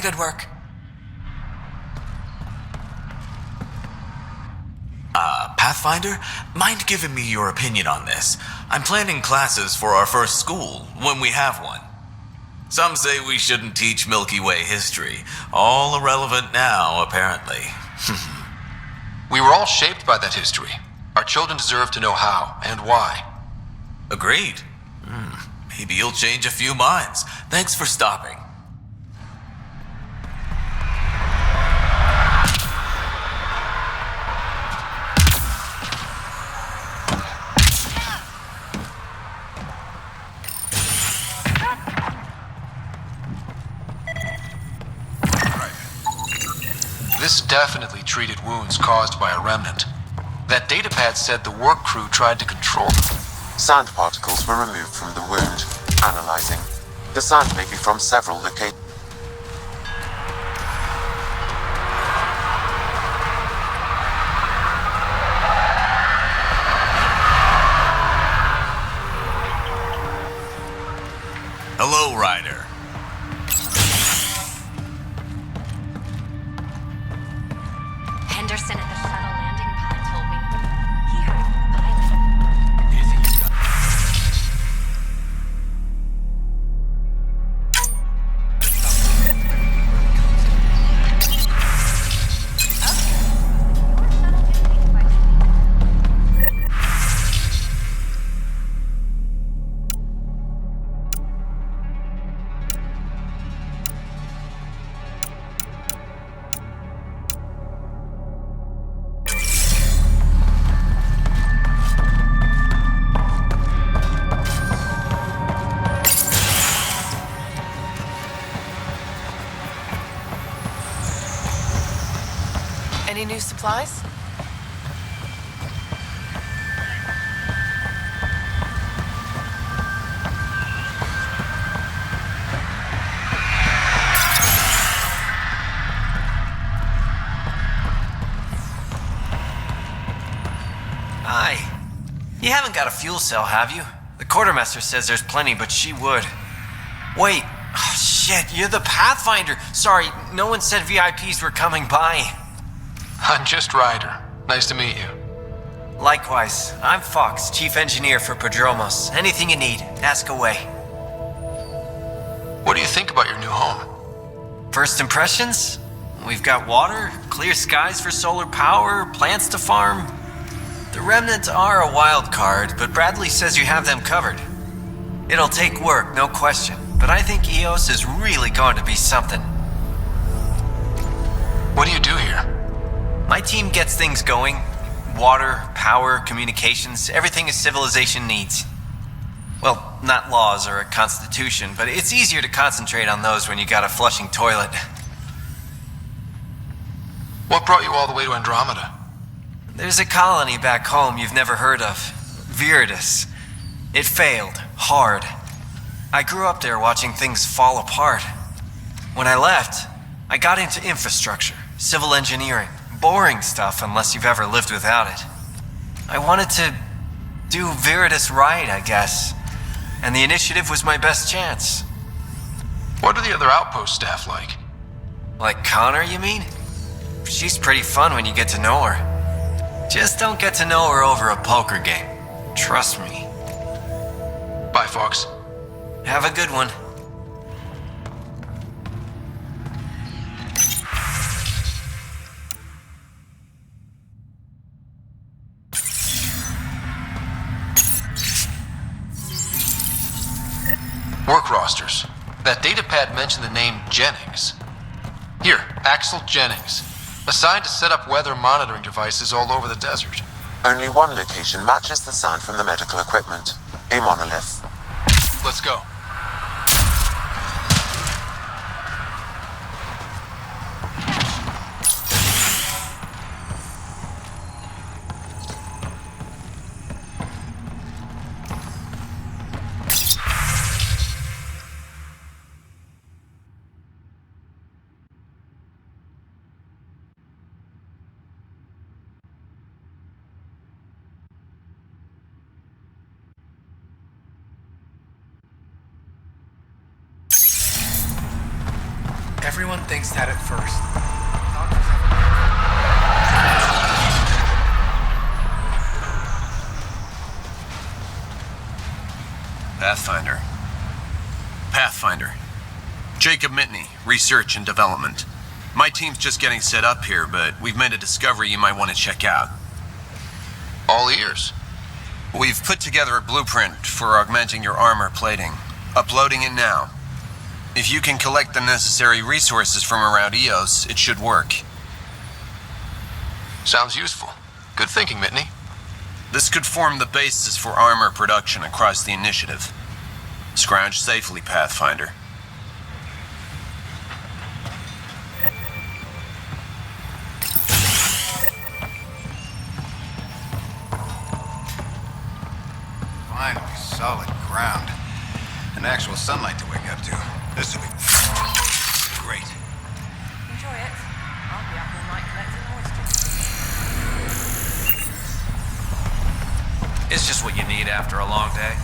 Good work. Pathfinder, mind giving me your opinion on this? I'm planning classes for our first school, when we have one. Some say we shouldn't teach Milky Way history. All irrelevant now, apparently. We were all shaped by that history. Our children deserve to know how and why. Agreed. Maybe you'll change a few minds. Thanks for stopping. This definitely treated wounds caused by a remnant. That datapad said the work crew tried to control them. Sand particles were removed from the wound. Analyzing. The sand may be from several locations. Hello, Ryder. Henderson at the shuttle landing pod told me he heard a pilot. Any new supplies? Hi. You haven't got a fuel cell, have you? The quartermaster says there's plenty, but she would. Wait. Oh, shit, you're the Pathfinder. Sorry, no one said VIPs were coming by. I'm just Ryder. Nice to meet you. Likewise, I'm Fox, chief engineer for Prodromos. Anything you need, ask away. What do you think about your new home? First impressions? We've got water, clear skies for solar power, plants to farm. The remnants are a wild card, but Bradley says you have them covered. It'll take work, no question, but I think EOS is really going to be something. What do you do here? My team gets things going. Water, power, communications, everything a civilization needs. Well, not laws or a constitution, but it's easier to concentrate on those when you got a flushing toilet. What brought you all the way to Andromeda? There's a colony back home you've never heard of. Viridis. It failed. Hard. I grew up there watching things fall apart. When I left, I got into infrastructure, civil engineering. Boring stuff unless you've ever lived without it. I wanted to do Viridis right, I guess. And the initiative was my best chance. What are the other outpost staff like? Like Connor, you mean? She's pretty fun when you get to know her. Just don't get to know her over a poker game. Trust me. Bye, Fox. Have a good one. Work rosters. That datapad mentioned the name Jennings. Here, Axel Jennings. Assigned to set up weather monitoring devices all over the desert. Only one location matches the sound from the medical equipment. A monolith. Let's go. Everyone thinks that at first. Pathfinder. Pathfinder. Jacob Mitney, Research and Development. My team's just getting set up here, but we've made a discovery you might want to check out. All ears. We've put together a blueprint for augmenting your armor plating. Uploading it now. If you can collect the necessary resources from around EOS, it should work. Sounds useful. Good thinking, Mitney. This could form the basis for armor production across the initiative. Scrounge safely, Pathfinder. Finally, solid ground. And actual sunlight to wake up to. This will be great. Enjoy it. I'll be up all night collecting oysters. It's just what you need after a long day.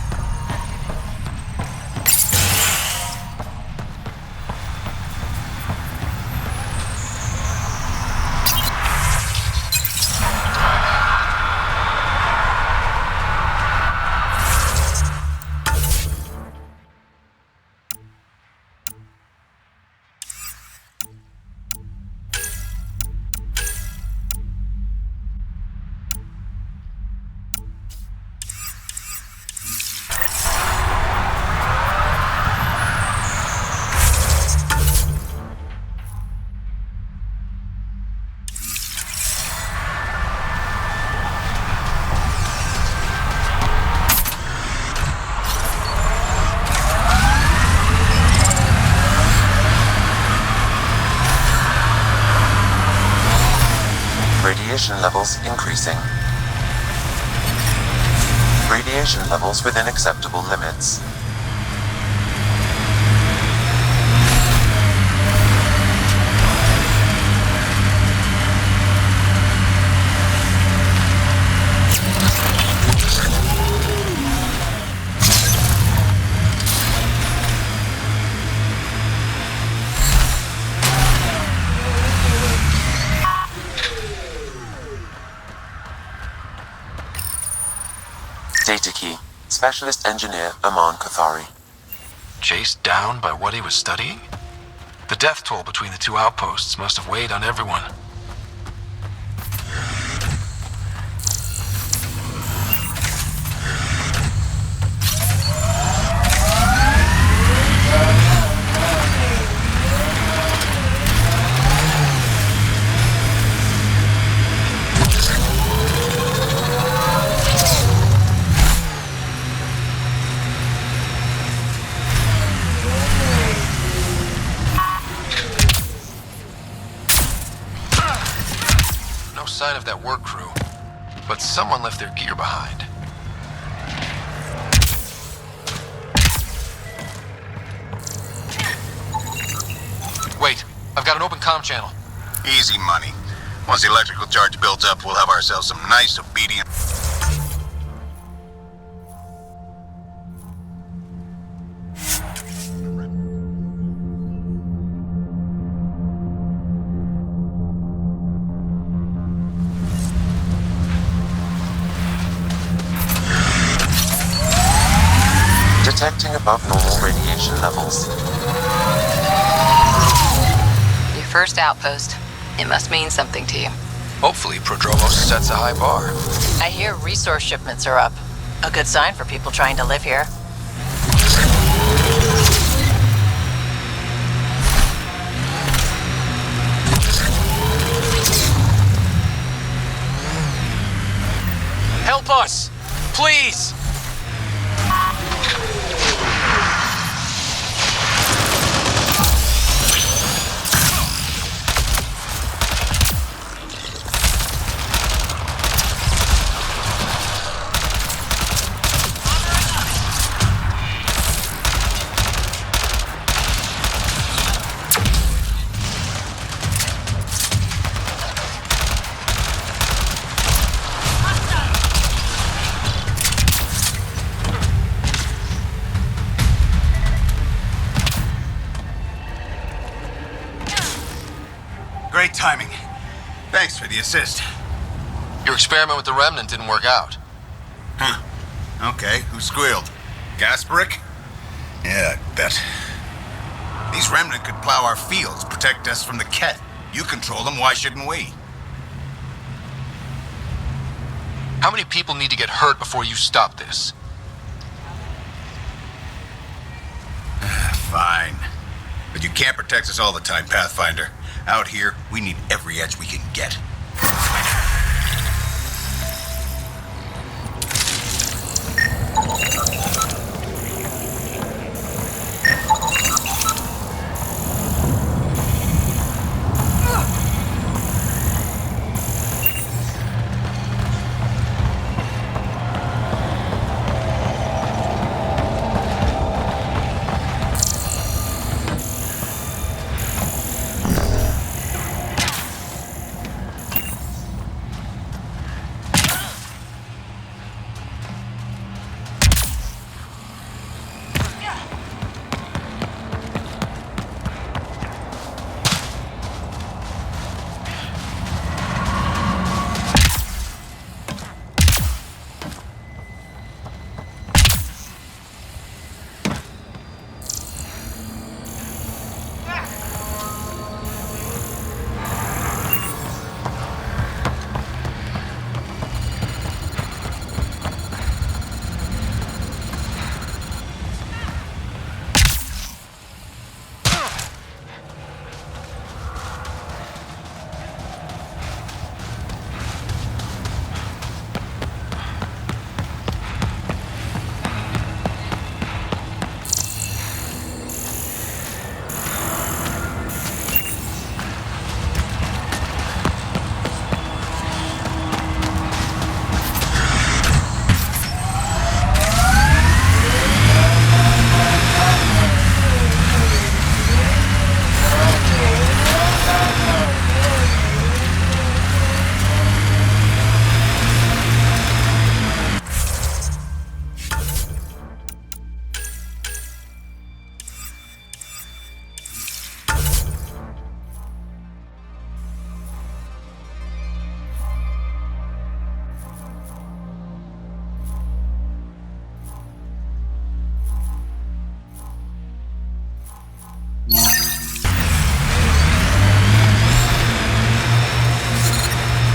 Radiation levels increasing. Radiation levels within acceptable limits. Data key. Specialist Engineer Aman Kathari. Chased down by what he was studying? The death toll between the two outposts must have weighed on everyone. Sign of that work crew, but someone left their gear behind. Wait, I've got an open comm channel. Easy money. Once the electrical charge builds up, we'll have ourselves some nice, obedient... Detecting above normal radiation levels. Your first outpost. It must mean something to you. Hopefully, Prodromos sets a high bar. I hear resource shipments are up. A good sign for people trying to live here. Help us! Please! Great timing. Thanks for the assist. Your experiment with the remnant didn't work out. Huh. Okay, who squealed? Gasparic? Yeah, I bet. These remnant could plow our fields, protect us from the Ket. You control them, why shouldn't we? How many people need to get hurt before you stop this? Fine. But you can't protect us all the time, Pathfinder. Out here, we need every edge we can get.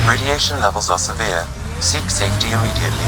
Radiation levels are severe. Seek safety immediately.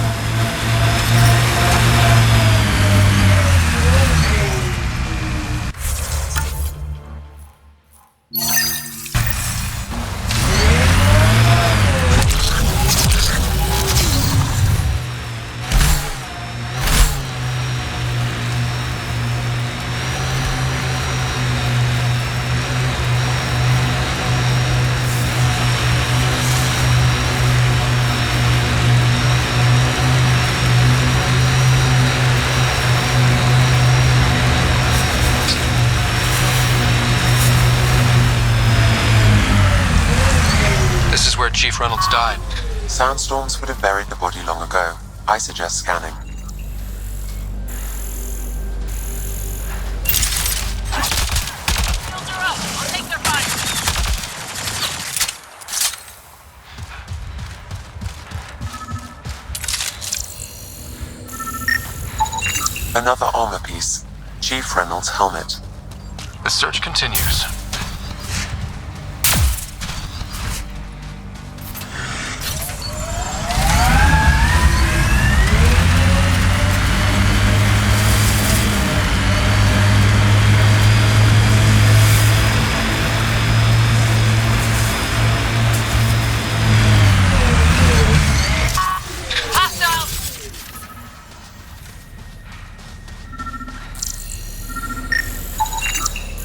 This is where Chief Reynolds died. Sandstorms would have buried the body long ago. I suggest scanning. Shields are up. I'll take their fire. Another armor piece. Chief Reynolds' helmet. The search continues.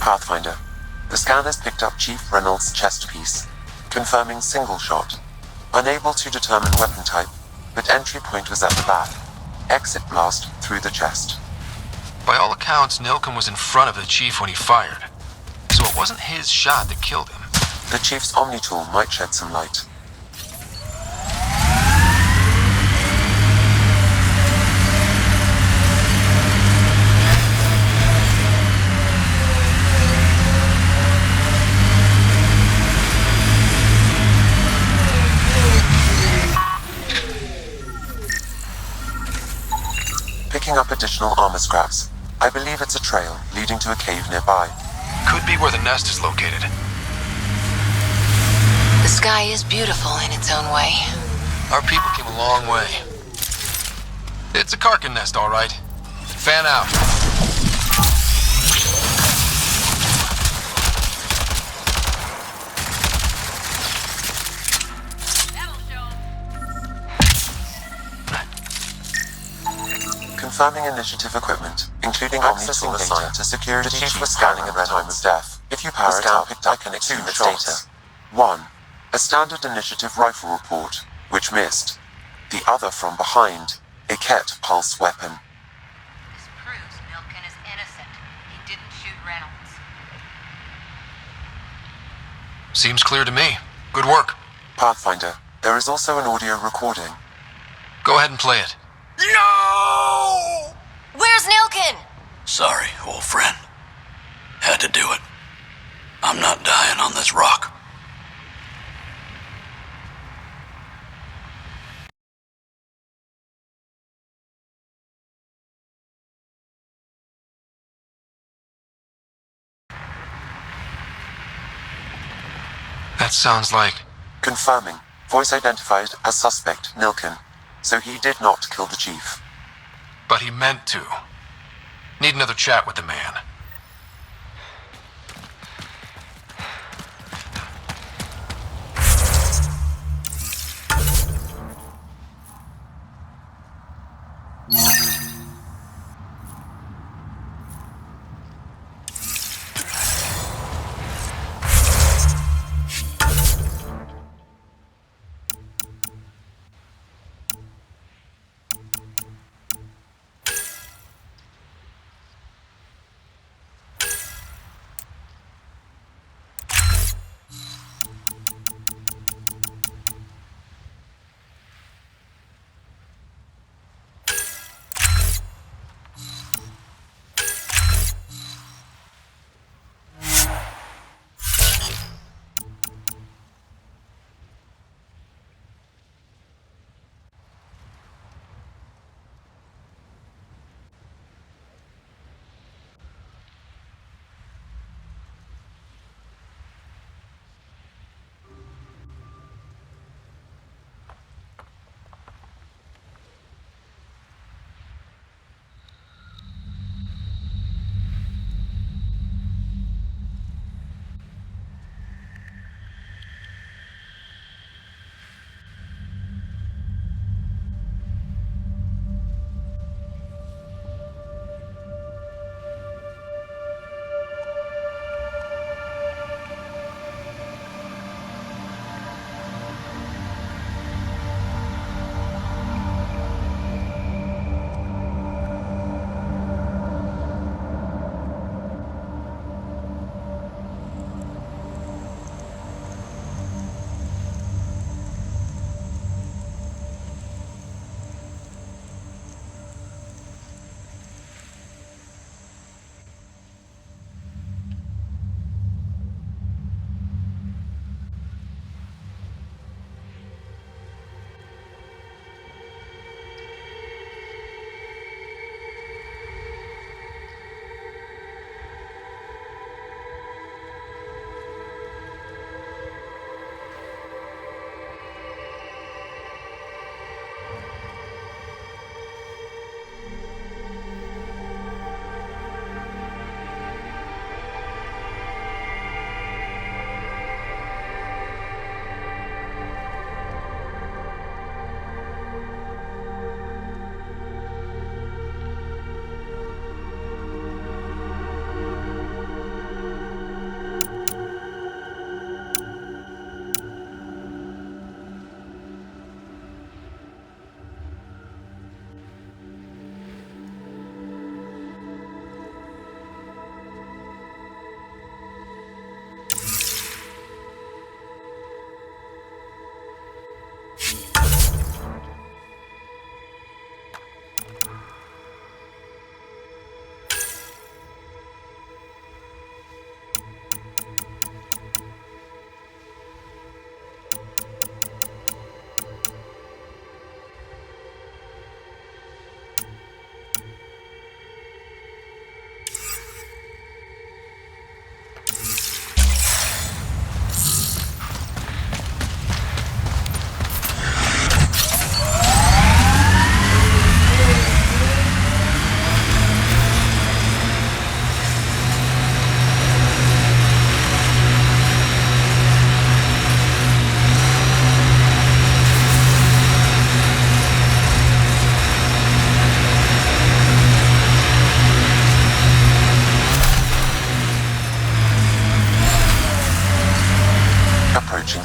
Pathfinder. The scanners picked up Chief Reynolds' chest piece, confirming single shot. Unable to determine weapon type, but entry point was at the back. Exit blast through the chest. By all accounts, Nilkum was in front of the Chief when he fired. So it wasn't his shot that killed him. The Chief's Omni tool might shed some light. picking up additional armor scraps. I believe it's a trail leading to a cave nearby. Could be where the nest is located. The sky is beautiful in its own way. Our people came a long way. It's a Karkin nest, all right. Fan out. Confirming initiative equipment, including accessing the site to security. The chief was scanning at the time of death. If you power it up, I can exhume its data. 1. A standard initiative rifle report, which missed. The other from behind, a Ket pulse weapon. This proves Milken is innocent. He didn't shoot Reynolds. Seems clear to me. Good work. Pathfinder, there is also an audio recording. Go ahead and play it. No! Where's Nilkin? Sorry, old friend. Had to do it. I'm not dying on this rock. That sounds like... Confirming. Voice identified as suspect Nilkin. So he did not kill the chief. But he meant to. Need another chat with the man.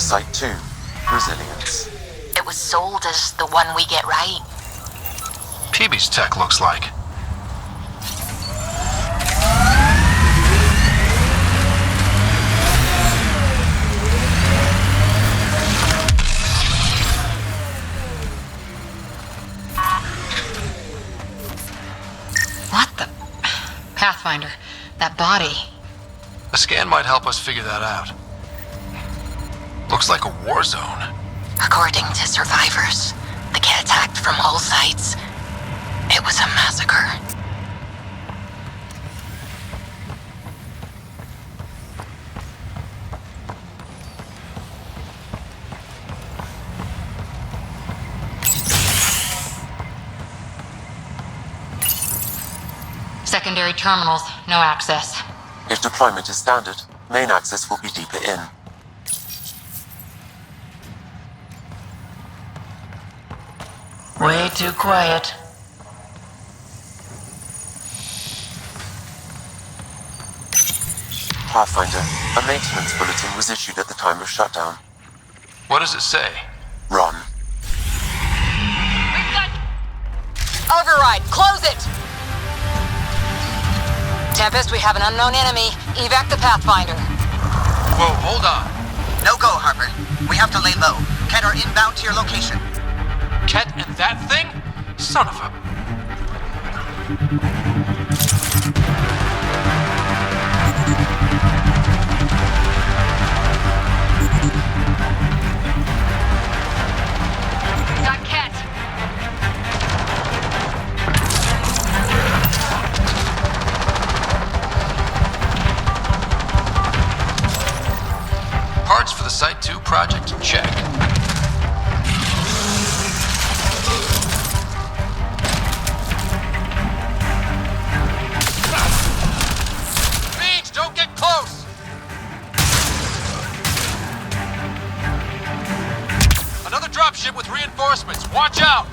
Site 2, Resilience. It was sold as the one we get right. Peebee's tech looks like. What the? Pathfinder, that body. A scan might help us figure that out. Looks like a war zone. According to survivors, the kid attacked from all sides. It was a massacre. Secondary terminals, no access. If deployment is standard, main access will be deeper in. Way too quiet. Pathfinder, a maintenance bulletin was issued at the time of shutdown. What does it say? Run. Override, close it! Tempest, we have an unknown enemy. Evac the Pathfinder. Whoa, hold on. No go, Harper. We have to lay low. Ken are inbound to your location. Ket and that thing? Son of a... Got Ket. Parts for the Site 2 project? Check. Don't get close! Another dropship with reinforcements. Watch out!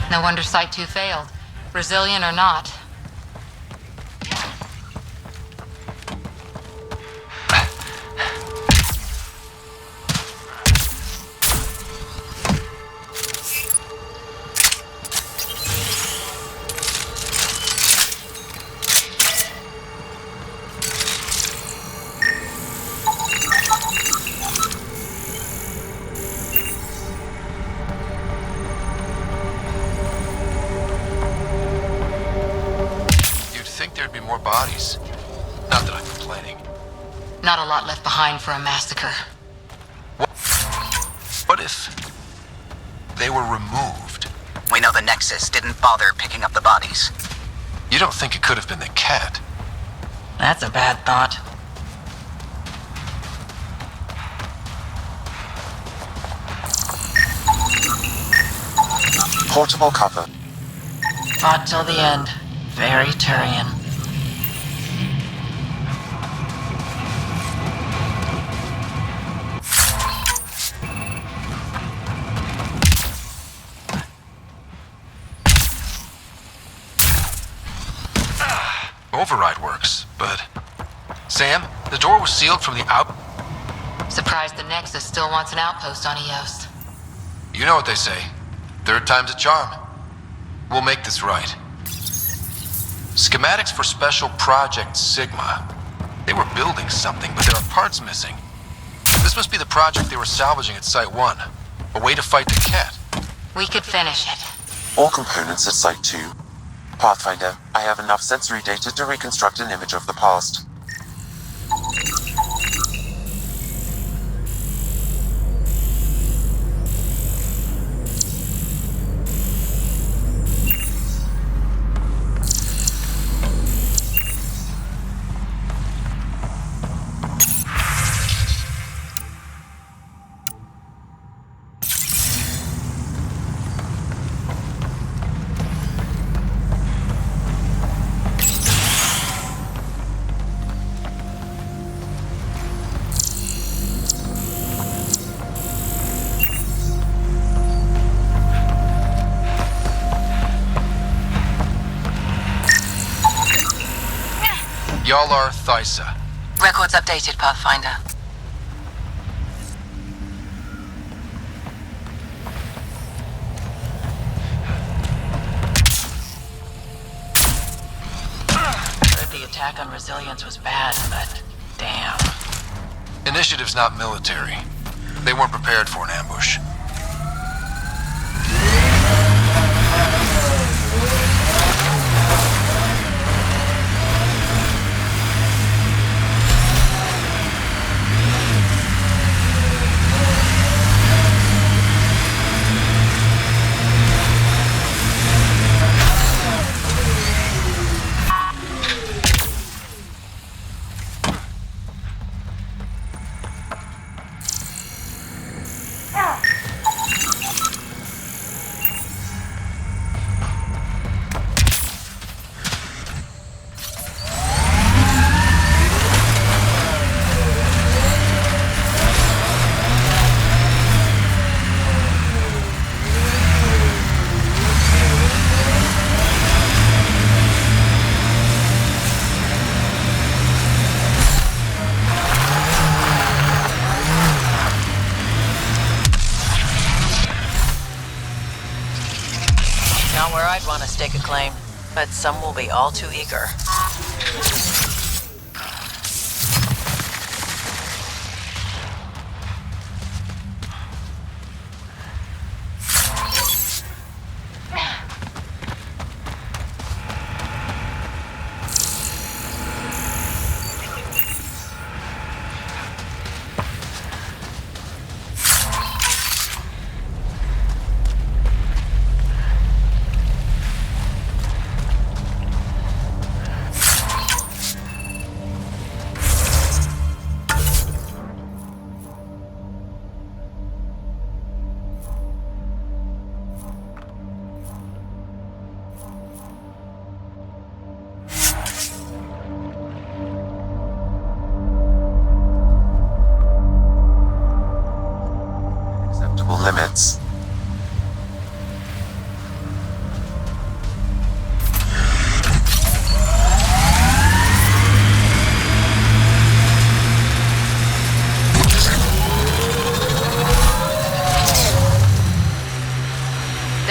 No wonder Site 2 failed. Brazilian or not. More bodies. Not that I'm complaining. Not a lot left behind for a massacre. What if they were removed? We know the Nexus didn't bother picking up the bodies. You don't think it could have been the cat? That's a bad thought. Portable cover. Fought till the end. Very Turian. Override works, but... Sam, the door was sealed from the out... Surprised the Nexus still wants an outpost on Eos. You know what they say. Third time's a charm. We'll make this right. Schematics for Special Project Sigma. They were building something, but there are parts missing. This must be the project they were salvaging at Site 1. A way to fight the cat. We could finish it. All components at Site 2. Pathfinder, I have enough sensory data to reconstruct an image of the past. Y'all are Thysa. Records updated, Pathfinder. Heard the attack on Resilience was bad, but damn. Initiative's not military. They weren't prepared for an ambush. Not where I'd want to stake a claim, but some will be all too eager. Limits.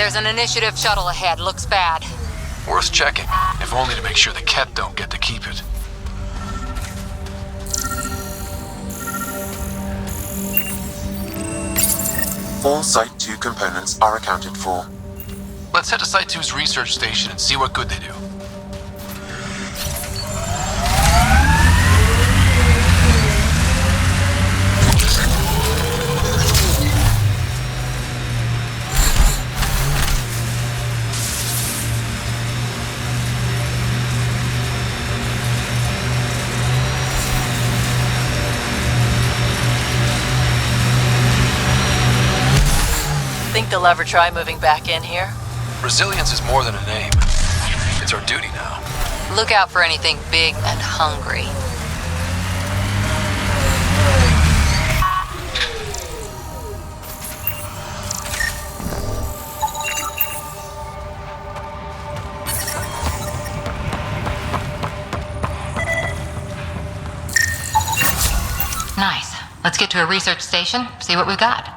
There's an initiative shuttle ahead. Looks bad. Worth checking, if only to make sure the Ket don't get to keep it. All Site 2 components are accounted for. Let's head to Site 2's research station and see what good they do. Think they'll ever try moving back in here? Resilience is more than a name. It's our duty now. Look out for anything big and hungry. Nice. Let's get to a research station, see what we've got.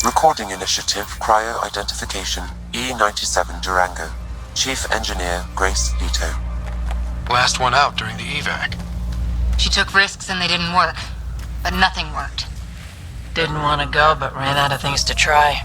Recording Initiative Cryo-Identification E-97 Durango. Chief Engineer Grace Leto. Last one out during the evac. She took risks and they didn't work. But nothing worked. Didn't want to go, but ran out of things to try.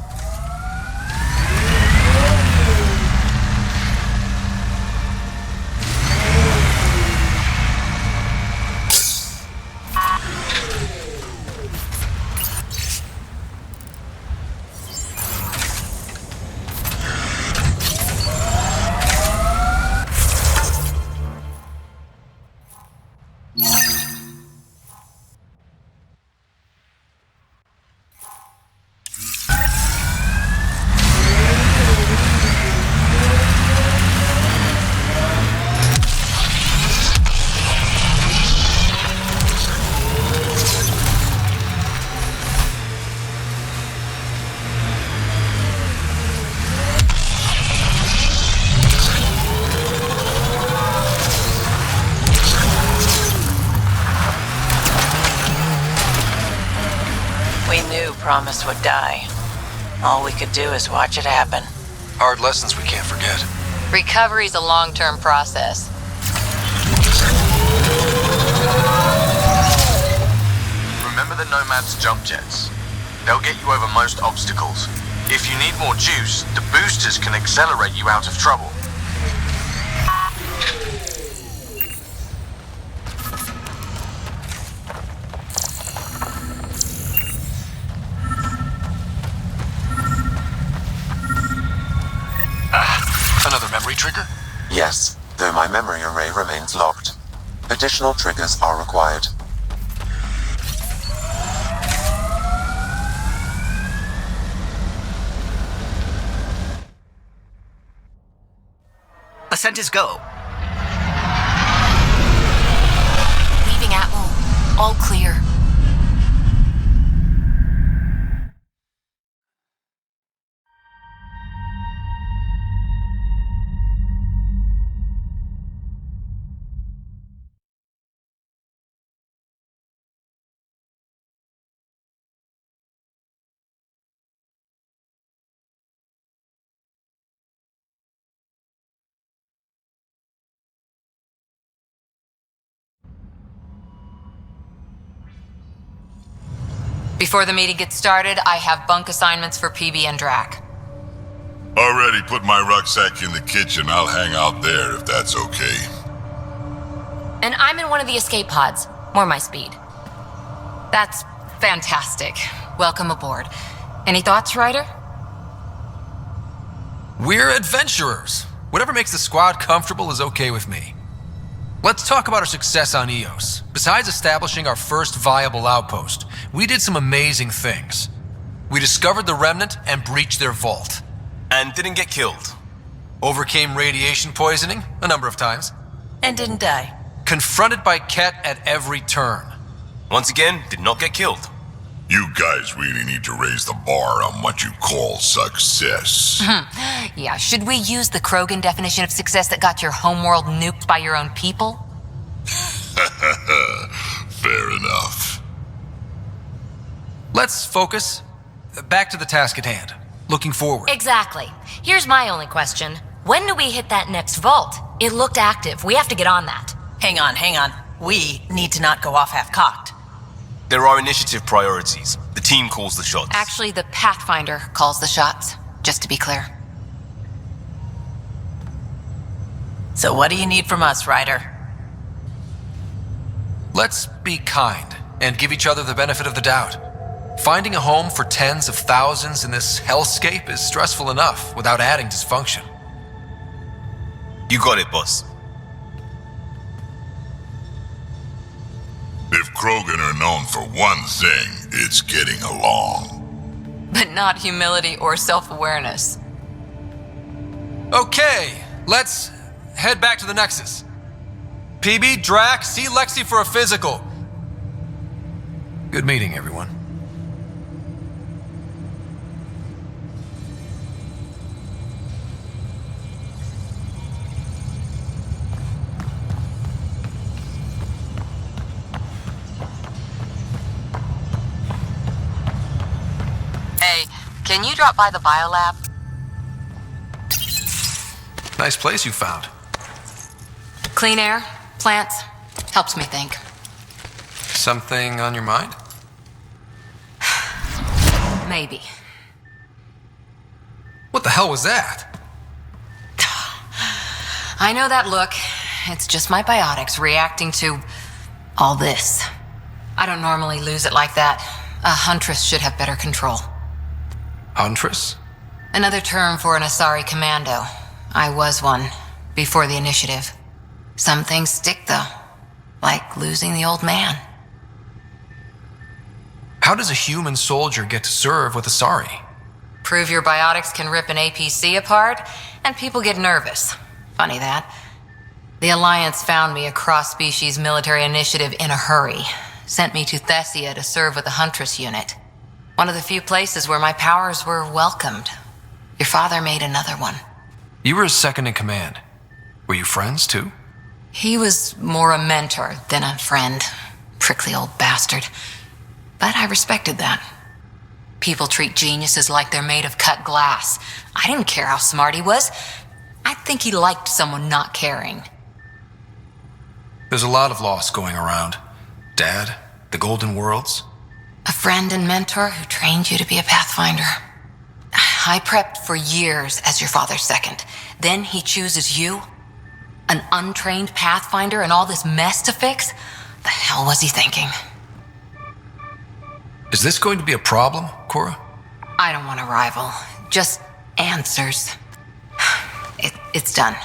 Promise would die. All we could do is watch it happen. Hard lessons we can't forget. Recovery's a long-term process. Remember the Nomad's jump jets. They'll get you over most obstacles. If you need more juice, the boosters can accelerate you out of trouble. Another memory trigger? Yes, though my memory array remains locked. Additional triggers are required. Ascent is go. Leaving Atwell. All clear. Before the meeting gets started, I have bunk assignments for PB and Drac. Already put my rucksack in the kitchen. I'll hang out there if that's okay. And I'm in one of the escape pods. More my speed. That's fantastic. Welcome aboard. Any thoughts, Ryder? We're adventurers. Whatever makes the squad comfortable is okay with me. Let's talk about our success on Eos. Besides establishing our first viable outpost, we did some amazing things. We discovered the Remnant and breached their vault. And didn't get killed. Overcame radiation poisoning a number of times. And didn't die. Confronted by Ket at every turn. Once again, did not get killed. You guys really need to raise the bar on what you call success. Yeah, should we use the Krogan definition of success that got your homeworld nuked by your own people? Fair enough. Let's focus. Back to the task at hand. Looking forward. Exactly. Here's my only question. When do we hit that next vault? It looked active. We have to get on that. Hang on. We need to not go off half-cocked. There are initiative priorities. The team calls the shots. Actually, the Pathfinder calls the shots, just to be clear. So what do you need from us, Ryder? Let's be kind and give each other the benefit of the doubt. Finding a home for tens of thousands in this hellscape is stressful enough without adding dysfunction. You got it, boss. If Krogan are known for one thing, it's getting along. But not humility or self-awareness. Okay, let's head back to the Nexus. PB, Drac, see Lexi for a physical. Good meeting, everyone. Hey, can you drop by the biolab? Nice place you found. Clean air, plants, helps me think. Something on your mind? Maybe. What the hell was that? I know that look. It's just my biotics reacting to all this. I don't normally lose it like that. A huntress should have better control. Huntress? Another term for an Asari commando. I was one, before the initiative. Some things stick, though. Like losing the old man. How does a human soldier get to serve with Asari? Prove your biotics can rip an APC apart, and people get nervous. Funny that. The Alliance found me a cross-species military initiative in a hurry. Sent me to Thessia to serve with the Huntress unit. One of the few places where my powers were welcomed. Your father made another one. You were his second in command. Were you friends, too? He was more a mentor than a friend. Prickly old bastard. But I respected that. People treat geniuses like they're made of cut glass. I didn't care how smart he was. I think he liked someone not caring. There's a lot of loss going around. Dad, the Golden Worlds. A friend and mentor who trained you to be a Pathfinder. I prepped for years as your father's second. Then he chooses you? An untrained Pathfinder and all this mess to fix? The hell was he thinking? Is this going to be a problem, Cora? I don't want a rival. Just answers. It's done.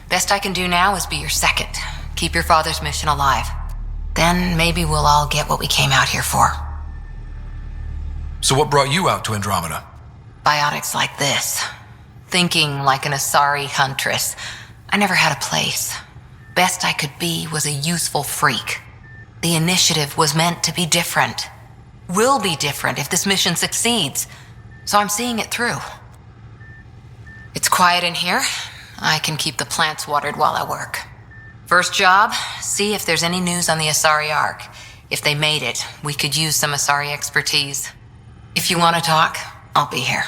Best I can do now is be your second. Keep your father's mission alive. Then maybe we'll all get what we came out here for. So what brought you out to Andromeda? Biotics like this. Thinking like an Asari huntress. I never had a place. Best I could be was a useful freak. The initiative was meant to be different. Will be different if this mission succeeds. So I'm seeing it through. It's quiet in here. I can keep the plants watered while I work. First job, see if there's any news on the Asari Ark. If they made it, we could use some Asari expertise. If you want to talk, I'll be here.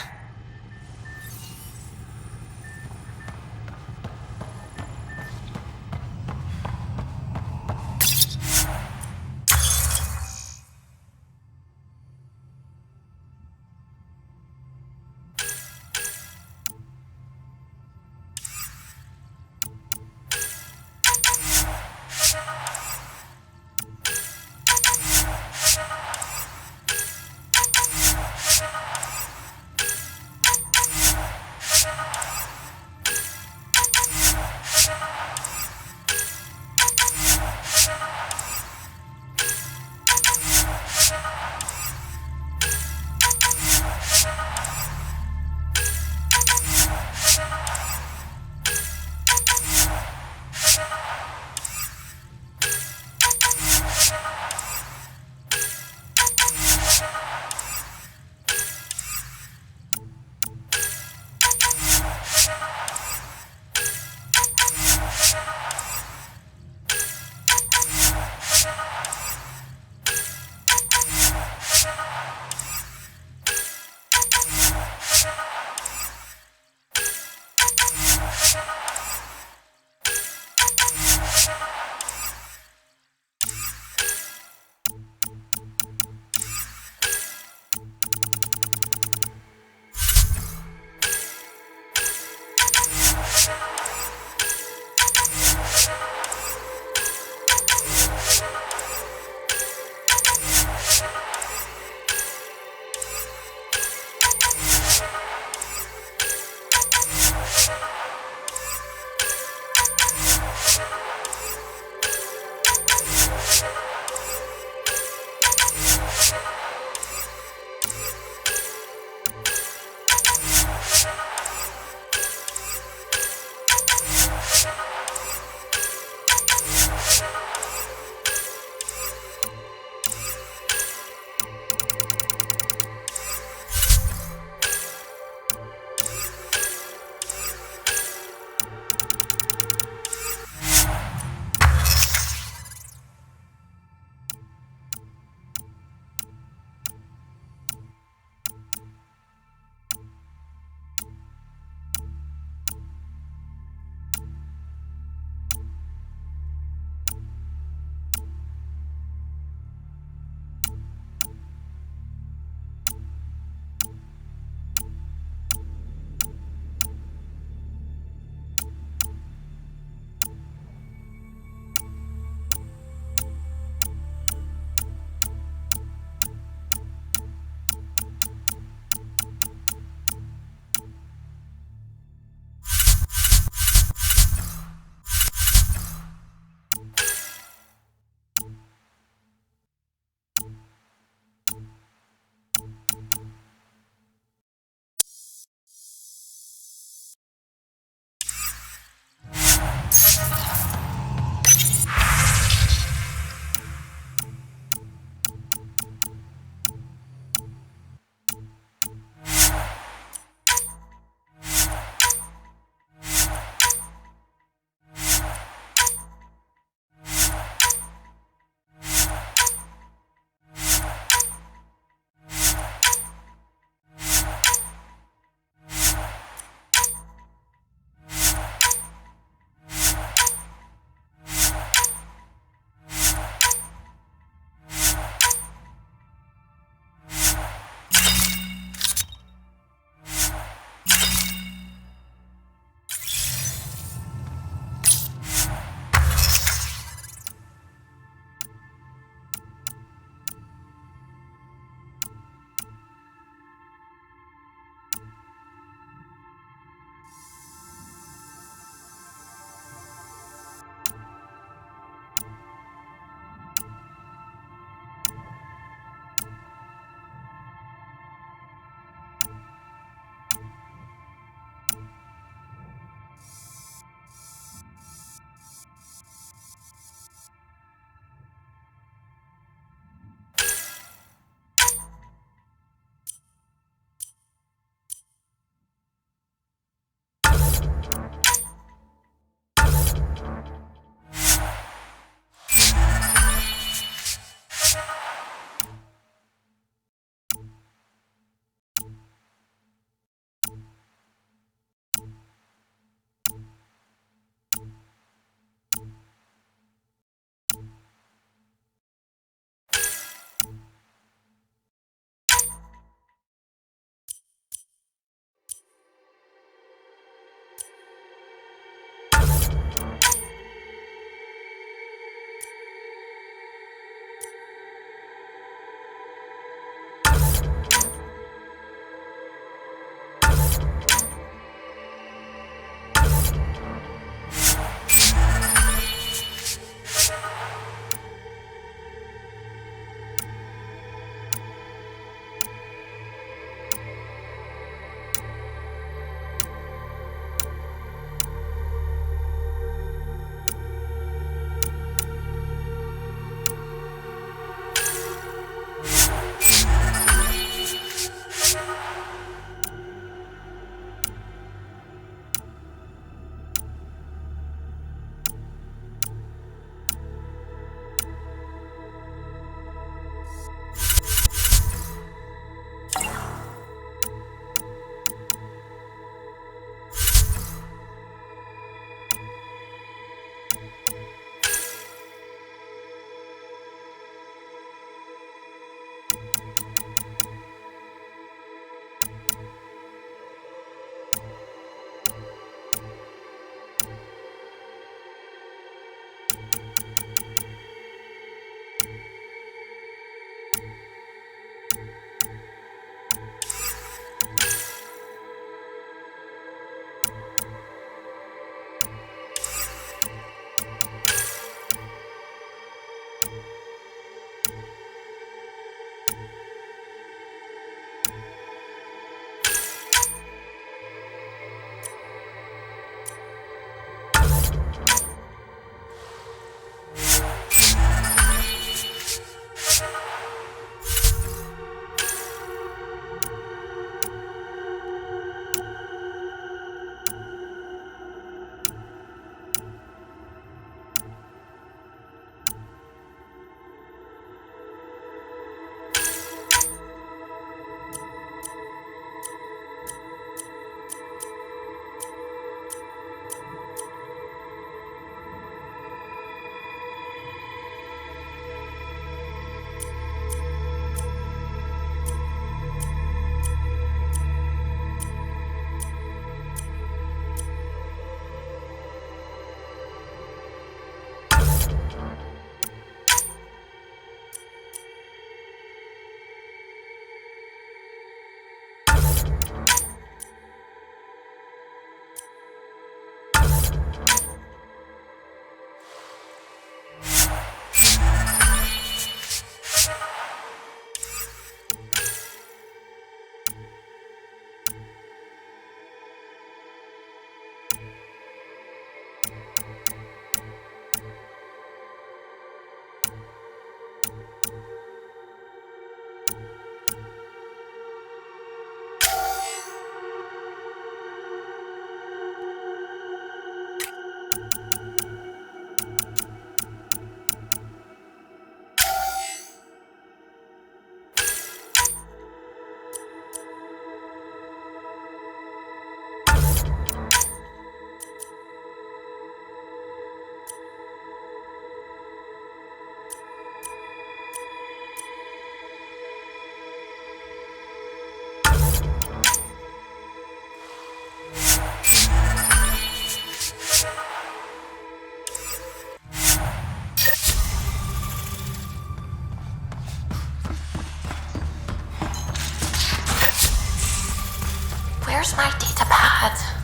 Where's my data pad?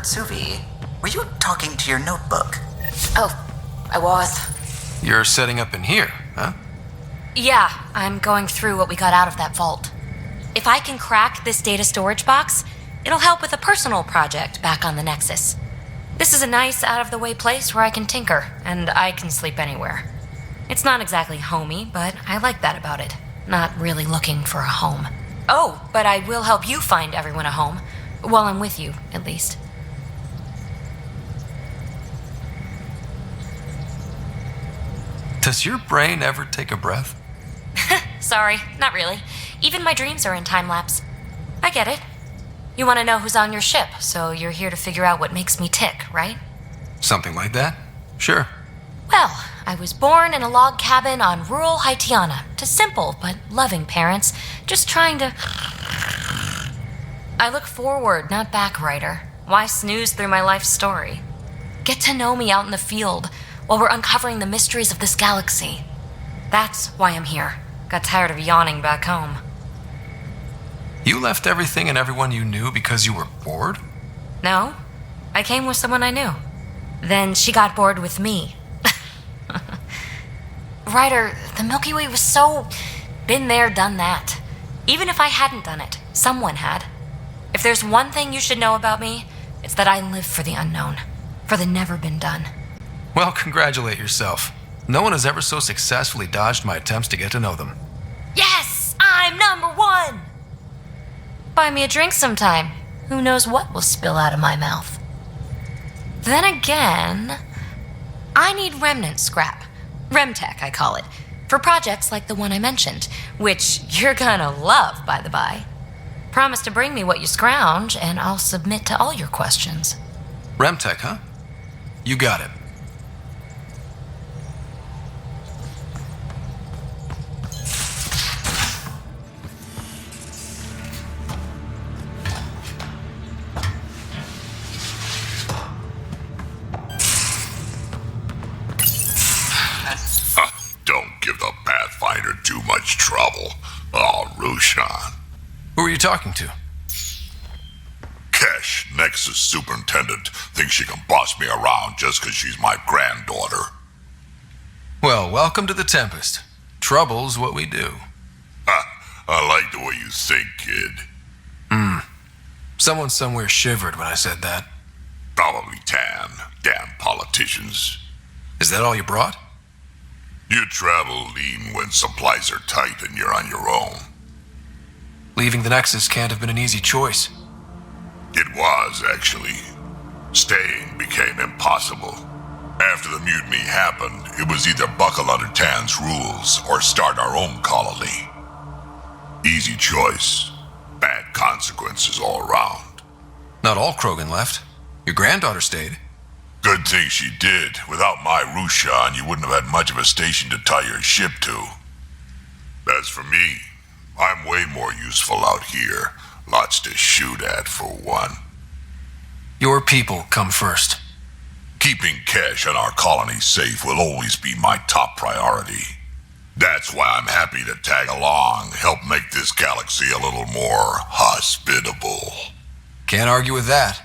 Suvi, were you talking to your notebook? Oh, I was. You're setting up in here, huh? Yeah, I'm going through what we got out of that vault. If I can crack this data storage box, it'll help with a personal project back on the Nexus. This is a nice, out-of-the-way place where I can tinker, and I can sleep anywhere. It's not exactly homey, but I like that about it. Not really looking for a home. Oh, but I will help you find everyone a home. While I'm with you, at least. Does your brain ever take a breath? Sorry, not really. Even my dreams are in time-lapse. I get it. You want to know who's on your ship, so you're here to figure out what makes me tick, right? Something like that? Sure. Well, I was born in a log cabin on rural Haitiana to simple but loving parents, just trying to... I look forward, not back, writer. Why snooze through my life story? Get to know me out in the field while we're uncovering the mysteries of this galaxy. That's why I'm here. Got tired of yawning back home. You left everything and everyone you knew because you were bored? No, I came with someone I knew. Then she got bored with me. Ryder, the Milky Way was so... been there, done that. Even if I hadn't done it, someone had. If there's one thing you should know about me, it's that I live for the unknown. For the never been done. Well, congratulate yourself. No one has ever so successfully dodged my attempts to get to know them. Yes! I'm #1! Buy me a drink sometime. Who knows what will spill out of my mouth. Then again, I need remnant scrap. Remtech, I call it. For projects like the one I mentioned, which you're gonna love, by the by. Promise to bring me what you scrounge, and I'll submit to all your questions. Remtech, huh? You got it. Don't give the Pathfinder too much trouble. Oh, Roshan. Who are you talking to? Kesh, Nexus Superintendent, thinks she can boss me around just because she's my granddaughter. Well, welcome to the Tempest. Trouble's what we do. I like the way you think, kid. Someone somewhere shivered when I said that. Probably Tan. Damn politicians. Is that all you brought? You travel lean when supplies are tight and you're on your own. Leaving the Nexus can't have been an easy choice. It was, actually. Staying became impossible. After the mutiny happened, it was either buckle under Tan's rules or start our own colony. Easy choice. Bad consequences all around. Not all Krogan left. Your granddaughter stayed. Good thing she did. Without my Rushan, you wouldn't have had much of a station to tie your ship to. As for me, I'm way more useful out here. Lots to shoot at, for one. Your people come first. Keeping Kesh and our colony safe will always be my top priority. That's why I'm happy to tag along, help make this galaxy a little more hospitable. Can't argue with that.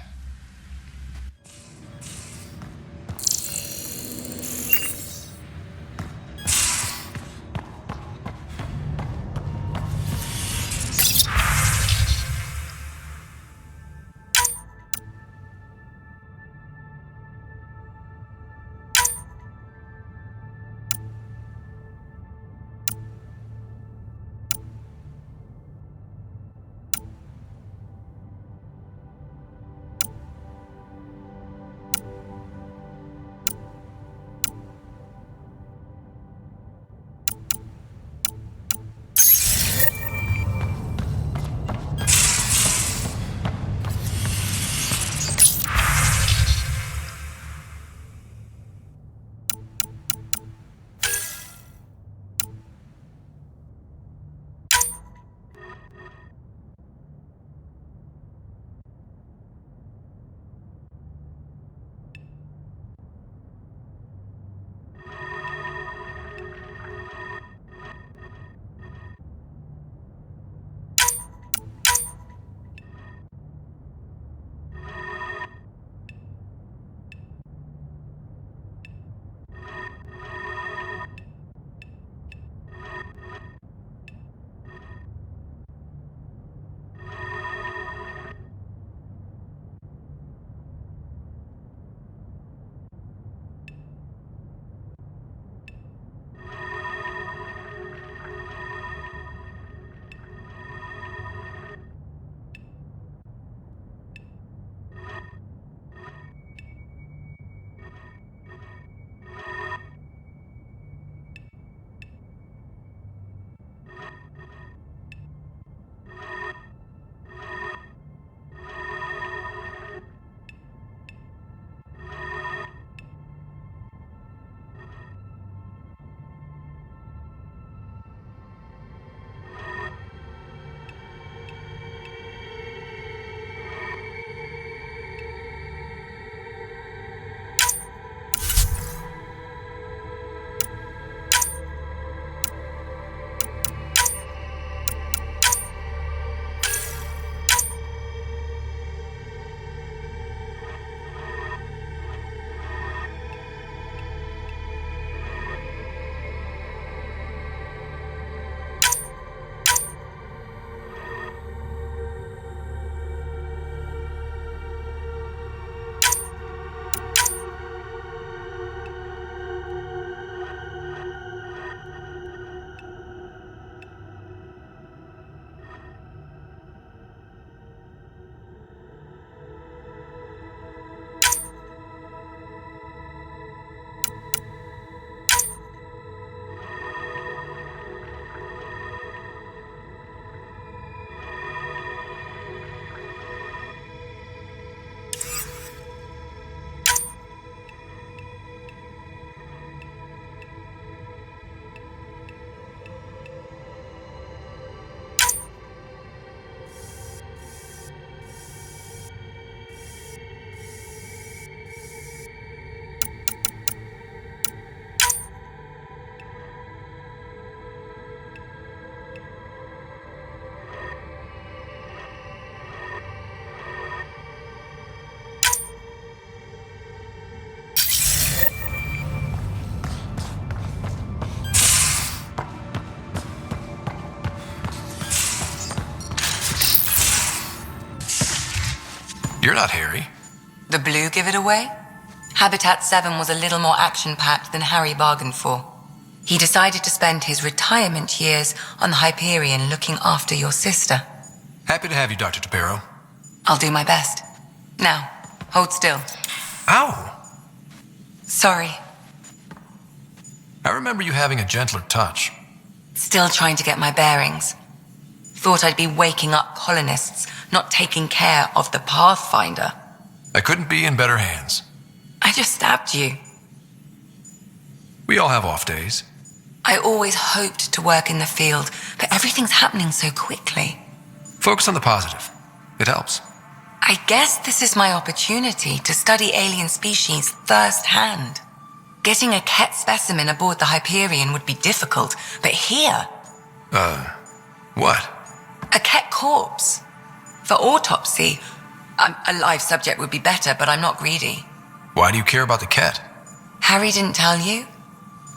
You're not Harry. The blue give it away? Habitat 7 was a little more action-packed than Harry bargained for. He decided to spend his retirement years on the Hyperion looking after your sister. Happy to have you, Dr. Tapero. I'll do my best. Now, hold still. Ow! Sorry. I remember you having a gentler touch. Still trying to get my bearings. Thought I'd be waking up colonists, not taking care of the Pathfinder. I couldn't be in better hands. I just stabbed you. We all have off days. I always hoped to work in the field, but everything's happening so quickly. Focus on the positive. It helps. I guess this is my opportunity to study alien species firsthand. Getting a Ket specimen aboard the Hyperion would be difficult, but here... What? A Ket corpse. For autopsy, a live subject would be better, but I'm not greedy. Why do you care about the Ket? Harry didn't tell you?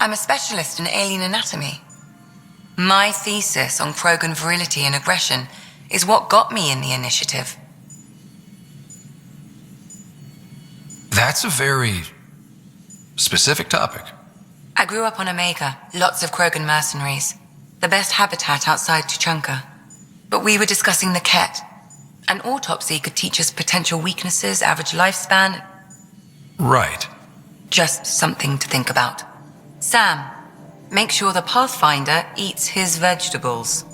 I'm a specialist in alien anatomy. My thesis on Krogan virility and aggression is what got me in the initiative. That's a very specific topic. I grew up on Omega, lots of Krogan mercenaries. The best habitat outside Tuchanka. But we were discussing the Ket. An autopsy could teach us potential weaknesses, average lifespan. Right. Just something to think about. Sam, make sure the Pathfinder eats his vegetables.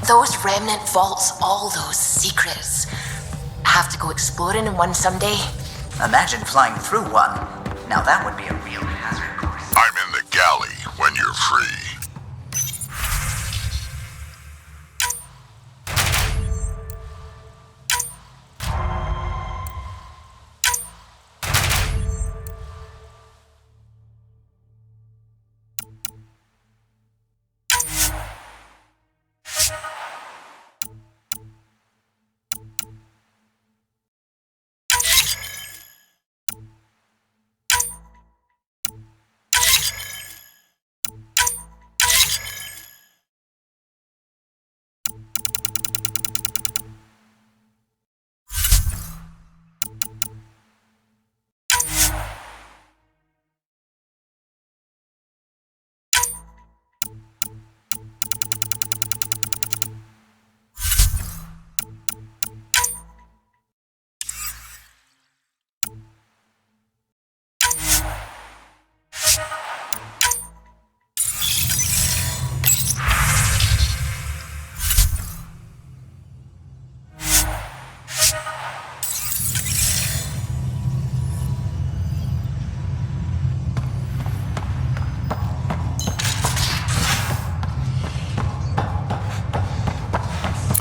Those remnant vaults, all those secrets. Have to go exploring in one someday? Imagine flying through one. Now that would be a real hazard course. I'm in the galley when you're free.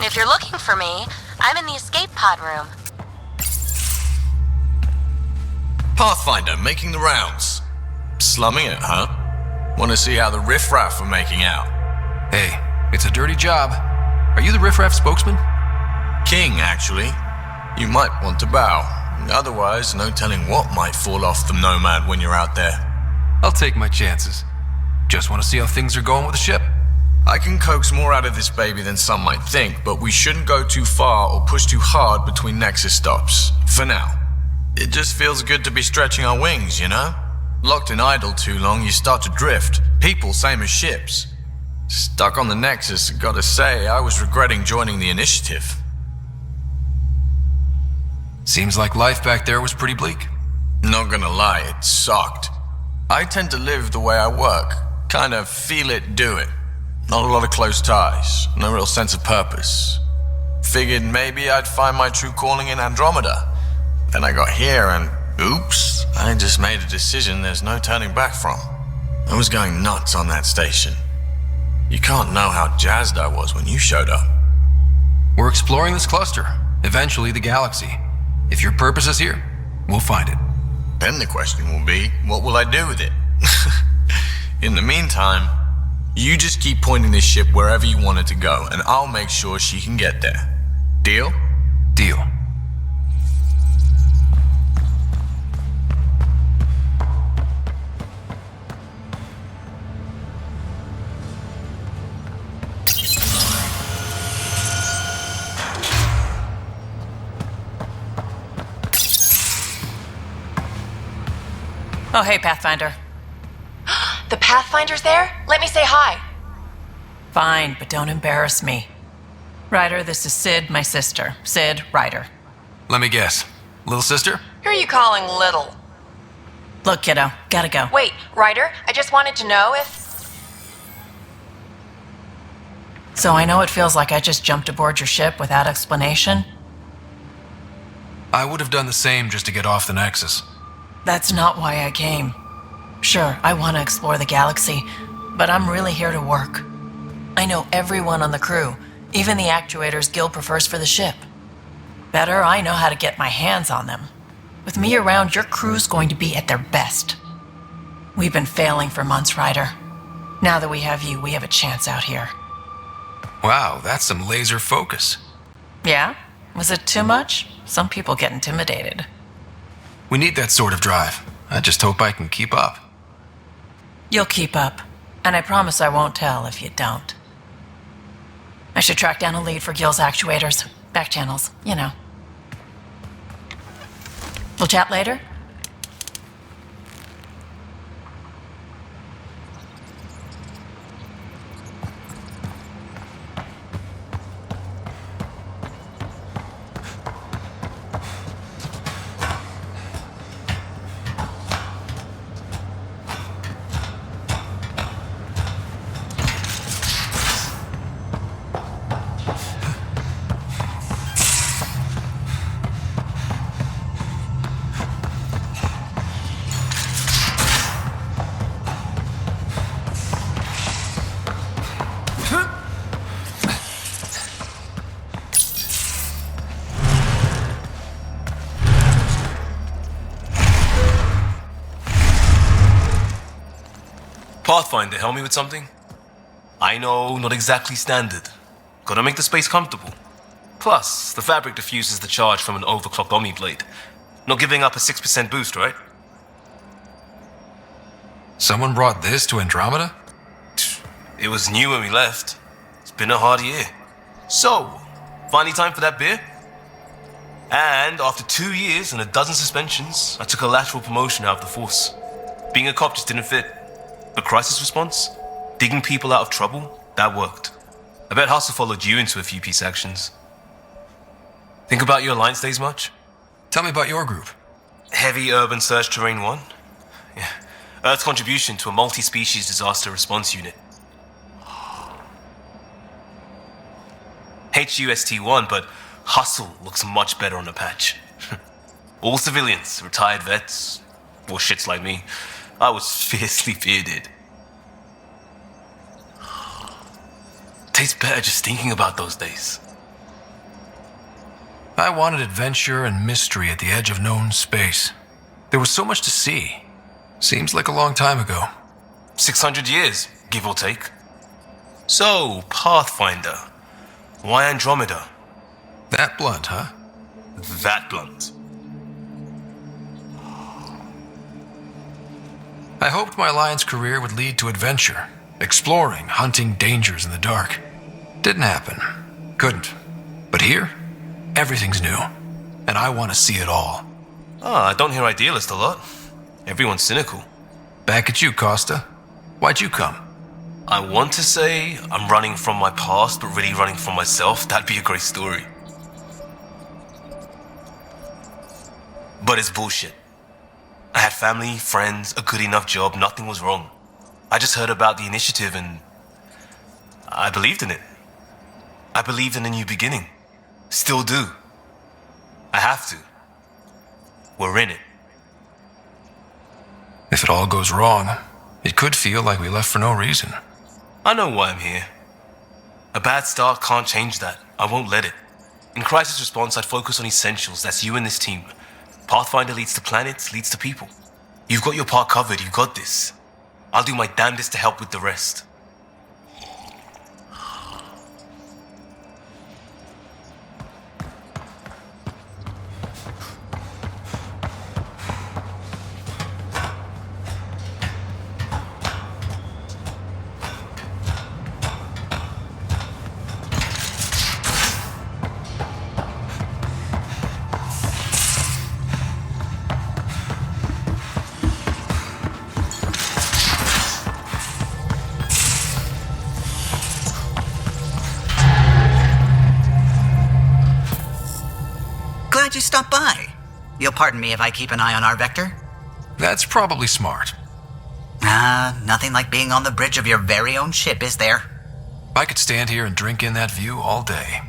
If you're looking for me, I'm in the escape pod room. Pathfinder making the rounds. Slumming it, huh? Want to see how the riffraff are making out? Hey, it's a dirty job. Are you the riffraff spokesman? King, actually. You might want to bow. Otherwise, no telling what might fall off the Nomad when you're out there. I'll take my chances. Just want to see how things are going with the ship. I can coax more out of this baby than some might think, but we shouldn't go too far or push too hard between Nexus stops. For now. It just feels good to be stretching our wings, you know? Locked in idle too long, you start to drift. People, same as ships. Stuck on the Nexus, gotta say, I was regretting joining the initiative. Seems like life back there was pretty bleak. Not gonna lie, it sucked. I tend to live the way I work. Kind of feel it, do it. Not a lot of close ties, no real sense of purpose. Figured maybe I'd find my true calling in Andromeda. Then I got here and, oops, I just made a decision there's no turning back from. I was going nuts on that station. You can't know how jazzed I was when you showed up. We're exploring this cluster, eventually the galaxy. If your purpose is here, we'll find it. Then the question will be, what will I do with it? In the meantime, you just keep pointing this ship wherever you want it to go, and I'll make sure she can get there. Deal? Deal. Oh, hey, Pathfinder. The Pathfinder's there? Let me say hi. Fine, but don't embarrass me. Ryder, this is Sid, my sister. Sid, Ryder. Let me guess. Little sister? Who are you calling little? Look, kiddo, gotta go. Wait, Ryder, I just wanted to know if... So I know it feels like I just jumped aboard your ship without explanation. I would have done the same just to get off the Nexus. That's not why I came. Sure, I want to explore the galaxy, but I'm really here to work. I know everyone on the crew, even the actuators Gil prefers for the ship. Better, I know how to get my hands on them. With me around, your crew's going to be at their best. We've been failing for months, Ryder. Now that we have you, we have a chance out here. Wow, that's some laser focus. Yeah? Was it too much? Some people get intimidated. We need that sort of drive. I just hope I can keep up. You'll keep up, and I promise I won't tell if you don't. I should track down a lead for Gil's actuators. Back channels, you know. We'll chat later? Pathfinder, help me with something? I know, not exactly standard. Gotta make the space comfortable. Plus, the fabric diffuses the charge from an overclocked Omniblade. Not giving up a 6% boost, right? Someone brought this to Andromeda? It was new when we left. It's been a hard year. So, finally time for that beer? And after 2 years and a dozen suspensions, I took a lateral promotion out of the force. Being a cop just didn't fit. But crisis response? Digging people out of trouble? That worked. I bet Hustle followed you into a few peace actions. Think about your Alliance days much? Tell me about your group. Heavy Urban Search Terrain 1? Yeah. Earth's contribution to a multi-species disaster response unit. HUST-1, but Hustle looks much better on the patch. All civilians, retired vets, or shits like me. I was fiercely bearded. Tastes better just thinking about those days. I wanted adventure and mystery at the edge of known space. There was so much to see. Seems like a long time ago. 600 years, give or take. So, Pathfinder. Why Andromeda? That blunt, huh? That blunt. I hoped my Alliance career would lead to adventure, exploring, hunting dangers in the dark. Didn't happen. Couldn't. But here, everything's new, and I want to see it all. I don't hear idealist a lot. Everyone's cynical. Back at you, Costa. Why'd you come? I want to say I'm running from my past, but really running from myself. That'd be a great story. But it's bullshit. I had family, friends, a good enough job, nothing was wrong. I just heard about the initiative and I believed in it. I believed in a new beginning. Still do. I have to. We're in it. If it all goes wrong, it could feel like we left for no reason. I know why I'm here. A bad start can't change that. I won't let it. In crisis response, I'd focus on essentials. That's you and this team. Pathfinder leads to planets, leads to people. You've got your part covered. You've got this. I'll do my damnedest to help with the rest. Glad you stopped by. You'll pardon me if I keep an eye on our vector? That's probably smart. Nothing like being on the bridge of your very own ship, is there? I could stand here and drink in that view all day.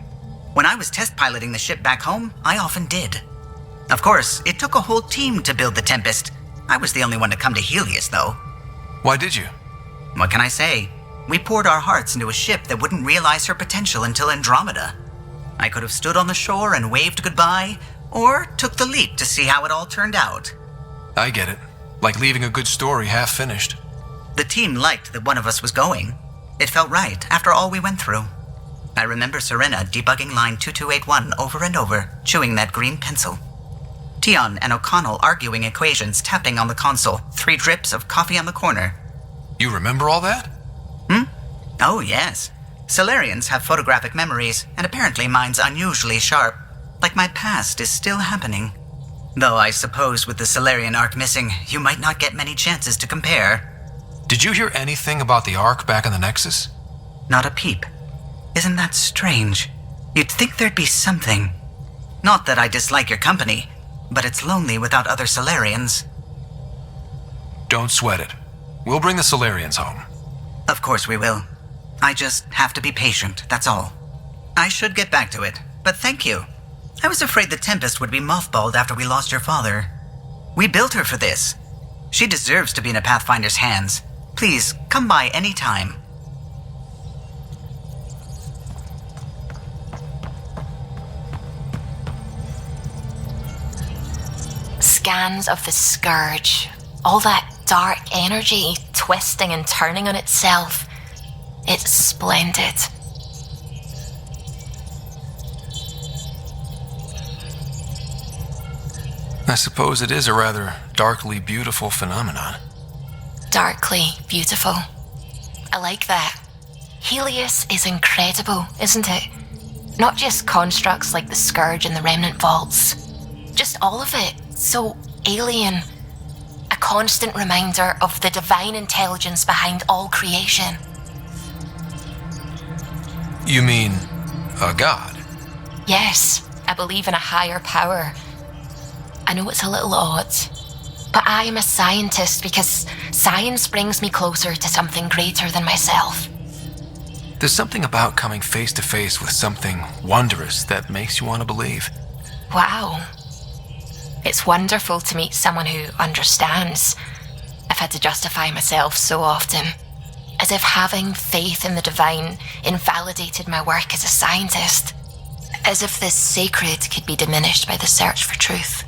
When I was test piloting the ship back home, I often did. Of course, it took a whole team to build the Tempest. I was the only one to come to Helios, though. Why did you? What can I say? We poured our hearts into a ship that wouldn't realize her potential until Andromeda. I could have stood on the shore and waved goodbye, or took the leap to see how it all turned out. I get it. Like leaving a good story half-finished. The team liked that one of us was going. It felt right after all we went through. I remember Serena debugging line 2281 over and over, chewing that green pencil. Tion and O'Connell arguing equations, tapping on the console, 3 drips of coffee on the corner. You remember all that? Oh, yes. Solarians have photographic memories, and apparently mine's unusually sharp. Like my past is still happening. Though I suppose with the Solarian arc missing, you might not get many chances to compare. Did you hear anything about the arc back in the Nexus? Not a peep. Isn't that strange? You'd think there'd be something. Not that I dislike your company, but it's lonely without other Solarians. Don't sweat it. We'll bring the Solarians home. Of course we will. I just have to be patient, that's all. I should get back to it, but thank you. I was afraid the Tempest would be mothballed after we lost your father. We built her for this. She deserves to be in a Pathfinder's hands. Please, come by any time. Scans of the Scourge. All that dark energy twisting and turning on itself. It's splendid. I suppose it is a rather darkly beautiful phenomenon. Darkly beautiful. I like that. Helios is incredible, isn't it? Not just constructs like the Scourge and the Remnant Vaults. Just all of it. So alien. A constant reminder of the divine intelligence behind all creation. You mean a god? Yes, I believe in a higher power. I know it's a little odd, but I am a scientist because science brings me closer to something greater than myself. There's something about coming face to face with something wondrous that makes you want to believe. Wow. It's wonderful to meet someone who understands. I've had to justify myself so often, as if having faith in the divine invalidated my work as a scientist, as if the sacred could be diminished by the search for truth.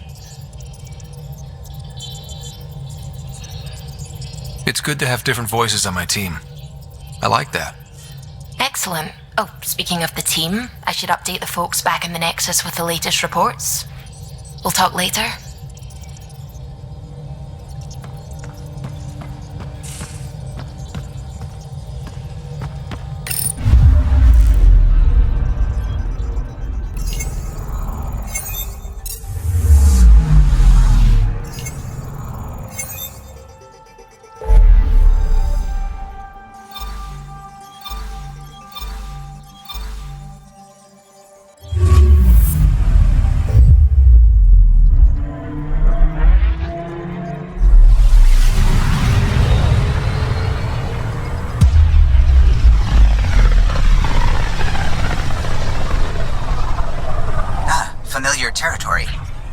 It's good to have different voices on my team. I like that. Excellent. Oh, speaking of the team, I should update the folks back in the Nexus with the latest reports. We'll talk later. Familiar territory.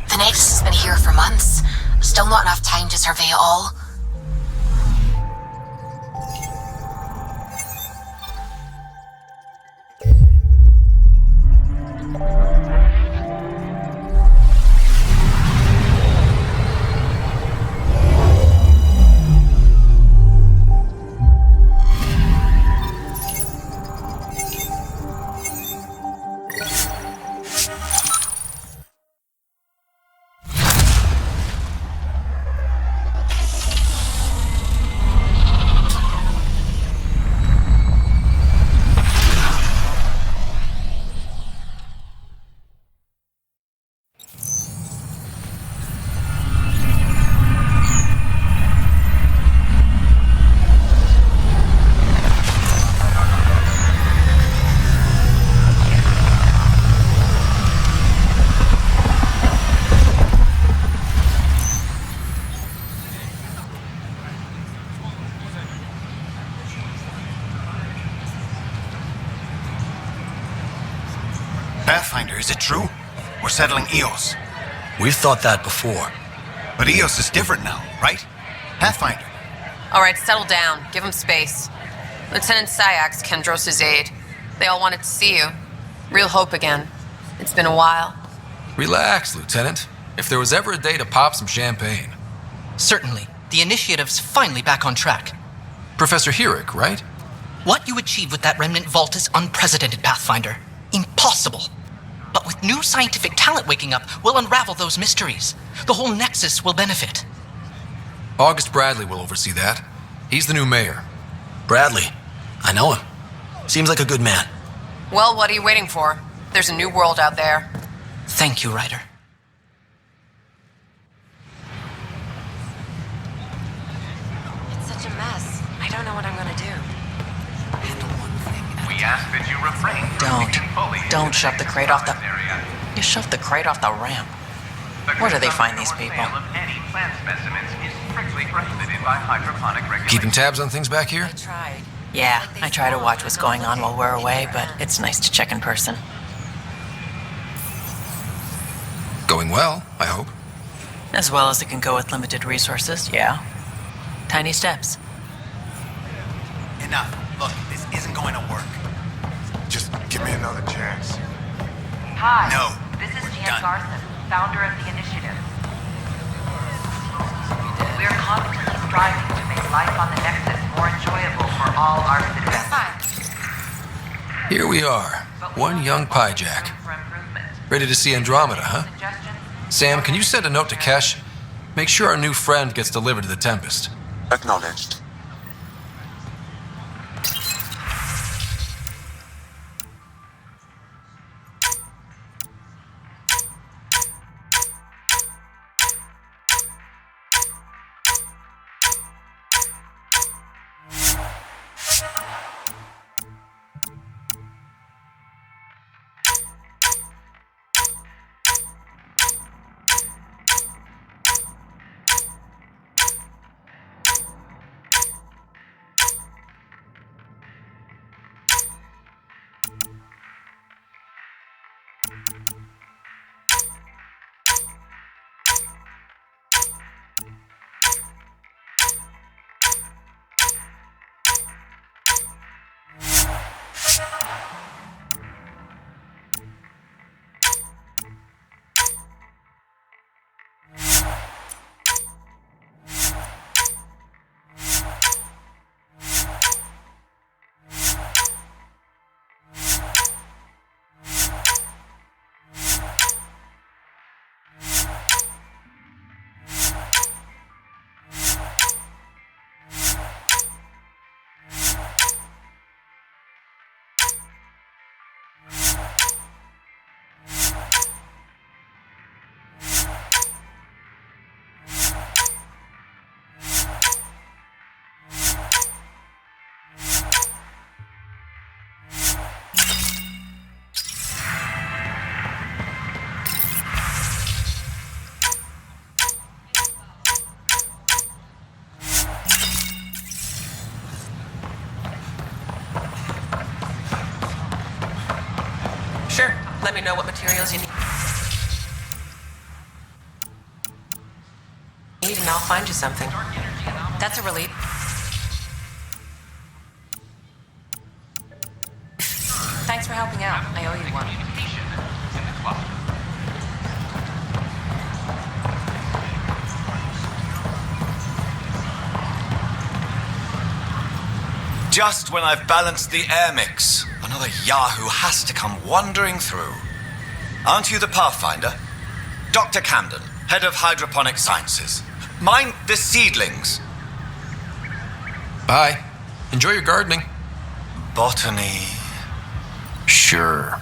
The Nexus has been here for months. Still not enough time to survey it all. Pathfinder, is it true? We're settling Eos. We've thought that before. But Eos is different now, right? Pathfinder. All right, settle down. Give him space. Lieutenant Syax, Kendros' aide. They all wanted to see you. Real hope again. It's been a while. Relax, Lieutenant. If there was ever a day to pop some champagne. Certainly. The initiative's finally back on track. Professor Herrick, right? What you achieved with that remnant vault is unprecedented, Pathfinder. Impossible. But with new scientific talent waking up, we'll unravel those mysteries. The whole Nexus will benefit. August Bradley will oversee that. He's the new mayor. Bradley. I know him. Seems like a good man. Well, what are you waiting for? There's a new world out there. Thank you, Ryder. It's such a mess. I don't know what I'm gonna do. We ask that you refrain from Don't shove the crate off the... You shoved the crate off the ramp. Where do they find these people? Keeping tabs on things back here? Yeah, I try to watch what's going on while we're away, but it's nice to check in person. Going well, I hope. As well as it can go with limited resources, yeah. Tiny steps. Enough. Look, this isn't going to work. Just give me another chance. Hi. No. This is Jan Garson, founder of the initiative. We're constantly striving to make life on the Nexus more enjoyable for all our citizens. Here we are, one young piejack. Ready to see Andromeda, huh? Sam, can you send a note to Kesh? Make sure our new friend gets delivered to the Tempest. Acknowledged. Sure. Let me know what materials you need. And I'll find you something. That's a relief. Thanks for helping out. I owe you one. Just when I've balanced the air mix, another Yahoo has to come wandering through. Aren't you the Pathfinder? Dr. Camden, head of hydroponic sciences. Mind the seedlings. Bye. Enjoy your gardening. Botany. Sure.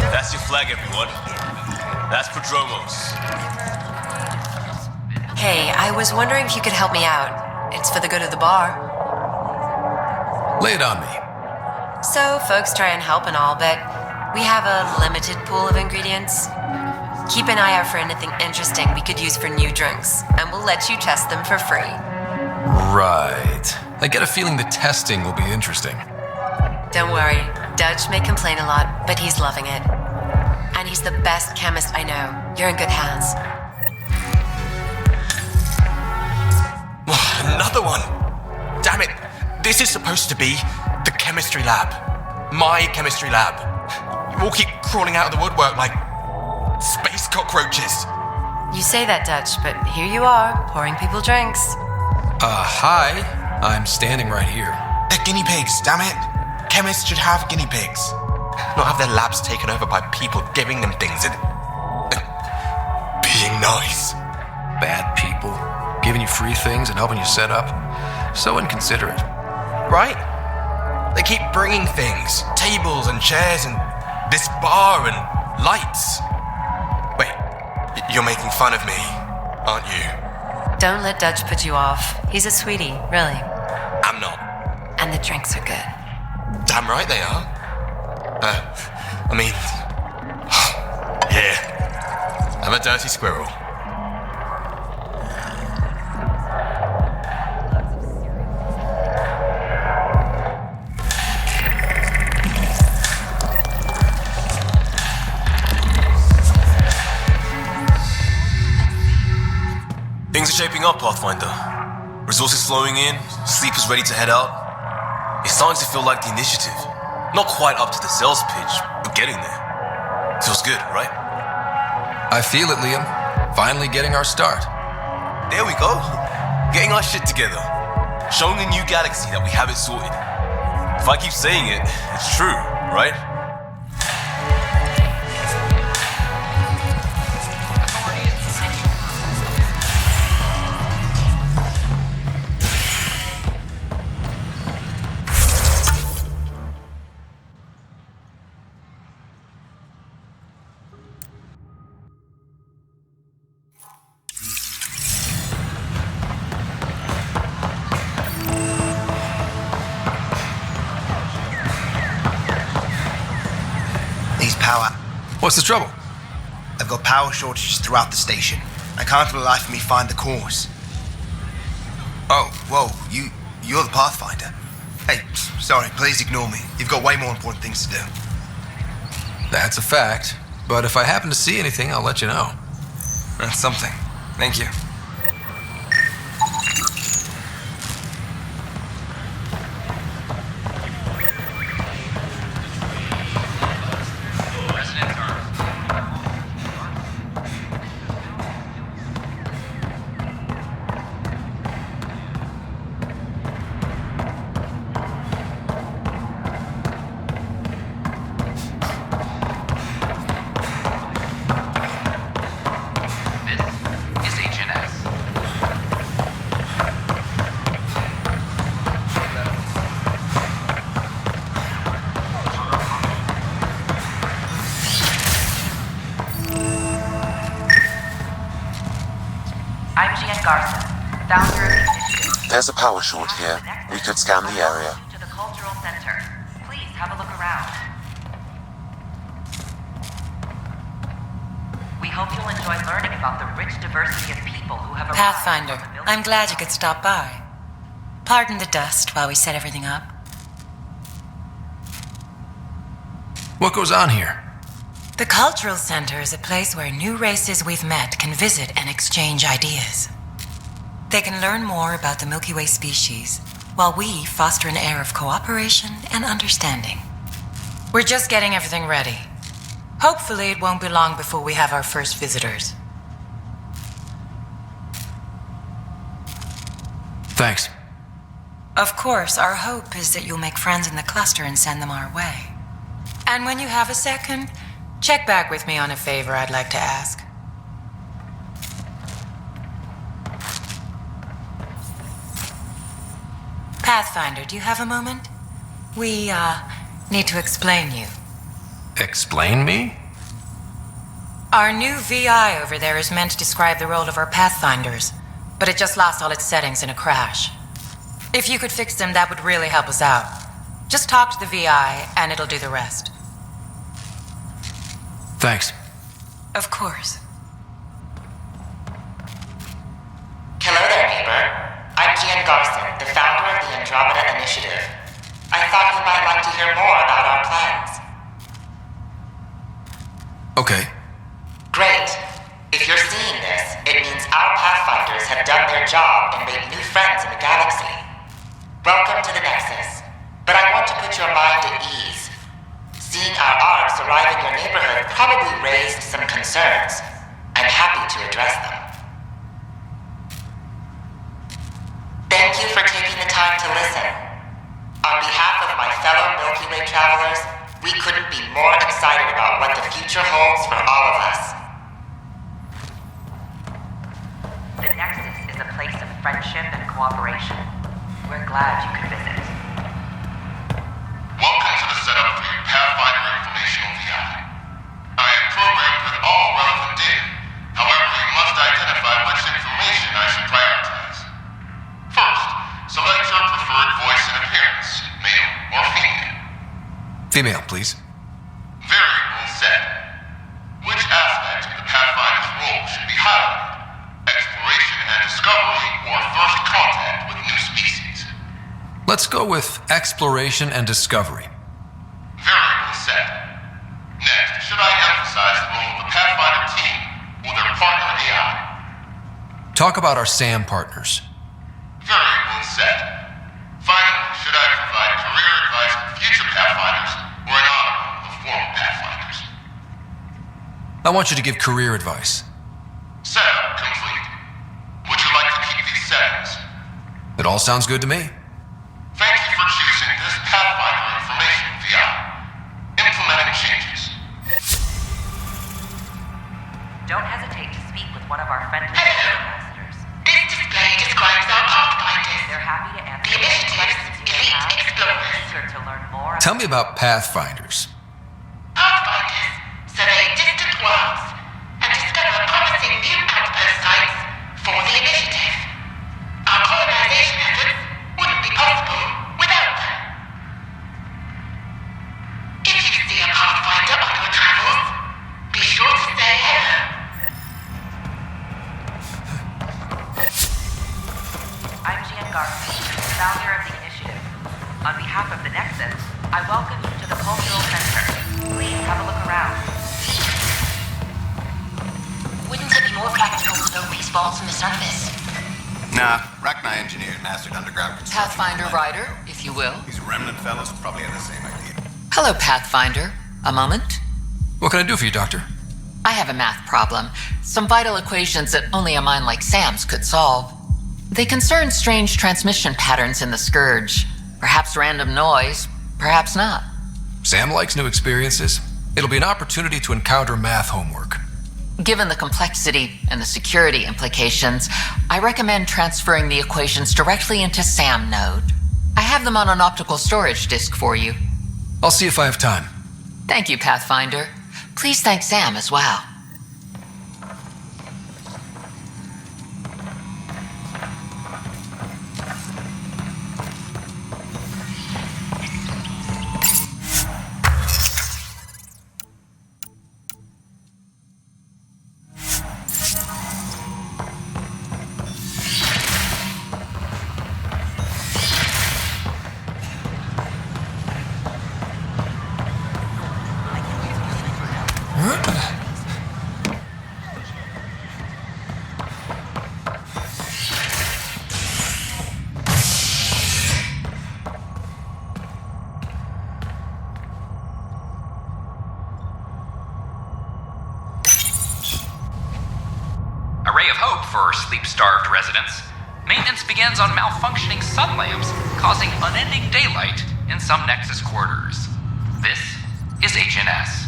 That's your flag, everyone. That's Prodromos. Hey, I was wondering if you could help me out. It's for the good of the bar. Lay it on me. So, folks try and help and all, but we have a limited pool of ingredients. Keep an eye out for anything interesting we could use for new drinks, and we'll let you test them for free. Right. I get a feeling the testing will be interesting. Don't worry, Dutch may complain a lot, but he's loving it. And he's the best chemist I know. You're in good hands. Another one! Damn it! This is supposed to be the chemistry lab. My chemistry lab. You all keep crawling out of the woodwork like space cockroaches. You say that, Dutch, but here you are, pouring people drinks. Hi. I'm standing right here. They're guinea pigs, damn it! Chemists should have guinea pigs. Not have their labs taken over by people giving them things and being nice. Bad people. Giving you free things and helping you set up. So inconsiderate. Right? They keep bringing things. Tables and chairs and this bar and lights. Wait, you're making fun of me, aren't you? Don't let Dutch put you off. He's a sweetie, really. I'm not. And the drinks are good. Damn right they are. Yeah. I'm a dirty squirrel. Things are shaping up, Pathfinder. Resources flowing in, sleepers ready to head out. It's starting to feel like the initiative. Not quite up to the sales pitch, but getting there. Feels good, right? I feel it, Liam. Finally getting our start. There we go. Getting our shit together. Showing the new galaxy that we have it sorted. If I keep saying it, it's true, right? What's the trouble? I've got power shortages throughout the station. I can't for the life of me find the cause. Oh, whoa, you're the Pathfinder. Hey, sorry, please ignore me. You've got way more important things to do. That's a fact. But if I happen to see anything, I'll let you know. That's something. Thank you. There's a power short here. We could scan the area. To the cultural center. Please have a look around. We hope you'll enjoy learning about the rich diversity of people who have arrived. Pathfinder, I'm glad you could stop by. Pardon the dust while we set everything up. What goes on here? The cultural center is a place where new races we've met can visit and exchange ideas. They can learn more about the Milky Way species, while we foster an air of cooperation and understanding. We're just getting everything ready. Hopefully it won't be long before we have our first visitors. Thanks. Of course, our hope is that you'll make friends in the cluster and send them our way. And when you have a second, check back with me on a favor I'd like to ask. Pathfinder, do you have a moment? We, need to explain you. Explain me? Our new VI over there is meant to describe the role of our Pathfinders, but it just lost all its settings in a crash. If you could fix them, that would really help us out. Just talk to the VI, and it'll do the rest. Thanks. Of course. Hello there, neighbor. I'm Gian Garson, the founder of the Andromeda Initiative. I thought you might like to hear more about our plans. Okay. Great. If you're seeing this, it means our Pathfinders have done their job and made new friends in the galaxy. Welcome to the Nexus. But I want to put your mind at ease. Seeing our arcs arrive in your neighborhood probably raised some concerns. I'm happy to address them. Thank you for taking the time to listen. On behalf of my fellow Milky Way travelers, we couldn't be more excited about what the future holds for all of us. The Nexus is a place of friendship and cooperation. We're glad you could visit. Welcome to the setup for your Pathfinder Informational VI. I am programmed with all relevant data. However, you must identify which information I should prioritize. First, select your preferred voice and appearance, male or female. Female, please. Variable set. Which aspect of the Pathfinder's role should be highlighted? Exploration and discovery or first contact with new species? Let's go with exploration and discovery. Variable set. Next, should I emphasize the role of the Pathfinder team or their partner AI? Talk about our SAM partners. Very well said. Finally, should I provide career advice for future Pathfinders or an honor of former Pathfinders? I want you to give career advice. Setup complete. Would you like to keep these settings? It all sounds good to me. Thank you for choosing this Pathfinder information VI. Implementing changes. Don't hesitate to speak with one of our friendly masters. This display describes our Pathfinders. They're happy to answer The any initiative's questions you may elite have. explorers. Eager to learn more. Tell me about Pathfinders. Pathfinders survey distant worlds and discover promising new outpost sites for the initiative. Our colonization efforts wouldn't be possible without them. If you see a Pathfinder on your travels, be sure to say hello. I'm Gian Garcia, founder of the initiative. On behalf of the Nexus, I welcome you to the Cultural Center. Please have a look around. Wouldn't it be more practical to build these vaults on the surface? Nah, Rachni engineered mastered underground construction. Pathfinder Rider, if you will. These remnant fellows probably had the same idea. Hello, Pathfinder. A moment? What can I do for you, Doctor? I have a math problem. Some vital equations that only a mind like Sam's could solve. They concern strange transmission patterns in the Scourge. Perhaps random noise, perhaps not. Sam likes new experiences. It'll be an opportunity to encounter math homework. Given the complexity and the security implications, I recommend transferring the equations directly into SAM node. I have them on an optical storage disk for you. I'll see if I have time. Thank you, Pathfinder. Please thank Sam as well. A ray of hope for sleep-starved residents. Maintenance begins on malfunctioning sun lamps, causing unending daylight in some Nexus quarters. This is HNS.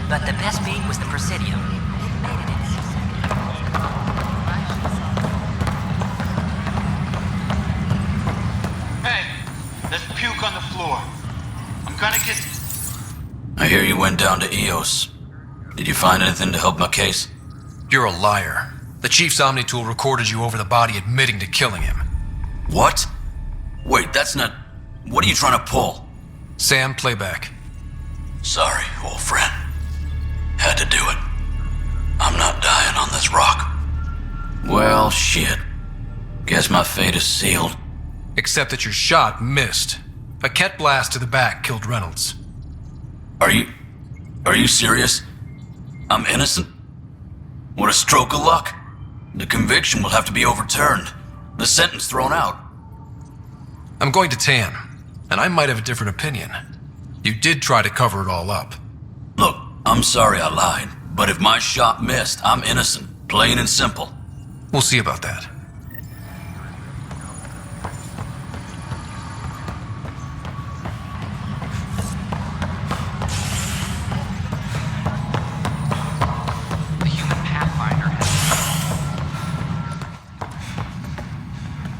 But the best beat was the Presidium. Hey, there's puke on the floor. I'm gonna get... I hear you went down to EOS. Did you find anything to help my case? You're a liar. The Chief's Omnitool recorded you over the body admitting to killing him. What? Wait, that's not... What are you trying to pull? Sam, playback. Sorry, old friend. Had to do it. I'm not dying on this rock. Well, shit. Guess my fate is sealed. Except that your shot missed. A Ket blast to the back killed Reynolds. Are you serious? I'm innocent? What a stroke of luck. The conviction will have to be overturned. The sentence thrown out. I'm going to Tan, and I might have a different opinion. You did try to cover it all up. Look, I'm sorry I lied, but if my shot missed, I'm innocent. Plain and simple. We'll see about that.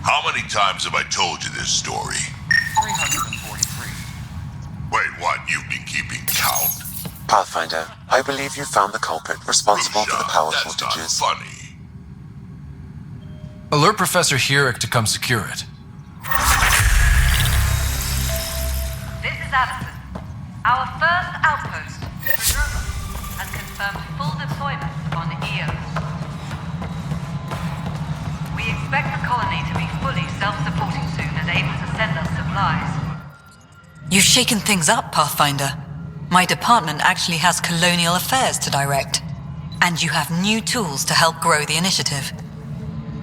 How many times have I told you this story? 343. Wait, what? You've been keeping count? Pathfinder, I believe you found the culprit responsible for the power That's shortages. not funny. Alert Professor Herrick to come secure it. This is Addison. Our first outpost, Andromeda, has confirmed full deployment on EOS. We expect the colony to be fully self-supporting soon and able to send us supplies. You've shaken things up, Pathfinder. My department actually has colonial affairs to direct. And you have new tools to help grow the initiative.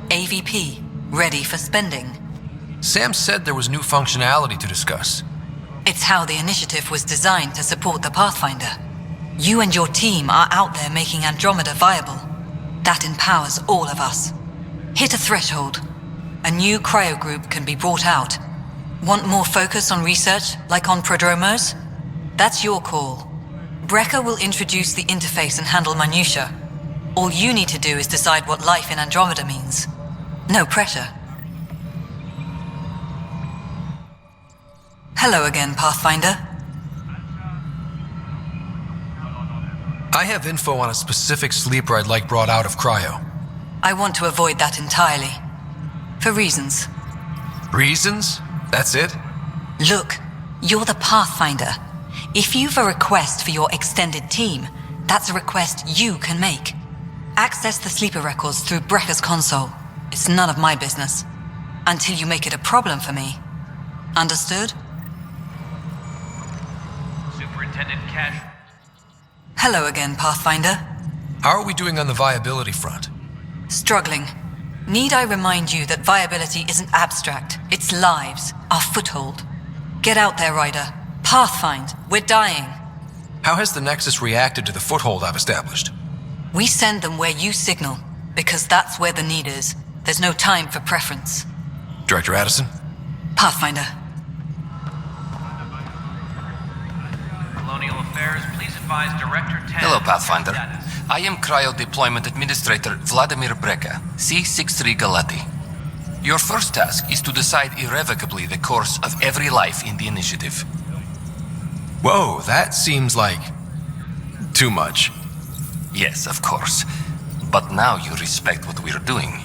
AVP, ready for spending. Sam said there was new functionality to discuss. It's how the initiative was designed to support the Pathfinder. You and your team are out there making Andromeda viable. That empowers all of us. Hit a threshold. A new cryo group can be brought out. Want more focus on research, like on prodromos? That's your call. Brecker will introduce the interface and handle minutiae. All you need to do is decide what life in Andromeda means. No pressure. Hello again, Pathfinder. I have info on a specific sleeper I'd like brought out of cryo. I want to avoid that entirely. For reasons. Reasons? That's it? Look, you're the Pathfinder. If you've a request for your extended team, that's a request you can make. Access the sleeper records through Brecker's console. It's none of my business. Until you make it a problem for me. Understood? Superintendent Cash. Hello again, Pathfinder. How are we doing on the viability front? Struggling. Need I remind you that viability isn't abstract. It's lives, our foothold. Get out there, Ryder. Pathfind. We're dying. How has the Nexus reacted to the foothold I've established? We send them where you signal, because that's where the need is. There's no time for preference. Director Addison? Pathfinder. Colonial Affairs, please advise Director 10. Hello, Pathfinder. I am Cryo Deployment Administrator Vladimir Breca, C-63 Galati. Your first task is to decide irrevocably the course of every life in the initiative. Whoa, that seems like... too much. Yes, of course. But now you respect what we're doing.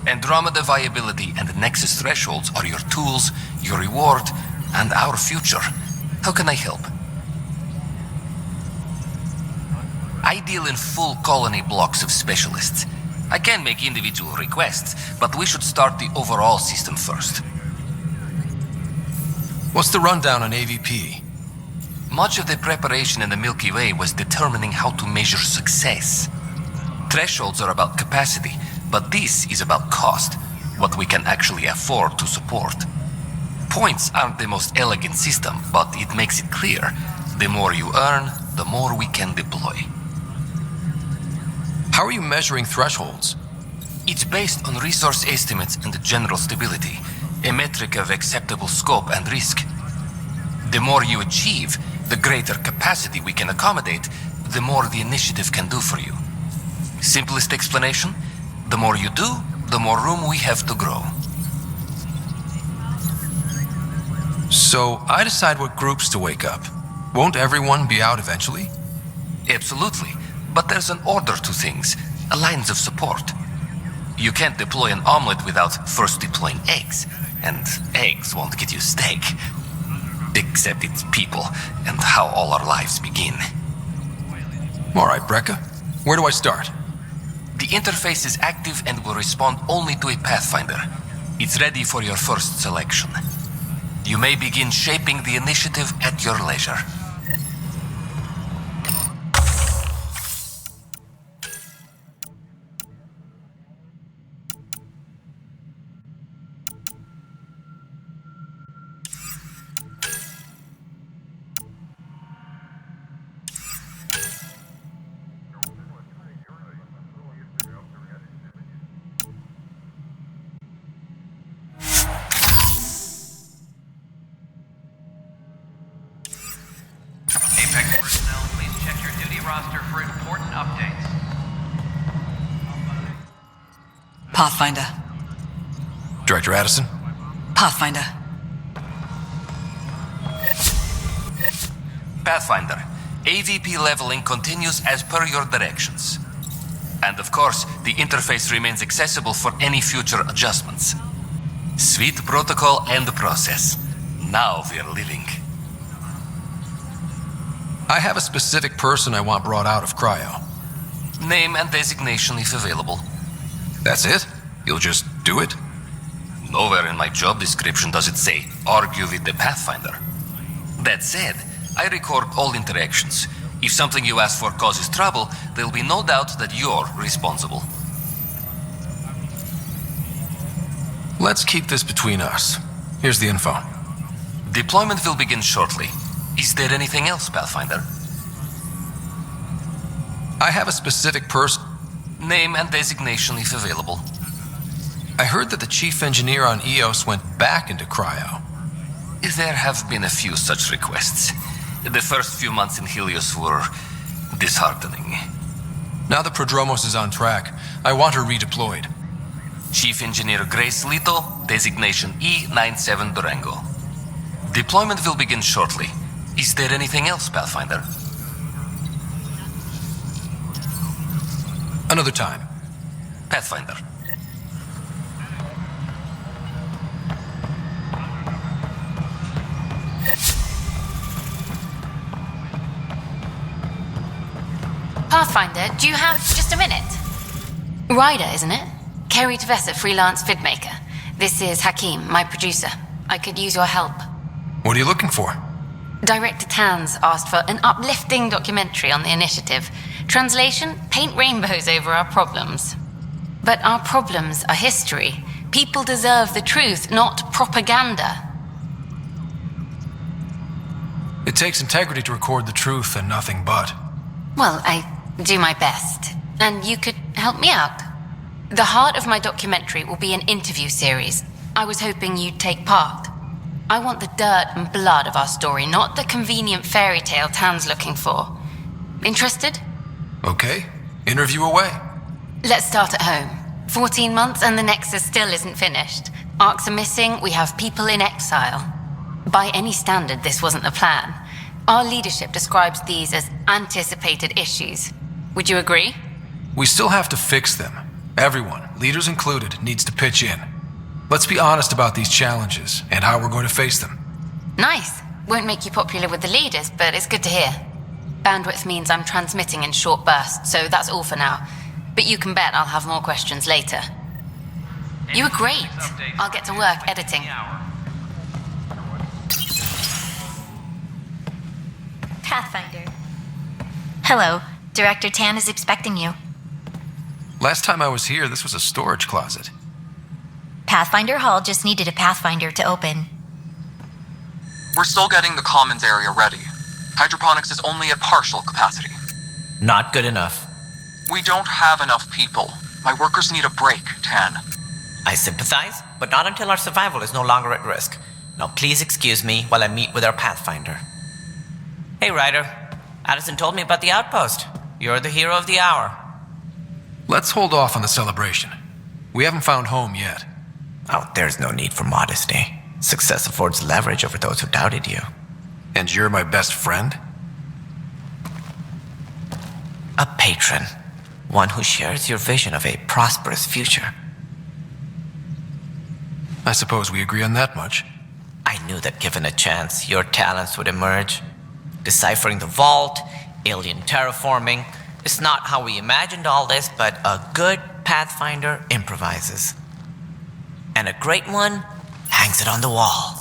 Andromeda viability and Nexus thresholds are your tools, your reward, and our future. How can I help? I deal in full colony blocks of specialists. I can make individual requests, but we should start the overall system first. What's the rundown on AVP? Much of the preparation in the Milky Way was determining how to measure success. Thresholds are about capacity, but this is about cost, what we can actually afford to support. Points aren't the most elegant system, but it makes it clear. The more you earn, the more we can deploy. How are you measuring thresholds? It's based on resource estimates and general stability, a metric of acceptable scope and risk. The more you achieve, the greater capacity we can accommodate, the more the initiative can do for you. Simplest explanation, the more you do, the more room we have to grow. So I decide what groups to wake up. Won't everyone be out eventually? Absolutely. But there's an order to things, a lines of support. You can't deploy an omelet without first deploying eggs, and eggs won't get you steak. Except it's people, and how all our lives begin. All right, Breca. Where do I start? The interface is active and will respond only to a Pathfinder. It's ready for your first selection. You may begin shaping the initiative at your leisure. Pathfinder. Director Addison? Pathfinder. Pathfinder, AVP leveling continues as per your directions. And of course, the interface remains accessible for any future adjustments. Sweet protocol and process. Now we're living. I have a specific person I want brought out of cryo. Name and designation if available. That's it? You'll just do it? Nowhere in my job description does it say, argue with the Pathfinder. That said, I record all interactions. If something you ask for causes trouble, there'll be no doubt that you're responsible. Let's keep this between us. Here's the info. Deployment will begin shortly. Is there anything else, Pathfinder? I have a specific person. Name and designation if available. I heard that the chief engineer on EOS went back into cryo. There have been a few such requests. The first few months in Helios were disheartening. Now that Prodromos is on track, I want her redeployed. Chief Engineer Grace Lito, designation E97 Durango. Deployment will begin shortly. Is there anything else, Pathfinder? Another time. Pathfinder. Pathfinder, do you have just a minute? Ryder, isn't it? Kerry Tavessa, freelance vidmaker. This is Hakim, my producer. I could use your help. What are you looking for? Director Tans asked for an uplifting documentary on the initiative. Translation, paint rainbows over our problems. But our problems are history. People deserve the truth, not propaganda. It takes integrity to record the truth and nothing but. Well, I do my best. And you could help me out. The heart of my documentary will be an interview series. I was hoping you'd take part. I want the dirt and blood of our story, not the convenient fairy tale Tan's looking for. Interested? Okay. Interview away. Let's start at home. 14 months and the Nexus still isn't finished. Arcs are missing, we have people in exile. By any standard, this wasn't the plan. Our leadership describes these as anticipated issues. Would you agree? We still have to fix them. Everyone, leaders included, needs to pitch in. Let's be honest about these challenges and how we're going to face them. Nice. Won't make you popular with the leaders, but it's good to hear. Bandwidth means I'm transmitting in short bursts, so that's all for now. But you can bet I'll have more questions later. You were great. I'll get to work editing. Pathfinder. Hello. Director Tan is expecting you. Last time I was here, this was a storage closet. Pathfinder Hall just needed a Pathfinder to open. We're still getting the commons area ready. Hydroponics is only at partial capacity. Not good enough. We don't have enough people. My workers need a break, Tan. I sympathize, but not until our survival is no longer at risk. Now please excuse me while I meet with our Pathfinder. Hey, Ryder. Addison told me about the outpost. You're the hero of the hour. Let's hold off on the celebration. We haven't found home yet. Oh, there's no need for modesty. Success affords leverage over those who doubted you. And you're my best friend? A patron. One who shares your vision of a prosperous future. I suppose we agree on that much. I knew that given a chance, your talents would emerge. Deciphering the vault, alien terraforming. It's not how we imagined all this, but a good Pathfinder improvises. And a great one hangs it on the wall.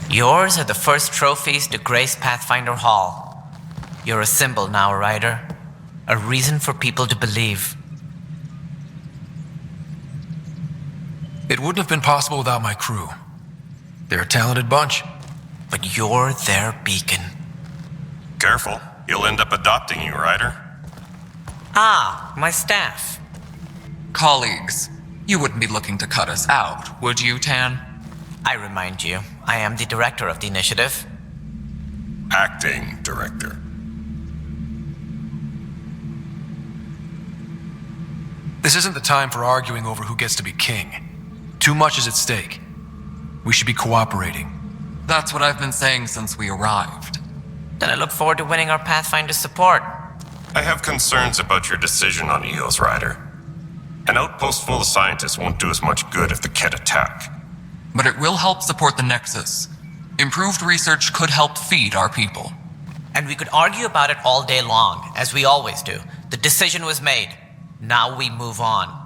Yours are the first trophies to grace Pathfinder Hall. You're a symbol now, Ryder. A reason for people to believe. It wouldn't have been possible without my crew. They're a talented bunch. But you're their beacon. Careful. He'll end up adopting you, Ryder. Ah, my staff. Colleagues, you wouldn't be looking to cut us out, would you, Tan? I remind you, I am the director of the initiative. Acting director. This isn't the time for arguing over who gets to be king. Too much is at stake. We should be cooperating. That's what I've been saying since we arrived. Then I look forward to winning our Pathfinder's support. I have concerns about your decision on EOS, Ryder. An outpost full of scientists won't do us much good if the Ket attack. But it will help support the Nexus. Improved research could help feed our people. And we could argue about it all day long, as we always do. The decision was made. Now we move on.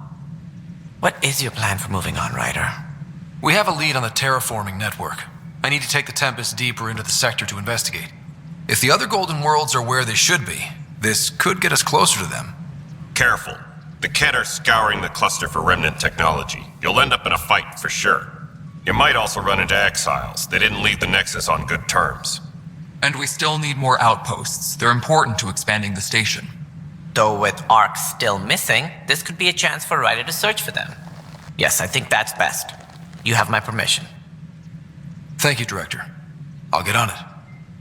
What is your plan for moving on, Ryder? We have a lead on the terraforming network. I need to take the Tempest deeper into the sector to investigate. If the other Golden Worlds are where they should be, this could get us closer to them. Careful. The Kett are scouring the cluster for remnant technology. You'll end up in a fight for sure. You might also run into exiles. They didn't leave the Nexus on good terms. And we still need more outposts. They're important to expanding the station. Though with Ark still missing, this could be a chance for Ryder to search for them. Yes, I think that's best. You have my permission. Thank you, Director. I'll get on it.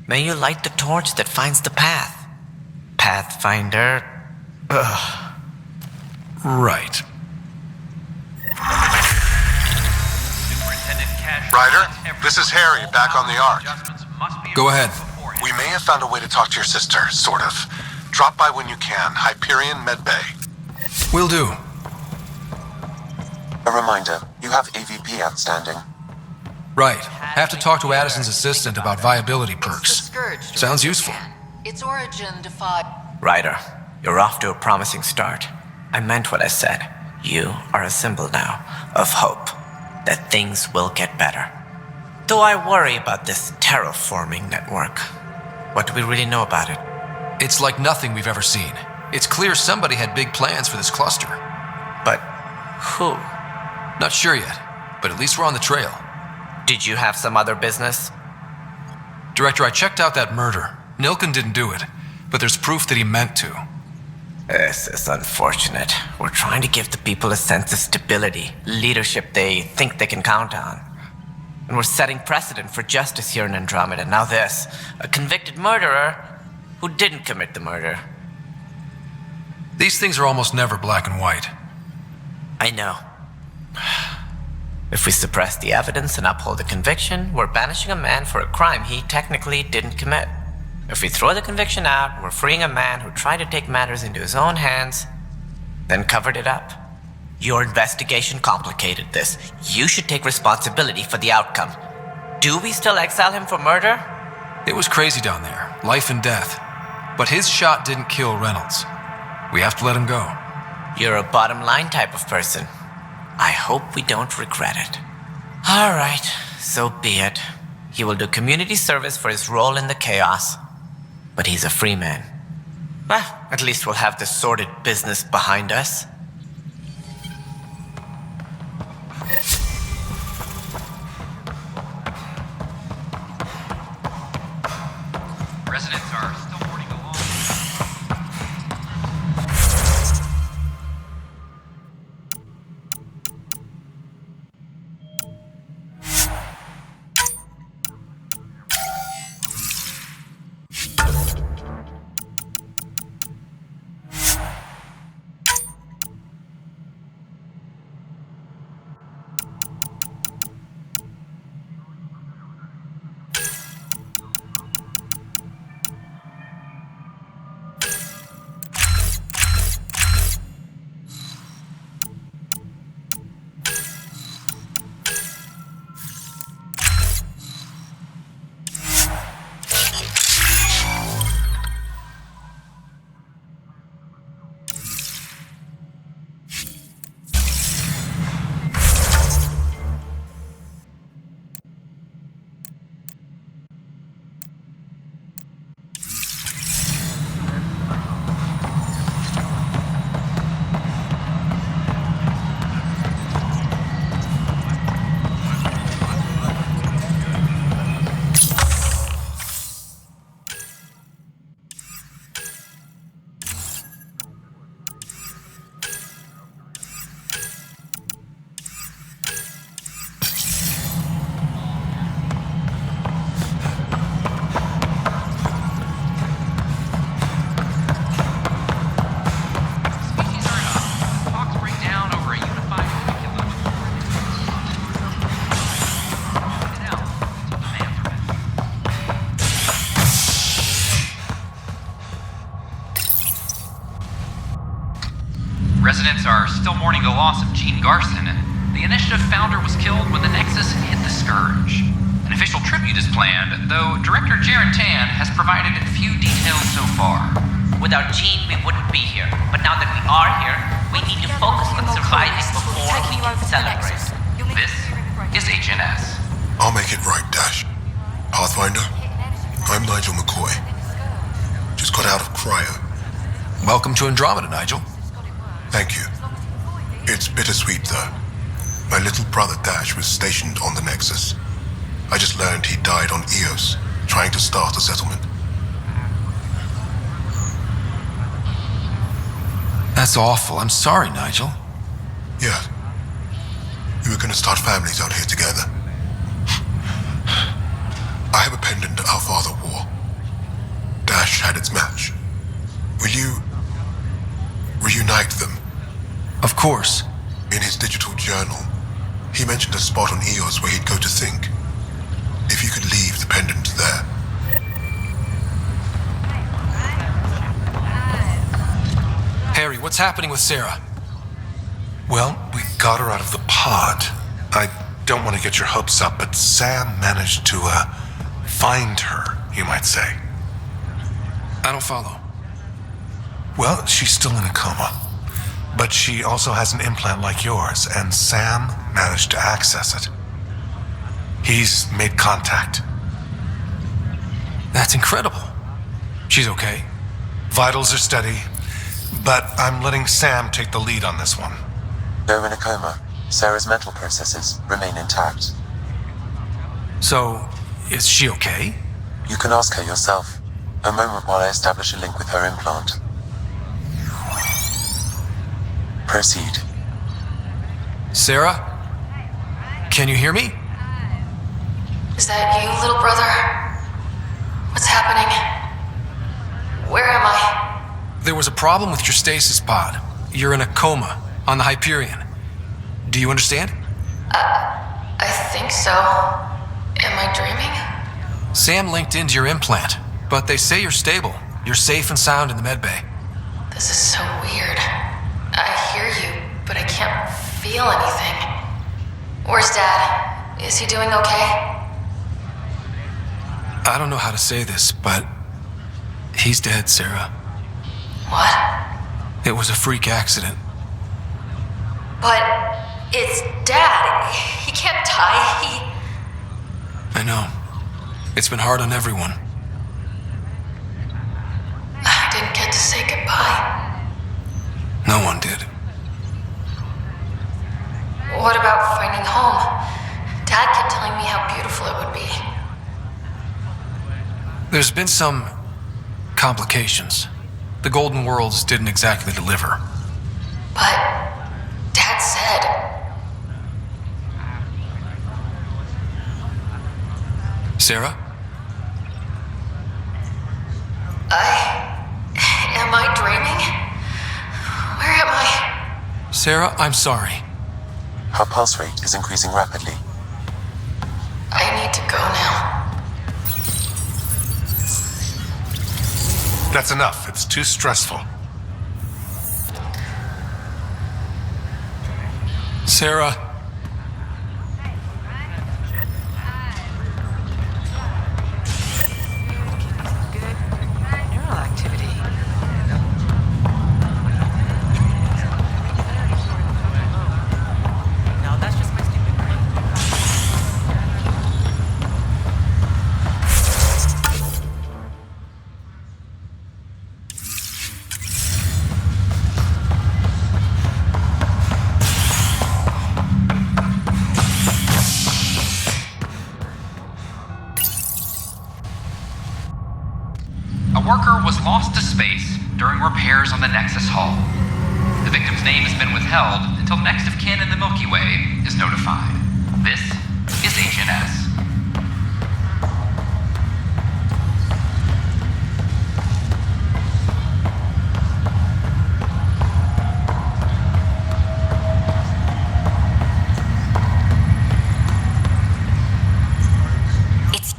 May you light the torch that finds the path. Pathfinder... Ugh. Right. Ryder, this is Harry, back on the Ark. Go ahead. We may have found a way to talk to your sister, sort of. Drop by when you can. Hyperion Medbay. Will do. A reminder, you have AVP outstanding. Right. Have to talk to Addison's assistant about viability perks. Sounds useful. Its origin defied. Ryder, you're off to a promising start. I meant what I said. You are a symbol now of hope that things will get better. Though I worry about this terraforming network. What do we really know about it? It's like nothing we've ever seen. It's clear somebody had big plans for this cluster. But who? Not sure yet, but at least we're on the trail. Did you have some other business? Director, I checked out that murder. Nilken didn't do it, but there's proof that he meant to. This is unfortunate. We're trying to give the people a sense of stability, leadership they think they can count on. And we're setting precedent for justice here in Andromeda. Now this, a convicted murderer who didn't commit the murder. These things are almost never black and white. I know. If we suppress the evidence and uphold the conviction, we're banishing a man for a crime he technically didn't commit. If we throw the conviction out, we're freeing a man who tried to take matters into his own hands, then covered it up. Your investigation complicated this. You should take responsibility for the outcome. Do we still exile him for murder? It was crazy down there, life and death. But his shot didn't kill Reynolds. We have to let him go. You're a bottom line type of person. I hope we don't regret it. All right, so be it. He will do community service for his role in the chaos. But he's a free man. Well, at least we'll have the sordid business behind us. Residents are still mourning along. Residents are still mourning the loss of Gene Garson. The initiative founder was killed when the Nexus hit the Scourge. An official tribute is planned, though Director Jaren Tan has provided few details so far. Without Gene, we wouldn't be here. But now that we are here, we need to focus on surviving before we Celebrate. This is HNS. I'll make it right, Dash. Pathfinder, I'm Nigel McCoy. Just got out of cryo. Welcome to Andromeda, Nigel. Thank you. It's bittersweet, though. My little brother Dash was stationed on the Nexus. I just learned he died on Eos, trying to start a settlement. That's awful. I'm sorry, Nigel. Yeah. We were gonna start families out here together. I have a pendant our father wore. Dash had its match. Will you reunite them? Of course. In his digital journal, he mentioned a spot on Eos where he'd go to think. If you could leave the pendant there. Harry, what's happening with Sarah? Well, we got her out of the pod. I don't want to get your hopes up, but Sam managed to, find her, you might say. I don't follow. Well, she's still in a coma. But she also has an implant like yours, and Sam managed to access it. He's made contact. That's incredible. She's okay. Vitals are steady, but I'm letting Sam take the lead on this one. Though in a coma, Sarah's mental processes remain intact. So, is she okay? You can ask her yourself. A moment while I establish a link with her implant. Proceed. Sarah? Can you hear me? Is that you, little brother? What's happening? Where am I? There was a problem with your stasis pod. You're in a coma on the Hyperion. Do you understand? I think so. Am I dreaming? Sam linked into your implant, but they say you're stable. You're safe and sound in the medbay. This is so weird. I hear you, but I can't feel anything. Where's Dad? Is he doing okay? I don't know how to say this, but he's dead, Sarah. What? It was a freak accident. But it's Dad. He can't die. I know. It's been hard on everyone. I didn't get to say goodbye. No one did. What about finding home? Dad kept telling me how beautiful it would be. There's been some complications. The Golden Worlds didn't exactly deliver. But Dad said... Sarah? Am I dreaming? Where am I? Sarah, I'm sorry. Her pulse rate is increasing rapidly. I need to go now. That's enough. It's too stressful. Sarah. Neural activity. No, that's just my stupid brain. A worker was lost to space during repairs on the Nexus hull. The victim's name has been withheld until next of kin in the Milky Way is notified. This is HNS. It's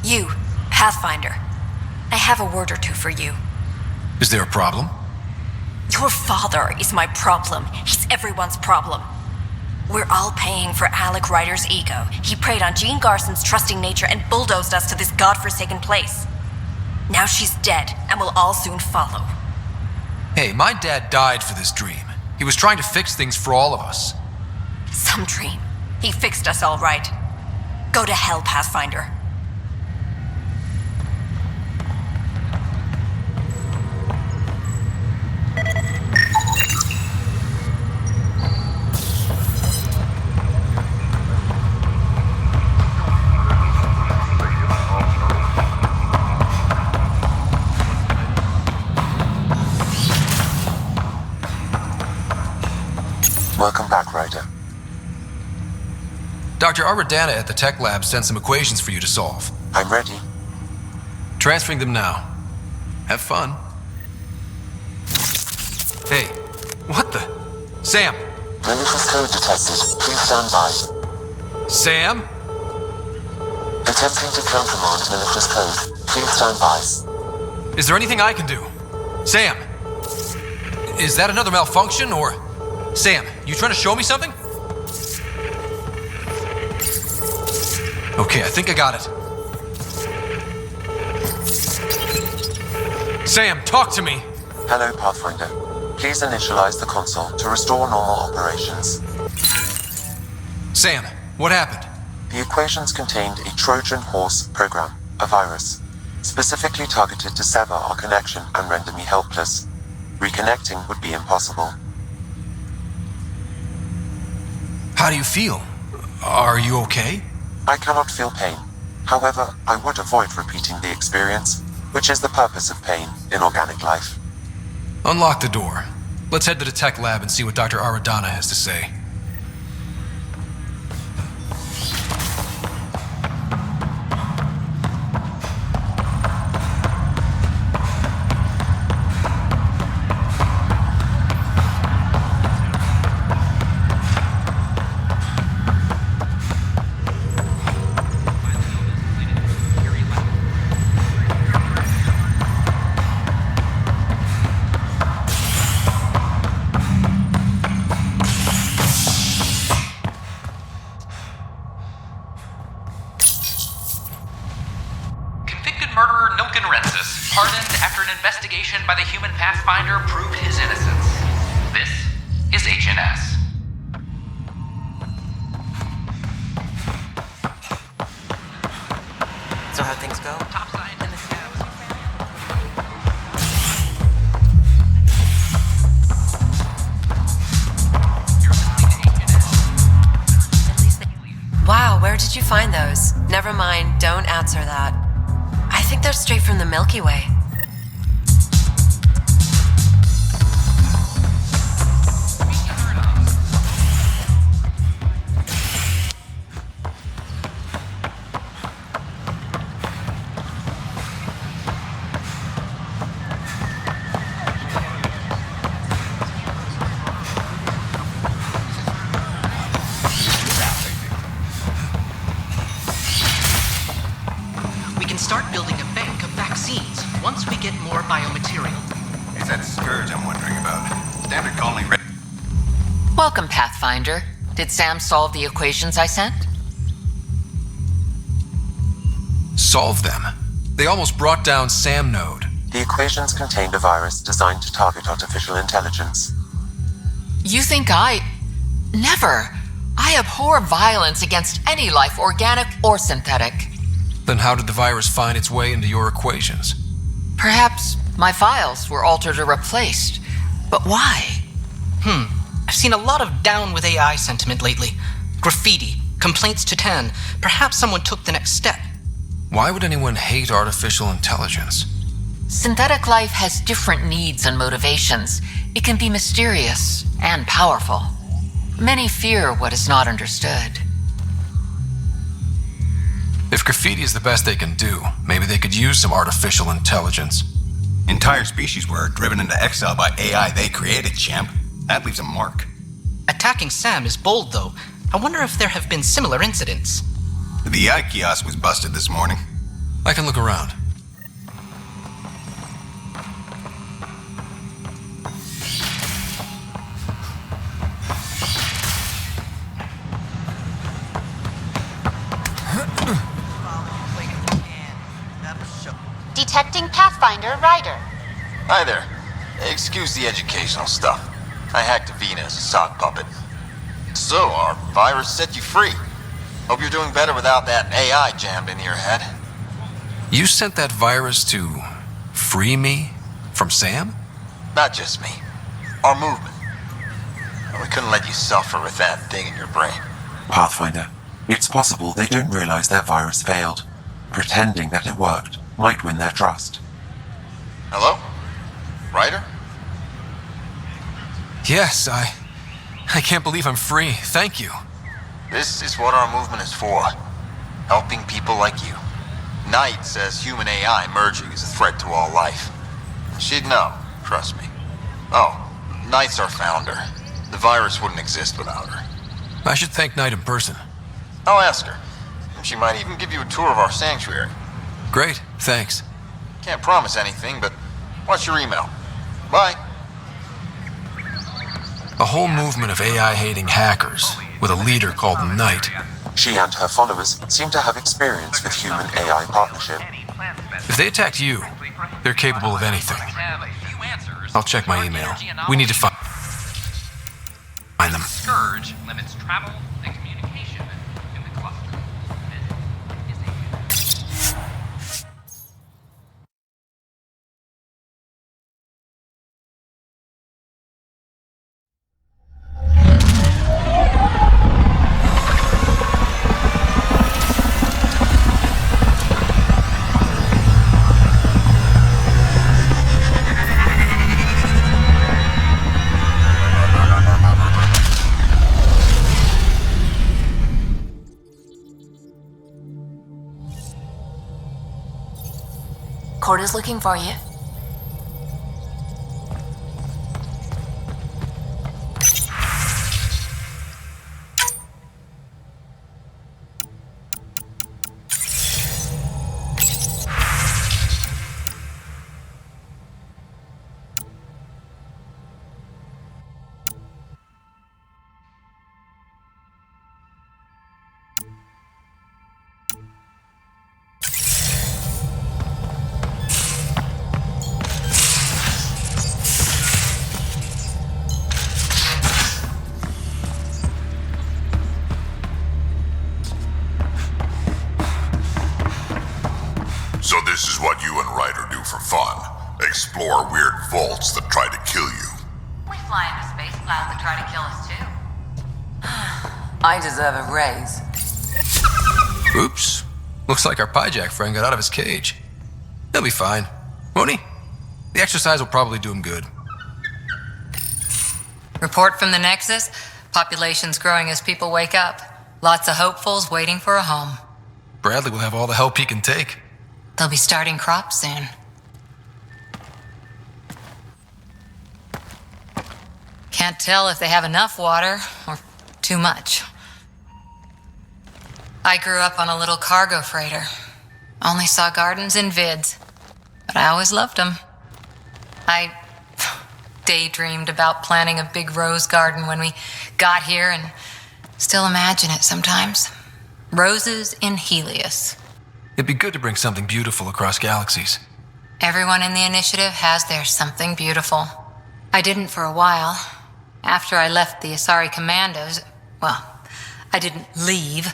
you, Pathfinder. I have a word or two for you. Is there a problem? Your father is my problem. He's everyone's problem. We're all paying for Alec Ryder's ego. He preyed on Jean Garson's trusting nature and bulldozed us to this godforsaken place. Now she's dead, and we'll all soon follow. Hey, my dad died for this dream. He was trying to fix things for all of us. Some dream. He fixed us all right. Go to hell, Pathfinder. Welcome back, Ryder. Dr. Andromeda at the tech lab sent some equations for you to solve. I'm ready. Transferring them now. Have fun. Hey, what the? Sam! Malicious code detected. Please stand by. Sam? Attempting to countermand malicious code. Please stand by. Is there anything I can do? Sam! Is that another malfunction, or... Sam, you trying to show me something? Okay, I think I got it. Sam, talk to me! Hello, Pathfinder. Please initialize the console to restore normal operations. Sam, what happened? The equations contained a Trojan horse program, a virus, specifically targeted to sever our connection and render me helpless. Reconnecting would be impossible. How do you feel? Are you okay? I cannot feel pain. However, I would avoid repeating the experience, which is the purpose of pain in organic life. Unlock the door. Let's head to the tech lab and see what Dr. Andromeda has to say. Investigation by the human Pathfinder proved his innocence. This is HNS. So how'd things go? Topside in the Wow, where did you find those? Never mind, don't answer that. I think they're straight from the Milky Way. Start building a bank of vaccines once we get more biomaterial. It's that scourge I'm wondering about. Standard colony ready. Welcome, Pathfinder. Did Sam solve the equations I sent? Solve them? They almost brought down Sam Node. The equations contained a virus designed to target artificial intelligence. You think Never. I abhor violence against any life, organic or synthetic. Then how did the virus find its way into your equations? Perhaps my files were altered or replaced. But why? I've seen a lot of down with AI sentiment lately. Graffiti, complaints to 10. Perhaps someone took the next step. Why would anyone hate artificial intelligence? Synthetic life has different needs and motivations. It can be mysterious and powerful. Many fear what is not understood. If graffiti is the best they can do, maybe they could use some artificial intelligence. Entire species were driven into exile by AI they created, champ. That leaves a mark. Attacking Sam is bold, though. I wonder if there have been similar incidents. The AI kiosk was busted this morning. I can look around. Detecting Pathfinder Ryder. Hi there. Excuse the educational stuff. I hacked Avina as a sock puppet. So, our virus set you free. Hope you're doing better without that AI jammed into your head. You sent that virus to free me from Sam? Not just me. Our movement. We couldn't let you suffer with that thing in your brain. Pathfinder, it's possible they don't realize their virus failed. Pretending that it worked might win their trust. Hello? Ryder? Yes, I can't believe I'm free. Thank you. This is what our movement is for. Helping people like you. Knight says human AI merging is a threat to all life. She'd know, trust me. Oh, Knight's our founder. The virus wouldn't exist without her. I should thank Knight in person. I'll ask her. She might even give you a tour of our sanctuary. Great, thanks. Can't promise anything, but watch your email. Bye. A whole movement of AI-hating hackers, with a leader called Knight. She and her followers seem to have experience with human-AI partnership. If they attacked you, they're capable of anything. I'll check my email. We need to find them. Scourge limits travel and communication in the cluster. Corda's looking for you. So this is what you and Ryder do for fun. Explore weird vaults that try to kill you. We fly into space clouds that try to kill us too. I deserve a raise. Oops. Looks like our Pyjack friend got out of his cage. He'll be fine, won't he? The exercise will probably do him good. Report from the Nexus. Population's growing as people wake up. Lots of hopefuls waiting for a home. Bradley will have all the help he can take. They'll be starting crops soon. Can't tell if they have enough water or too much. I grew up on a little cargo freighter. Only saw gardens in vids, but I always loved them. I daydreamed about planting a big rose garden when we got here and still imagine it sometimes. Roses in Helios. It'd be good to bring something beautiful across galaxies. Everyone in the initiative has their something beautiful. I didn't for a while. After I left the Asari Commandos, well, I didn't leave.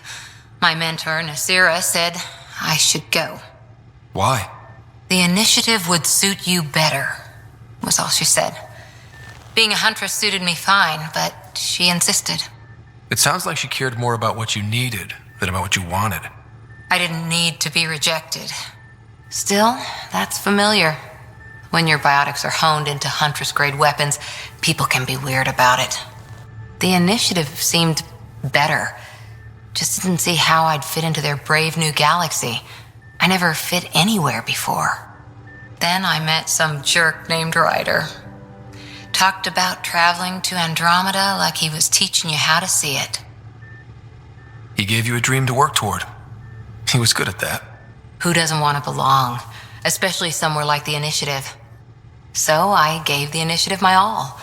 My mentor, Nasira, said I should go. Why? The initiative would suit you better, was all she said. Being a huntress suited me fine, but she insisted. It sounds like she cared more about what you needed than about what you wanted. I didn't need to be rejected. Still, that's familiar. When your biotics are honed into Huntress-grade weapons, people can be weird about it. The initiative seemed better. Just didn't see how I'd fit into their brave new galaxy. I never fit anywhere before. Then I met some jerk named Ryder. Talked about traveling to Andromeda like he was teaching you how to see it. He gave you a dream to work toward. He was good at that. Who doesn't want to belong, especially somewhere like the Initiative? So I gave the Initiative my all.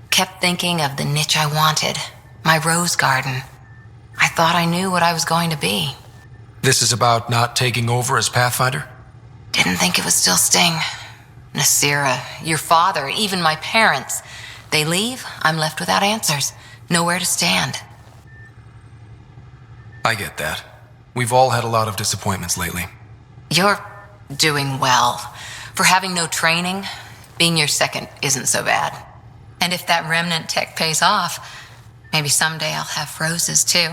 Kept thinking of the niche I wanted, my rose garden. I thought I knew what I was going to be. This is about not taking over as Pathfinder? Didn't think it would still sting. Nasira, your father, even my parents. They leave, I'm left without answers. Nowhere to stand. I get that. We've all had a lot of disappointments lately. You're doing well. For having no training, being your second isn't so bad. And if that remnant tech pays off, maybe someday I'll have roses too.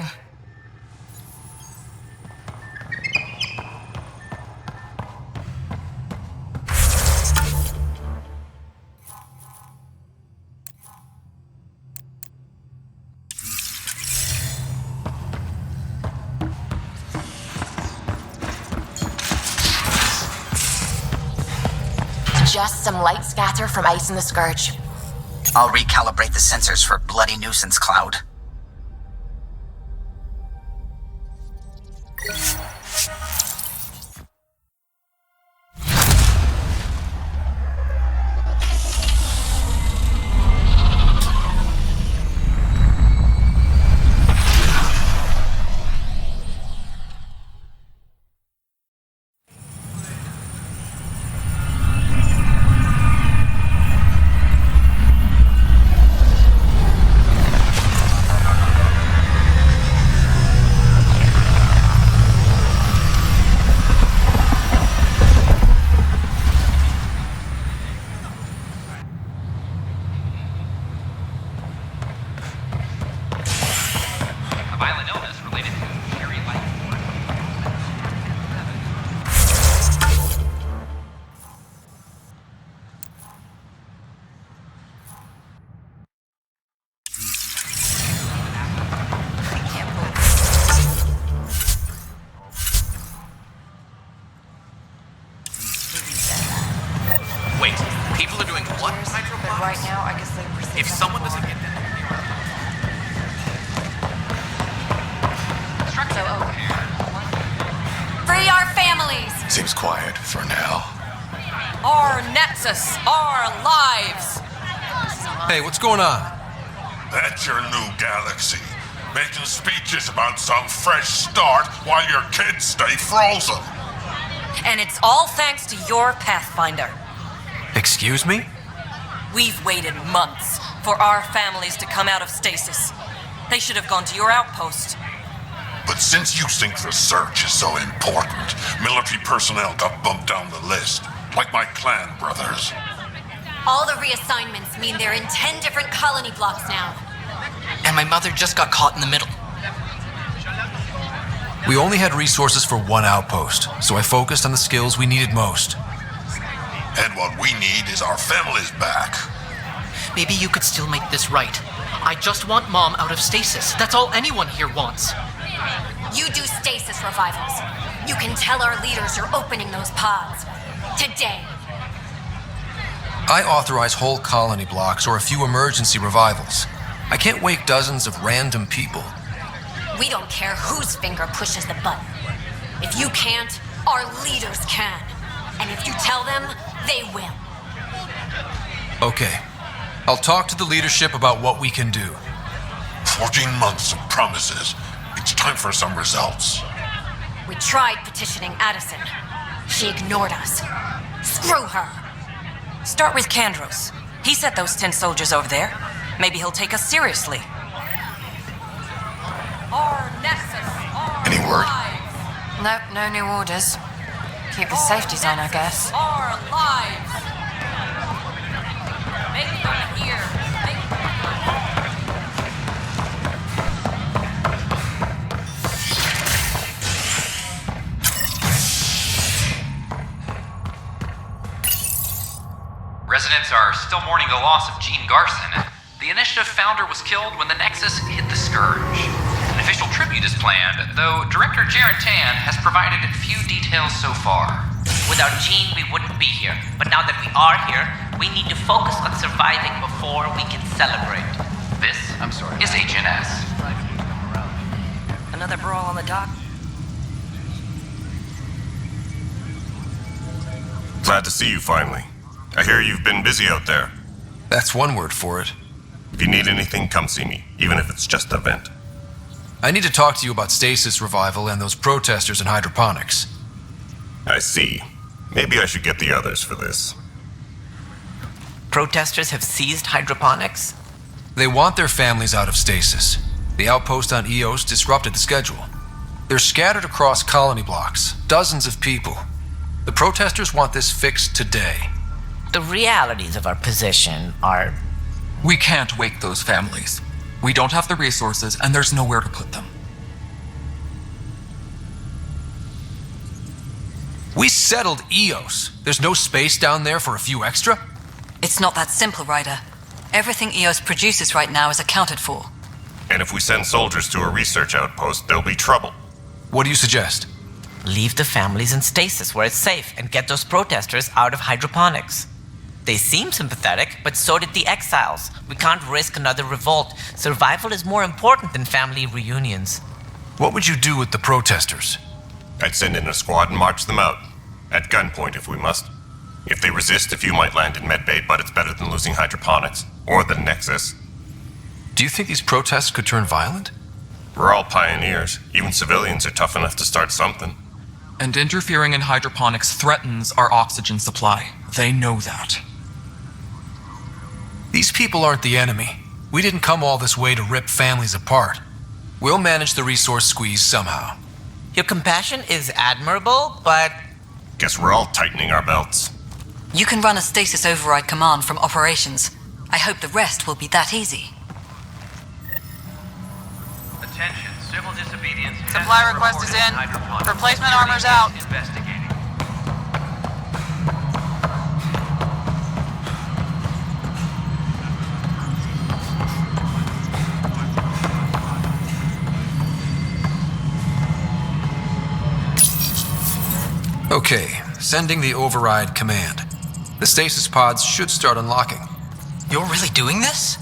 Just some light scatter from ice in the Scourge. I'll recalibrate the sensors for bloody nuisance cloud. Seems quiet for now. Our Nexus, our lives. Hey, what's going on? That's your new galaxy. Making speeches about some fresh start while your kids stay frozen. And it's all thanks to your Pathfinder. Excuse me? We've waited months for our families to come out of stasis. They should have gone to your outpost. But since you think the search is so important, military personnel got bumped down the list, like my clan brothers. All the reassignments mean they're in 10 different colony blocks now. And my mother just got caught in the middle. We only had resources for one outpost, so I focused on the skills we needed most. And what we need is our families back. Maybe you could still make this right. I just want Mom out of stasis. That's all anyone here wants. You do stasis revivals. You can tell our leaders you're opening those pods. Today. I authorize whole colony blocks or a few emergency revivals. I can't wake dozens of random people. We don't care whose finger pushes the button. If you can't, our leaders can. And if you tell them, they will. Okay. I'll talk to the leadership about what we can do. 14 months of promises. It's time for some results. We tried petitioning Addison. She ignored us. Screw her. Start with Kandros. He sent those 10 soldiers over there. Maybe he'll take us seriously. Our Nexus, our Any word? lives. Nope, no new orders. Keep the safeties on, I guess. Our lives. Make them hear. Make them Residents are still mourning the loss of Gene Garson. The initiative founder was killed when the Nexus hit the Scourge. An official tribute is planned, though Director Jared Tan has provided few details so far. Without Gene, we wouldn't be here. But now that we are here, we need to focus on surviving before we can celebrate. This is Agent S. Another brawl on the dock. Glad to see you finally. I hear you've been busy out there. That's one word for it. If you need anything, come see me, even if it's just a vent. I need to talk to you about stasis revival and those protesters in hydroponics. I see. Maybe I should get the others for this. Protesters have seized hydroponics? They want their families out of stasis. The outpost on Eos disrupted the schedule. They're scattered across colony blocks, dozens of people. The protesters want this fixed today. The realities of our position are... We can't wake those families. We don't have the resources, and there's nowhere to put them. We settled EOS. There's no space down there for a few extra? It's not that simple, Ryder. Everything EOS produces right now is accounted for. And if we send soldiers to a research outpost, there'll be trouble. What do you suggest? Leave the families in stasis where it's safe and get those protesters out of hydroponics. They seem sympathetic, but so did the exiles. We can't risk another revolt. Survival is more important than family reunions. What would you do with the protesters? I'd send in a squad and march them out. At gunpoint if we must. If they resist, a few might land in medbay, but it's better than losing hydroponics. Or the Nexus. Do you think these protests could turn violent? We're all pioneers. Even civilians are tough enough to start something. And interfering in hydroponics threatens our oxygen supply. They know that. These people aren't the enemy. We didn't come all this way to rip families apart. We'll manage the resource squeeze somehow. Your compassion is admirable, but... Guess we're all tightening our belts. You can run a stasis override command from operations. I hope the rest will be that easy. Attention, civil disobedience. Supply request is in. Replacement armor's out. Investigating. Okay, sending the override command. The stasis pods should start unlocking. You're really doing this?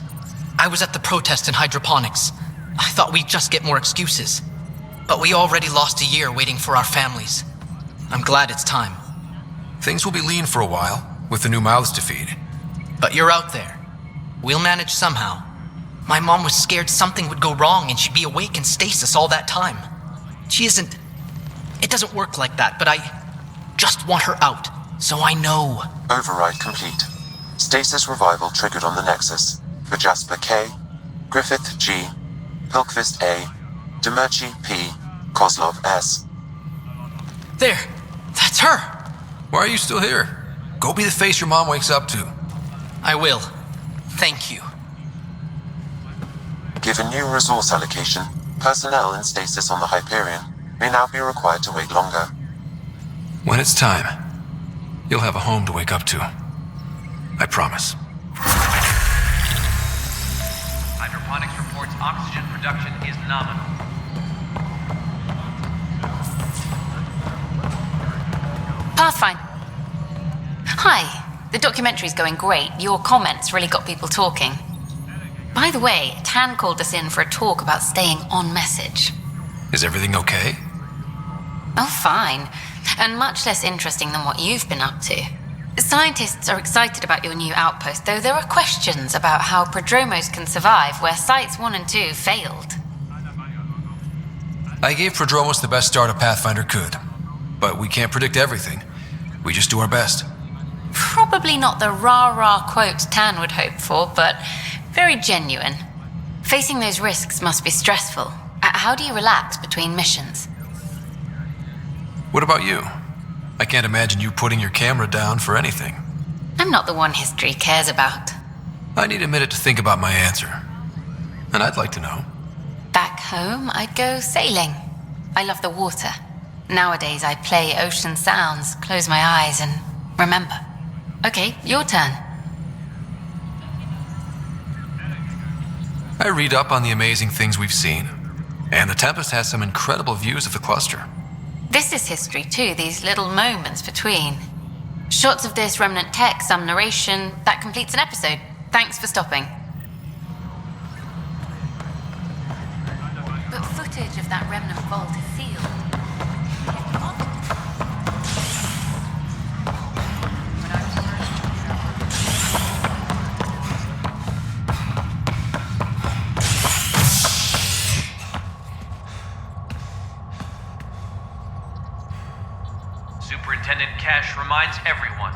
I was at the protest in hydroponics. I thought we'd just get more excuses. But we already lost a year waiting for our families. I'm glad it's time. Things will be lean for a while, with the new mouths to feed. But you're out there. We'll manage somehow. My mom was scared something would go wrong and she'd be awake in stasis all that time. She isn't... It doesn't work like that, but I just want her out, so I know. Override complete. Stasis revival triggered on the Nexus. For Jasper K, Griffith G, Pilkvist A, Demerchi P, Kozlov S. There! That's her! Why are you still here? Go be the face your mom wakes up to. I will. Thank you. Given new resource allocation, personnel in stasis on the Hyperion may now be required to wait longer. When it's time, you'll have a home to wake up to. I promise. Hydroponics reports oxygen production is nominal. Pathfinder. Hi. The documentary's going great. Your comments really got people talking. By the way, Tan called us in for a talk about staying on message. Is everything okay? Oh, fine. And much less interesting than what you've been up to. Scientists are excited about your new outpost, though there are questions about how prodromos can survive where Sites 1 and 2 failed. I gave Prodromos the best start a Pathfinder could. But we can't predict everything. We just do our best. Probably not the rah-rah quotes Tan would hope for, but very genuine. Facing those risks must be stressful. How do you relax between missions? What about you? I can't imagine you putting your camera down for anything. I'm not the one history cares about. I need a minute to think about my answer. And I'd like to know. Back home, I'd go sailing. I love the water. Nowadays, I play ocean sounds, close my eyes, and remember. Okay, your turn. I read up on the amazing things we've seen. And the Tempest has some incredible views of the cluster. This is history too, these little moments between. Shots of this remnant tech, some narration. That completes an episode. Thanks for stopping. But footage of that remnant vault is sealed. Superintendent Cash reminds everyone.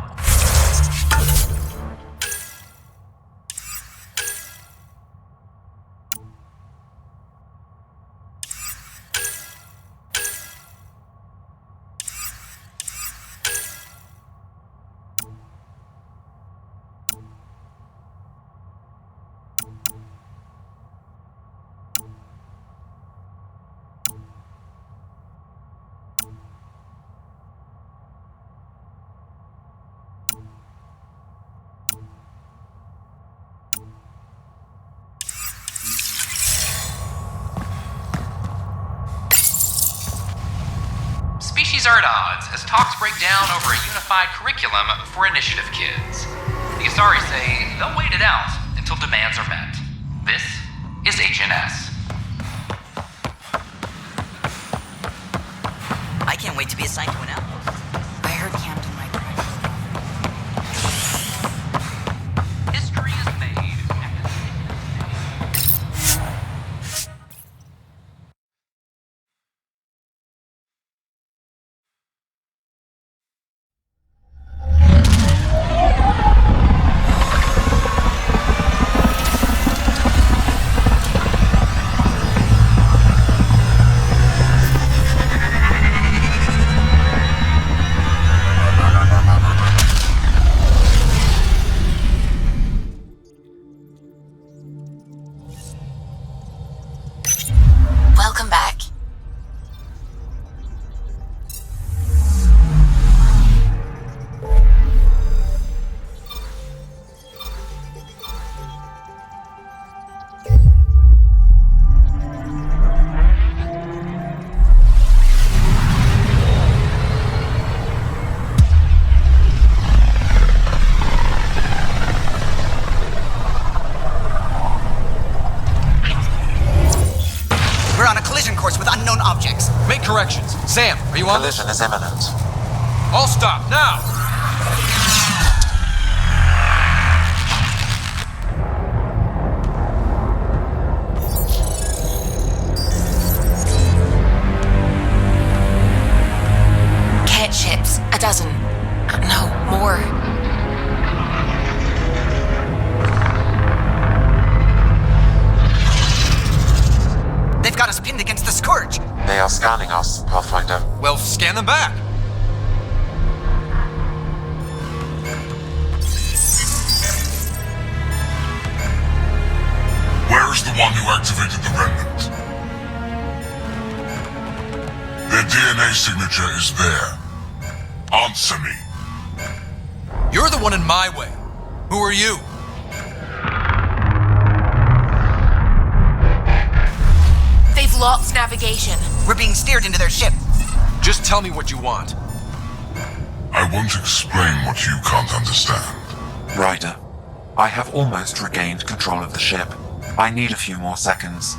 at odds as talks break down over a unified curriculum for initiative kids. The Asari say they'll wait it out until demands are met. This is HNS. I can't wait to be assigned to an outpost. I heard Camden might cry. History is made. Welcome back. We're on a collision course with unknown objects. Make corrections. Sam, are you on this? Collision is imminent. All stop, now! Cat ships. A dozen. No, more. They've got us pinned against the Scourge. They are scanning us, Pathfinder. Well, scan them back. Where is the one who activated the remnant? Their DNA signature is there. Answer me. You're the one in my way. Who are you? They've lost navigation. We're being steered into their ship. Just tell me what you want. I won't explain what you can't understand. Ryder, I have almost regained control of the ship. I need a few more seconds.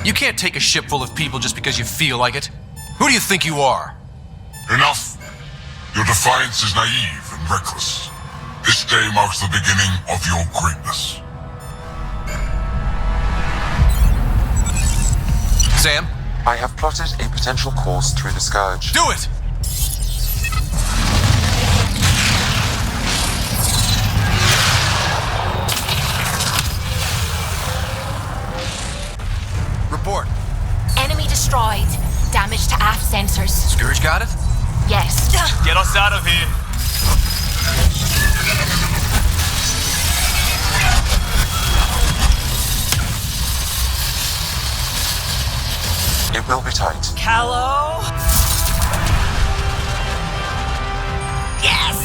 You can't take a ship full of people just because you feel like it. Who do you think you are? Enough! Your defiance is naive and reckless. This day marks the beginning of your greatness. Sam? I have plotted a potential course through the Scourge. Do it! Report. Enemy destroyed. Damage to aft sensors. Scourge got it? Yes. Get us out of here. It will be tight. Callow? Yes!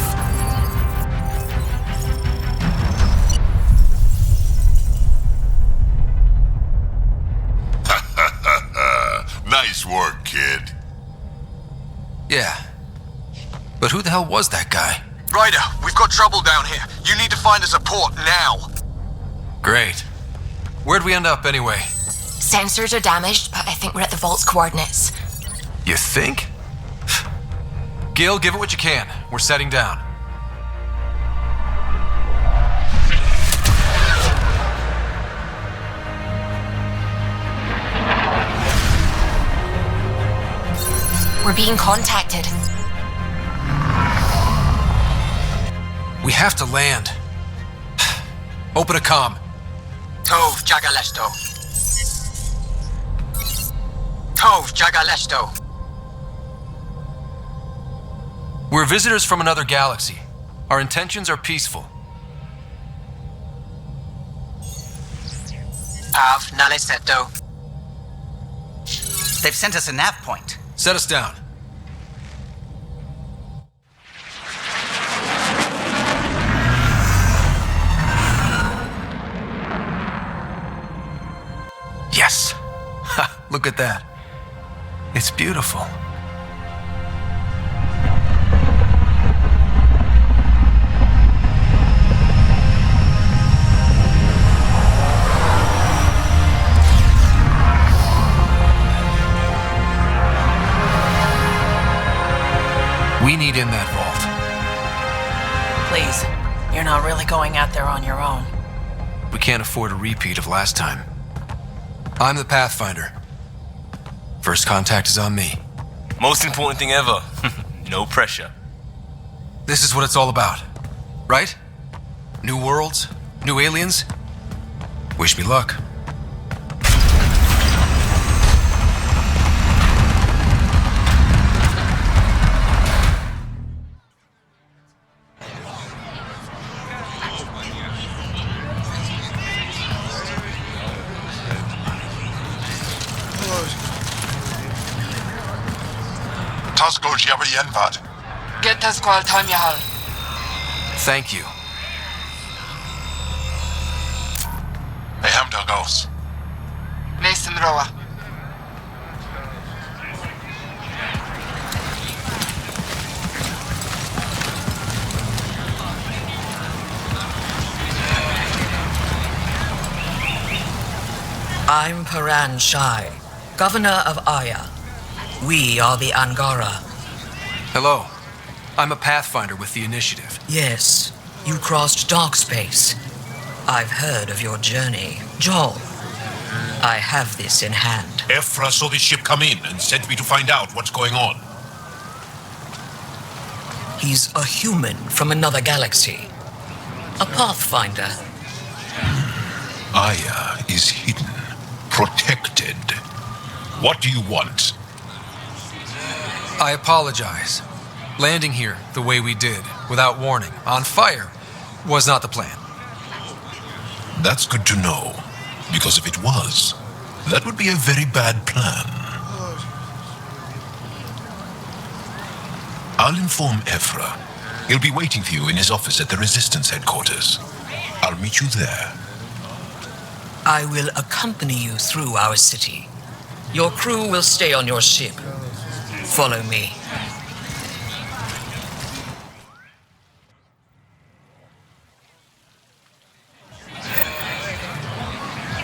Nice work, kid. Yeah. But who the hell was that guy? Ryder, we've got trouble down here. You need to find us a port now. Great. Where'd we end up anyway? Sensors are damaged, but I think we're at the vault's coordinates. You think? Gil, give it what you can. We're setting down. We're being contacted. We have to land. Open a comm. Tov Jagaleshto. Tov Jagaleshto. We're visitors from another galaxy. Our intentions are peaceful. Av Naleseto. They've sent us a nav point. Set us down. Yes. Ha, look at that. It's beautiful. We need in that vault. Please, you're not really going out there on your own. We can't afford a repeat of last time. I'm the Pathfinder. First contact is on me. Most important thing ever. No pressure. This is what it's all about, right? New worlds, new aliens. Wish me luck. Tasco Javienvad. Get Tasqual time Yahal. Thank you. WrmdoughGaming. Mason Roa. I'm Paran Shai, Governor of Aya. We are the Angara. Hello. I'm a Pathfinder with the Initiative. Yes, you crossed dark space. I've heard of your journey. Joel, I have this in hand. Ephra saw the ship come in and sent me to find out what's going on. He's a human from another galaxy. A Pathfinder. Aya is hidden, protected. What do you want? I apologize. Landing here the way we did, without warning, on fire, was not the plan. That's good to know, because if it was, that would be a very bad plan. I'll inform Ephra. He'll be waiting for you in his office at the Resistance headquarters. I'll meet you there. I will accompany you through our city. Your crew will stay on your ship. Follow me.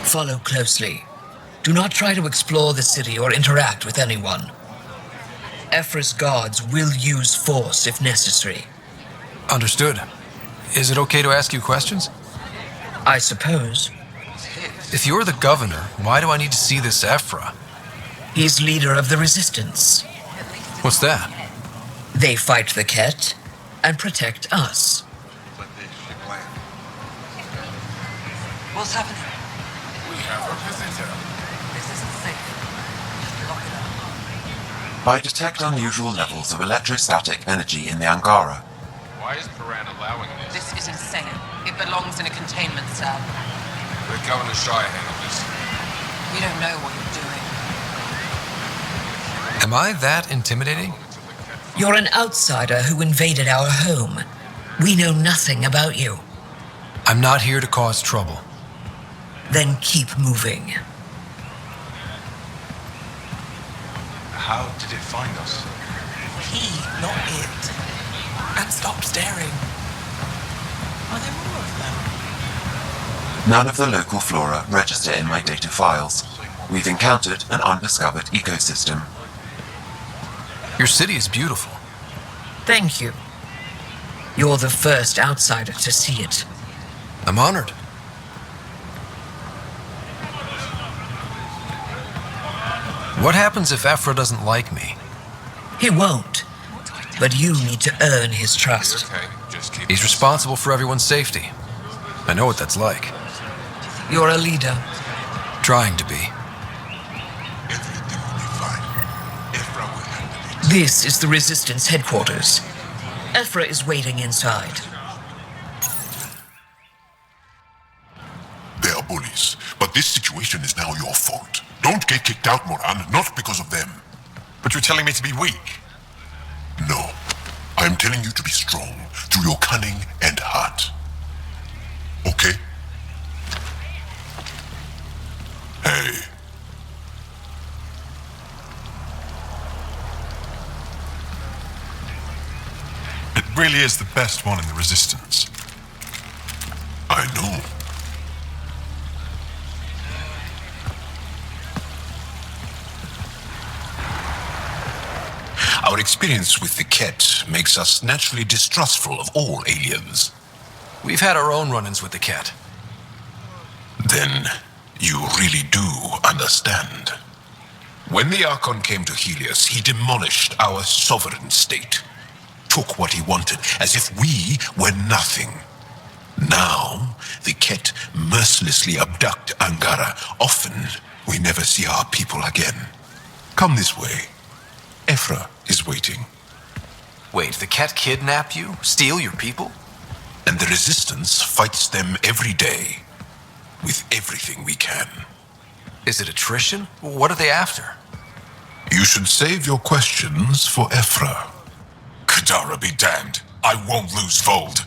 Follow closely. Do not try to explore the city or interact with anyone. Ephra's guards will use force if necessary. Understood. Is it okay to ask you questions? I suppose. If you're the governor, why do I need to see this Ephra? He's leader of the Resistance. What's that? They fight the Ket and protect us. What's happening? We have a visitor. This isn't safe. Just lock it up. I detect unusual levels of electrostatic energy in the Angara. Why is Paran allowing this? This is insane. It belongs in a containment cell. Let Governor Shire handle this. You don't know what you're doing. Am I that intimidating? You're an outsider who invaded our home. We know nothing about you. I'm not here to cause trouble. Then keep moving. How did it find us? He, not it. And stop staring. Are there more of them? None of the local flora register in my data files. We've encountered an undiscovered ecosystem. Your city is beautiful. Thank you. You're the first outsider to see it. I'm honored. What happens if Ephra doesn't like me? He won't. But you need to earn his trust. He's responsible for everyone's safety. I know what that's like. You're a leader. Trying to be. This is the Resistance headquarters. Ephra is waiting inside. They are bullies, but this situation is now your fault. Don't get kicked out, Moran, not because of them. But you're telling me to be weak. No. I am telling you to be strong through your cunning and heart. Okay? Hey. It really is the best one in the Resistance. I know. Our experience with the Ket makes us naturally distrustful of all aliens. We've had our own run-ins with the Ket. Then you really do understand. When the Archon came to Helios, he demolished our sovereign state. Took what he wanted, as if we were nothing. Now, the Ket mercilessly abduct Angara. Often, we never see our people again. Come this way. Ephra is waiting. Wait, the Ket kidnap you? Steal your people? And the Resistance fights them every day. With everything we can. Is it attrition? What are they after? You should save your questions for Ephra. Kadara be damned. I won't lose Vold.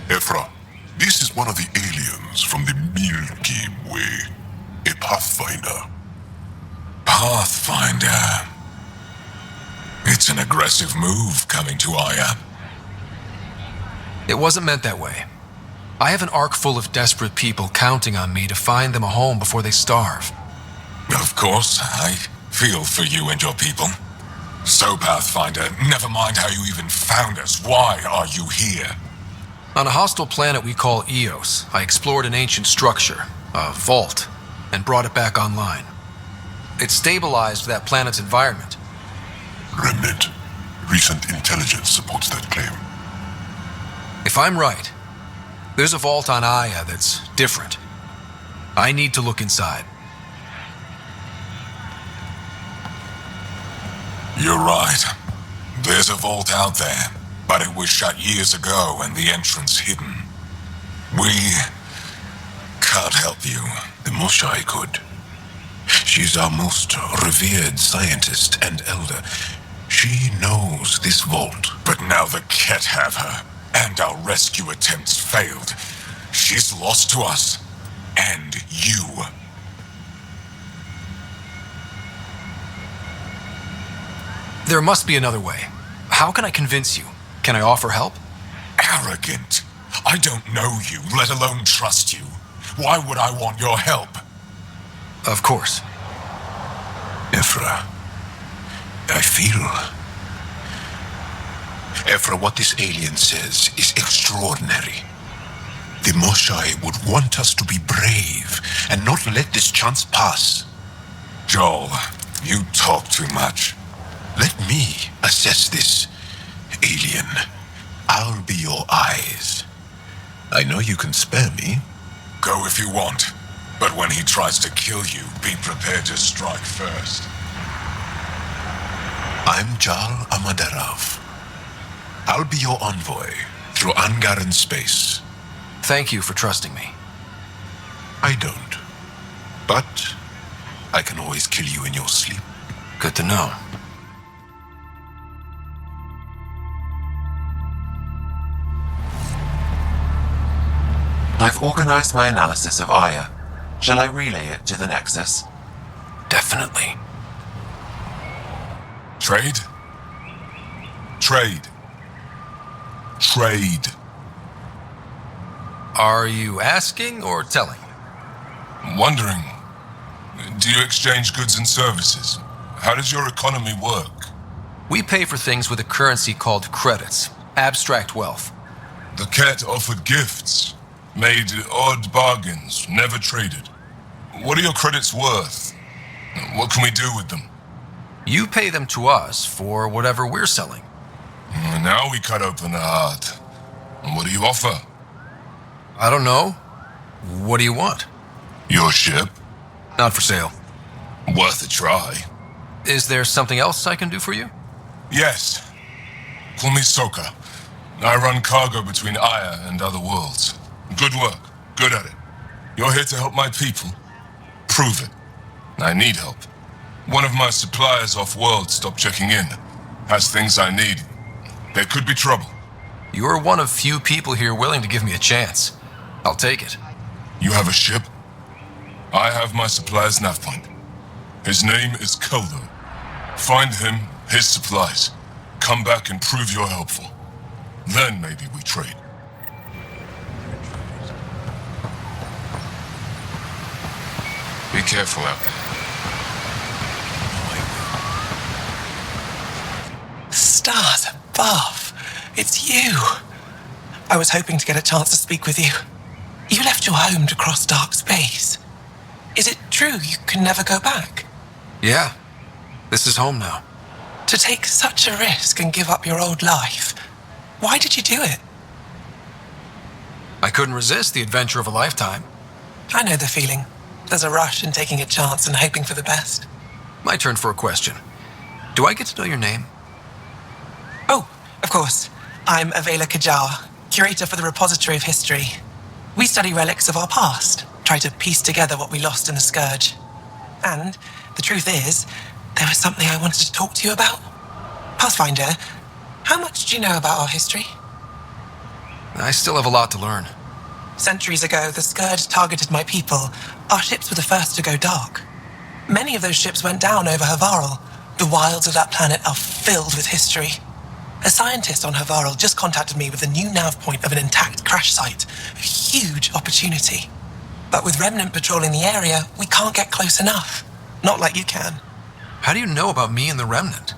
Ephra, this is one of the aliens from the Milky Way. A Pathfinder. Pathfinder. It's an aggressive move coming to Aya. It wasn't meant that way. I have an ark full of desperate people counting on me to find them a home before they starve. Of course, I feel for you and your people. So, Pathfinder, never mind how you even found us. Why are you here? On a hostile planet we call Eos, I explored an ancient structure, a vault, and brought it back online. It stabilized that planet's environment. Remnant. Recent intelligence supports that claim. If I'm right, there's a vault on Aya that's different. I need to look inside. You're right. There's a vault out there, but it was shut years ago and the entrance hidden. We can't help you. The Moshai could. She's our most revered scientist and elder. She knows this vault. But now the Ket have her, and our rescue attempts failed. She's lost to us, and you. There must be another way. How can I convince you? Can I offer help? Arrogant. I don't know you, let alone trust you. Why would I want your help? Of course. Ephra, I feel... Ephra, what this alien says is extraordinary. The Moshai would want us to be brave and not let this chance pass. Joel, you talk too much. Let me assess this, alien. I'll be your eyes. I know you can spare me. Go if you want, but when he tries to kill you, be prepared to strike first. I'm Jal Amaderav. I'll be your envoy through Angaran space. Thank you for trusting me. I don't. But I can always kill you in your sleep. Good to know. I've organized my analysis of Aya. Shall I relay it to the Nexus? Definitely. Trade? Trade. Trade. Are you asking or telling? Wondering. Do you exchange goods and services? How does your economy work? We pay for things with a currency called credits. Abstract wealth. The Ket offered gifts. Made odd bargains, never traded. What are your credits worth? What can we do with them? You pay them to us for whatever we're selling. Now we cut open the heart. What do you offer? I don't know. What do you want? Your ship? Not for sale. Worth a try. Is there something else I can do for you? Yes. Call me Soka. I run cargo between Aya and other worlds. Good work. Good at it. You're here to help my people. Prove it. I need help. One of my suppliers off-world stopped checking in. Has things I need. There could be trouble. You're one of few people here willing to give me a chance. I'll take it. You have a ship? I have my supplier's nav point. His name is Koldo. Find him, his supplies. Come back and prove you're helpful. Then maybe we trade. Be careful out there. stars above. It's you. I was hoping to get a chance to speak with you. You left your home to cross dark space. Is it true you can never go back? Yeah. This is home now. To take such a risk and give up your old life, why did you do it? I couldn't resist the adventure of a lifetime. I know the feeling. There's a rush in taking a chance and hoping for the best. My turn for a question. Do I get to know your name? Oh, of course. I'm Avela Kajar, curator for the Repository of History. We study relics of our past, try to piece together what we lost in the Scourge. And the truth is, there was something I wanted to talk to you about. Pathfinder, how much do you know about our history? I still have a lot to learn. Centuries ago, the Scourge targeted my people. Our ships were the first to go dark. Many of those ships went down over Havarl. The wilds of that planet are filled with history. A scientist on Havarl just contacted me with a new nav point of an intact crash site. A huge opportunity. But with Remnant patrolling the area, we can't get close enough. Not like you can. How do you know about me and the Remnant?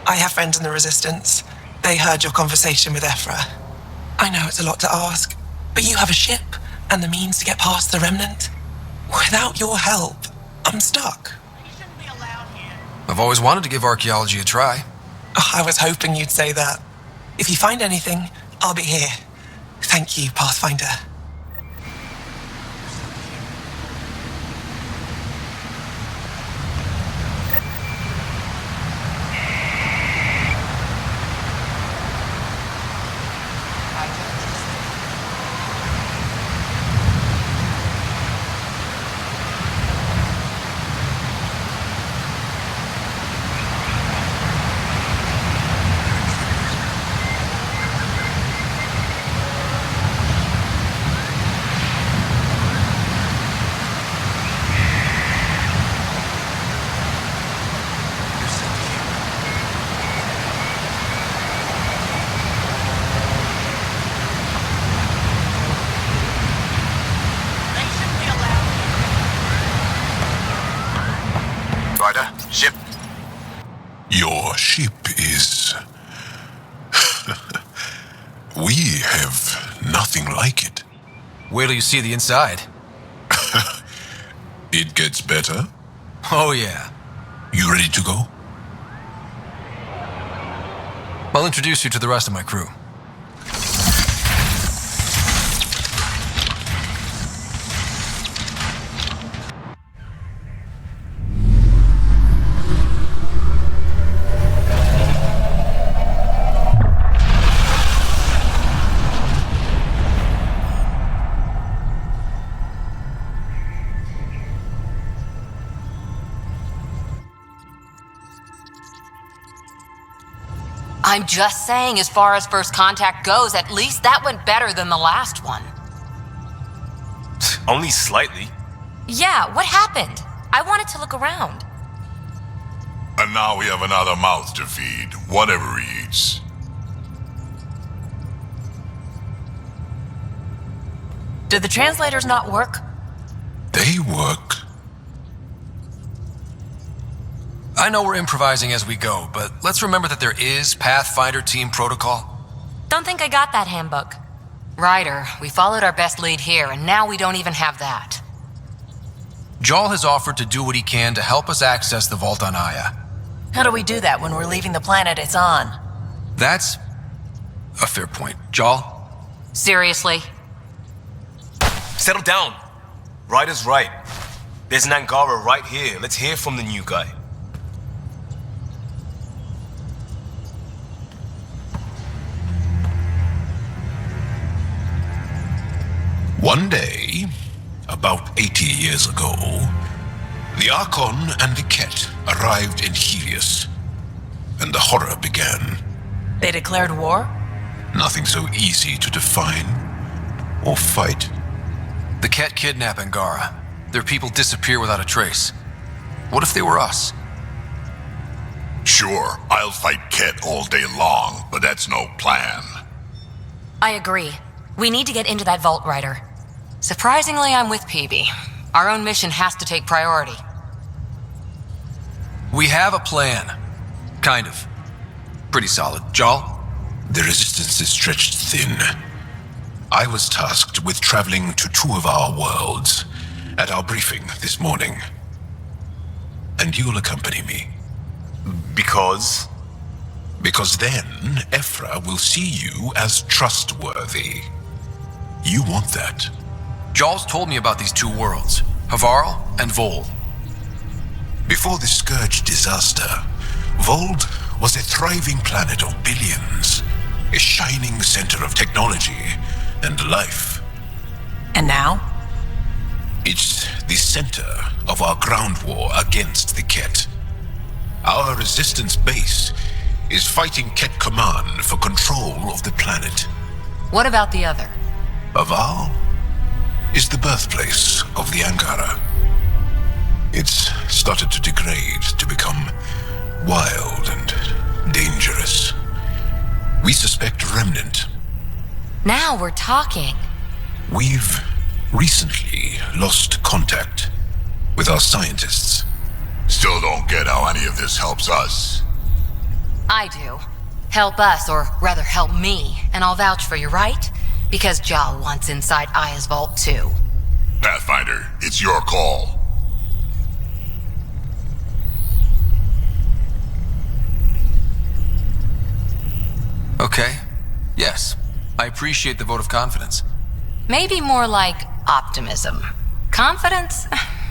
I have friends in the Resistance. They heard your conversation with Ephra. I know it's a lot to ask, but you have a ship and the means to get past the Remnant. Without your help, I'm stuck. I've always wanted to give archaeology a try. Oh, I was hoping you'd say that. If you find anything, I'll be here. Thank you, Pathfinder. Ship. Your ship is... We have nothing like it. Wait till you see the inside. It gets better? Oh, yeah. You ready to go? I'll introduce you to the rest of my crew. I'm just saying, as far as first contact goes, at least that went better than the last one. Only slightly. Yeah, what happened? I wanted to look around. And now we have another mouth to feed, whatever he eats. Did the translators not work? They work. I know we're improvising as we go, but let's remember that there is Pathfinder team protocol. Don't think I got that handbook. Ryder, we followed our best lead here, and now we don't even have that. Jal has offered to do what he can to help us access the vault on Aya. How do we do that when we're leaving the planet it's on? That's a fair point. Jal? Seriously? Settle down. Ryder's right. There's an Angara right here. Let's hear from the new guy. One day, about 80 years ago, the Archon and the Ket arrived in Helios, and the horror began. They declared war? Nothing so easy to define or fight. The Ket kidnap Angara. Their people disappear without a trace. What if they were us? Sure, I'll fight Ket all day long, but that's no plan. I agree. We need to get into that vault, Ryder. Surprisingly, I'm with PB. Our own mission has to take priority. We have a plan. Kind of. pretty solid. Jal? The resistance is stretched thin. I was tasked with traveling to 2 of our worlds at our briefing this morning. And you'll accompany me. Because? Because then Ephra will see you as trustworthy. You want that. Jal's told me about these 2 worlds, Havarl and Vol. Before the Scourge disaster, Vold was a thriving planet of billions, a shining center of technology and life. And now? It's the center of our ground war against the Ket. Our resistance base is fighting Ket Command for control of the planet. What about the other? Havarl is the birthplace of the Angara. It's started to degrade, to become wild and dangerous. We suspect Remnant. Now we're talking. We've recently lost contact with our scientists. Still don't get how any of this helps us. I do. Help us, or rather help me, and I'll vouch for you, right? Because Jal wants inside Aya's vault too. Pathfinder, it's your call. Okay. Yes. I appreciate the vote of confidence. Maybe more like optimism. Confidence?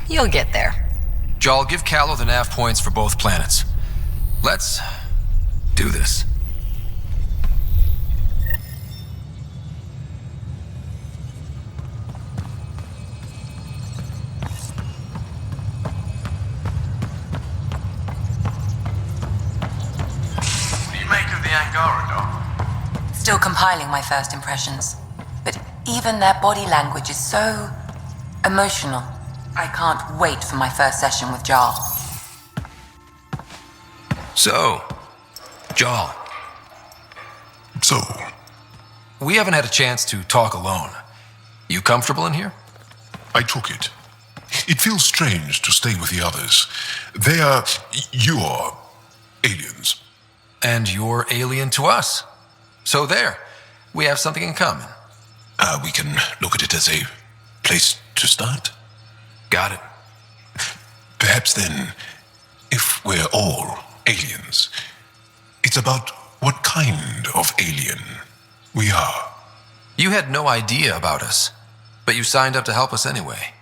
You'll get there. Jal, give Callow the nav points for both planets. Let's do this. What do you make of the Angara, Doc? Still compiling my first impressions. But even their body language is so emotional. I can't wait for my first session with Jal. So, Jal. So? We haven't had a chance to talk alone. You comfortable in here? I took it. It feels strange to stay with the others. You are aliens. And you're alien to us. So there, we have something in common. We can look at it as a place to start. Got it. Perhaps then, if we're all aliens, it's about what kind of alien we are. You had no idea about us, but you signed up to help us anyway.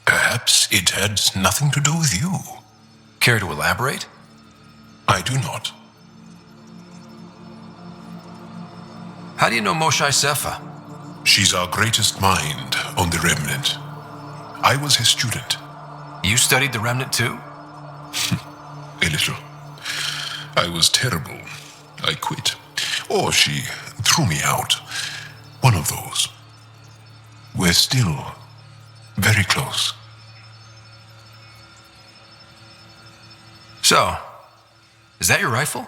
Perhaps it had nothing to do with you. Care to elaborate? I do not. How do you know Moshae Sefa? She's our greatest mind on the Remnant. I was his student. You studied the Remnant too? A little. I was terrible. I quit. Or she threw me out. One of those. We're still very close. So, is that your rifle?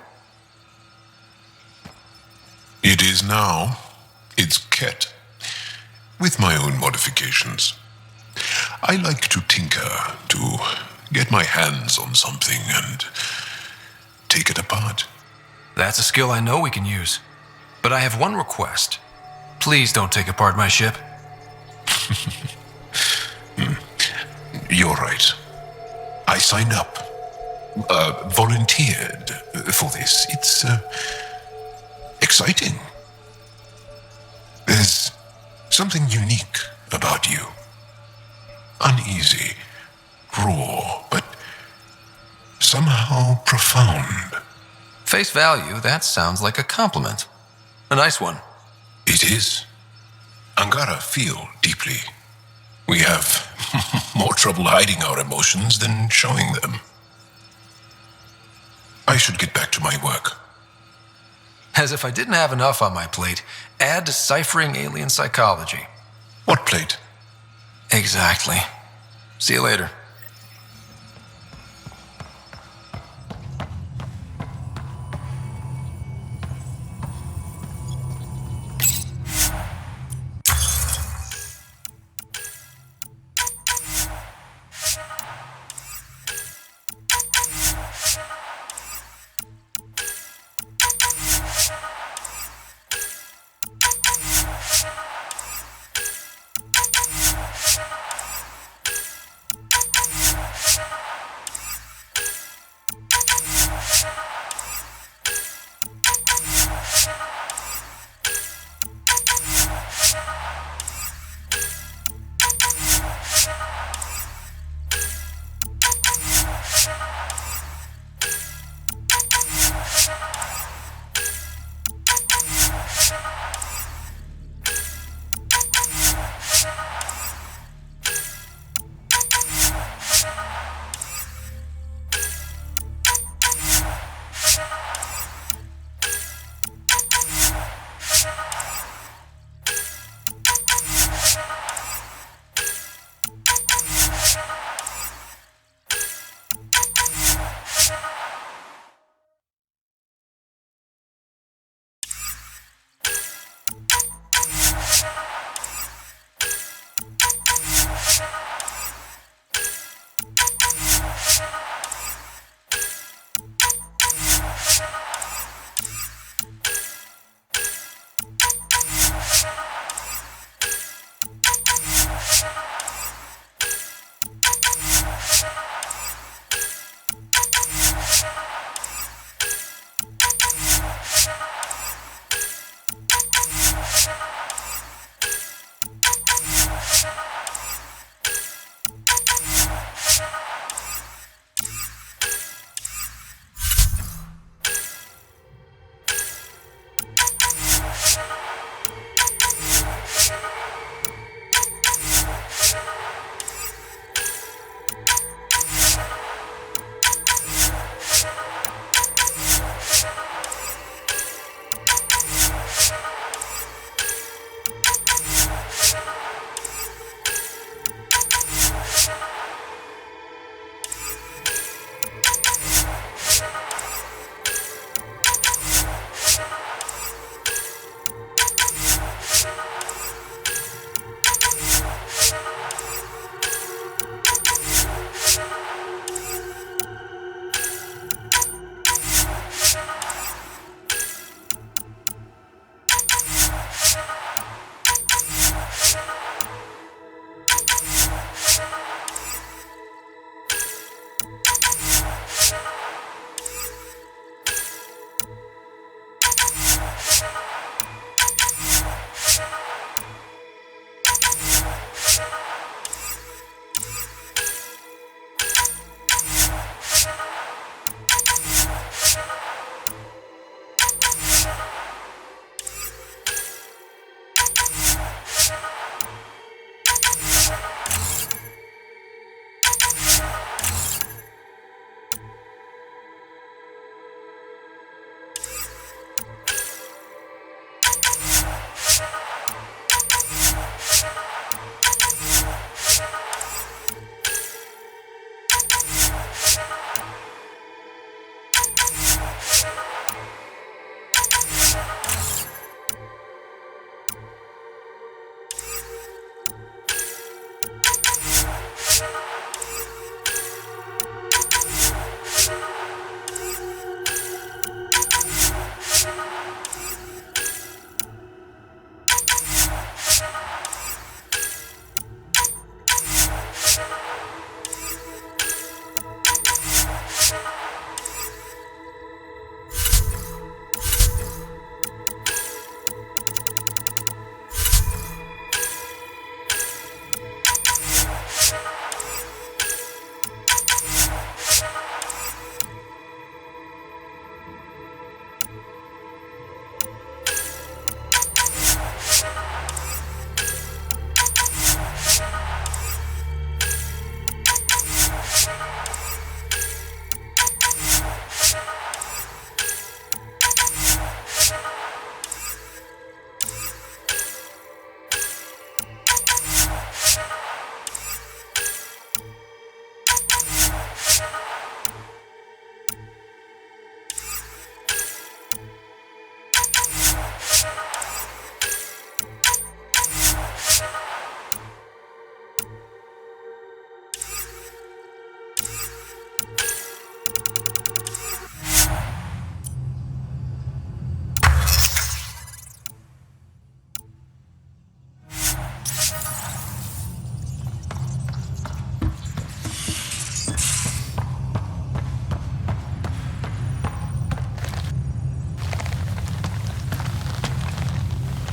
It is now. It's Ket. With my own modifications. I like to tinker, to get my hands on something and take it apart. That's a skill I know we can use. But I have one request. Please don't take apart my ship. You're right. I signed up. Volunteered for this. It's exciting. There's something unique about you. Uneasy, raw, but somehow profound. Face value, that sounds like a compliment. A nice one. It is. Angara feel deeply. We have more trouble hiding our emotions than showing them. I should get back to my work. As if I didn't have enough on my plate, add deciphering alien psychology. What plate? Exactly. See you later.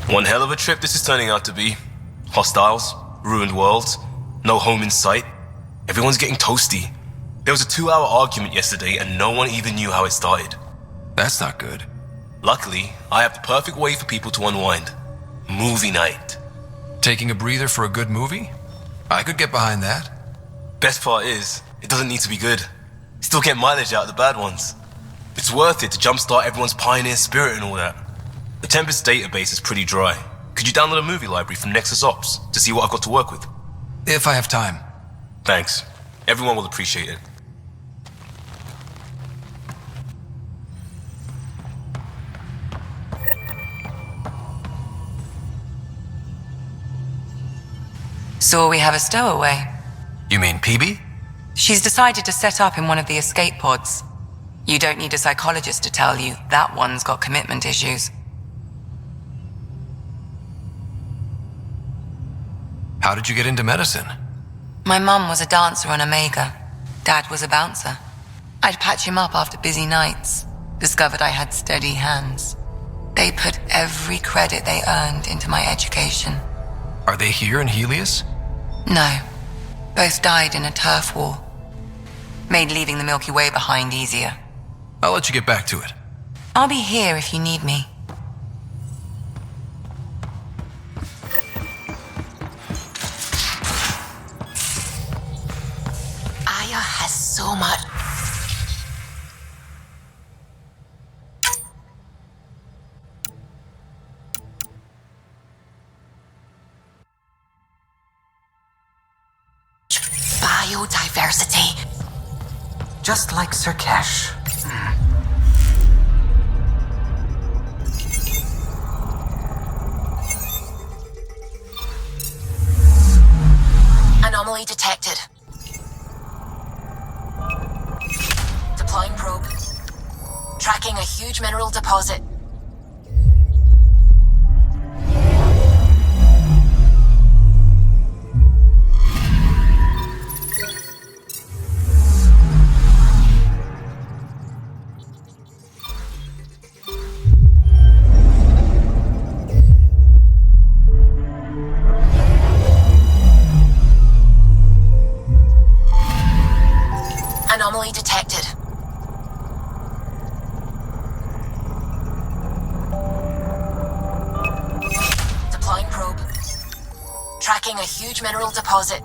One hell of a trip this is turning out to be. Hostiles, ruined worlds, no home in sight. Everyone's getting toasty. There was a 2-hour argument yesterday and no one even knew how it started. That's not good. Luckily, I have the perfect way for people to unwind. Movie night. Taking a breather for a good movie? I could get behind that. Best part is, it doesn't need to be good. Still get mileage out of the bad ones. It's worth it to jumpstart everyone's pioneer spirit and all that. The Tempest database is pretty dry. Could you download a movie library from Nexus Ops to see what I've got to work with? If I have time. Thanks. Everyone will appreciate it. So we have a stowaway. You mean PB? She's decided to set up in one of the escape pods. You don't need a psychologist to tell you that one's got commitment issues. How did you get into medicine? My mum was a dancer on Omega. Dad was a bouncer. I'd patch him up after busy nights. Discovered I had steady hands. They put every credit they earned into my education. Are they here in Helios? No. Both died in a turf war. Made leaving the Milky Way behind easier. I'll let you get back to it. I'll be here if you need me. Aya has so much. Biodiversity. Just like Sirkesh. Anomaly detected. Deploying probe. Tracking a huge mineral deposit. Anomaly detected. Deploying probe. Tracking a huge mineral deposit.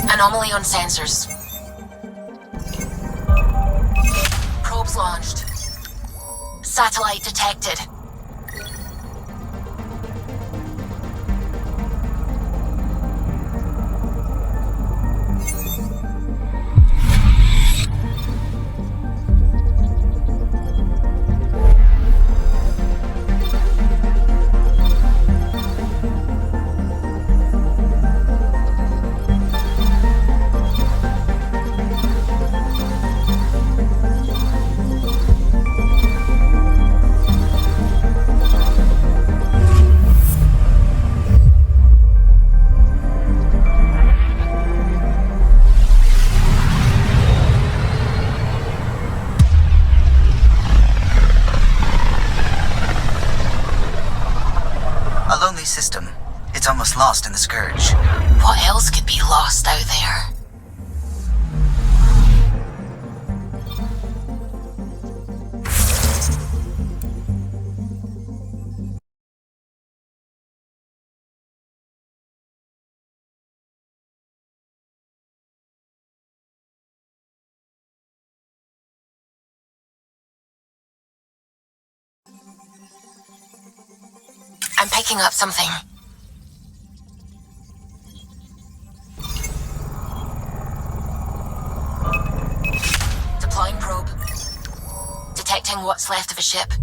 Anomaly on sensors. Probes launched. Satellite detected. System. It's almost lost in the Scourge. What else could be lost out there? picking up something. Deploying probe. Detecting what's left of a ship.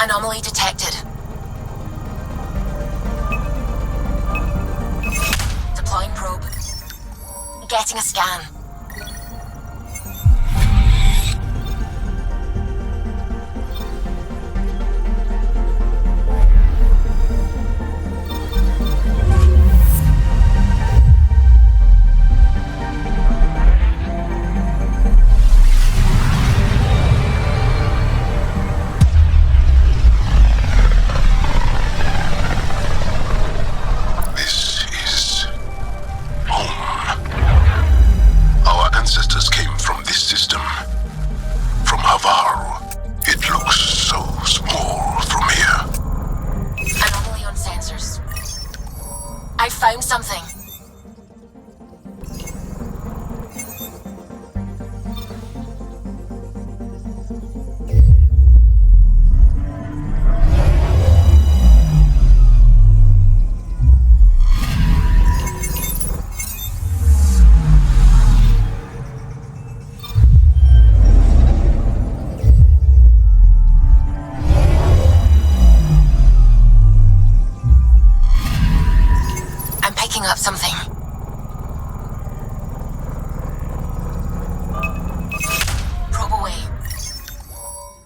Anomaly detected. Deploying probe. Getting a scan. Found something. Up something. Probe away.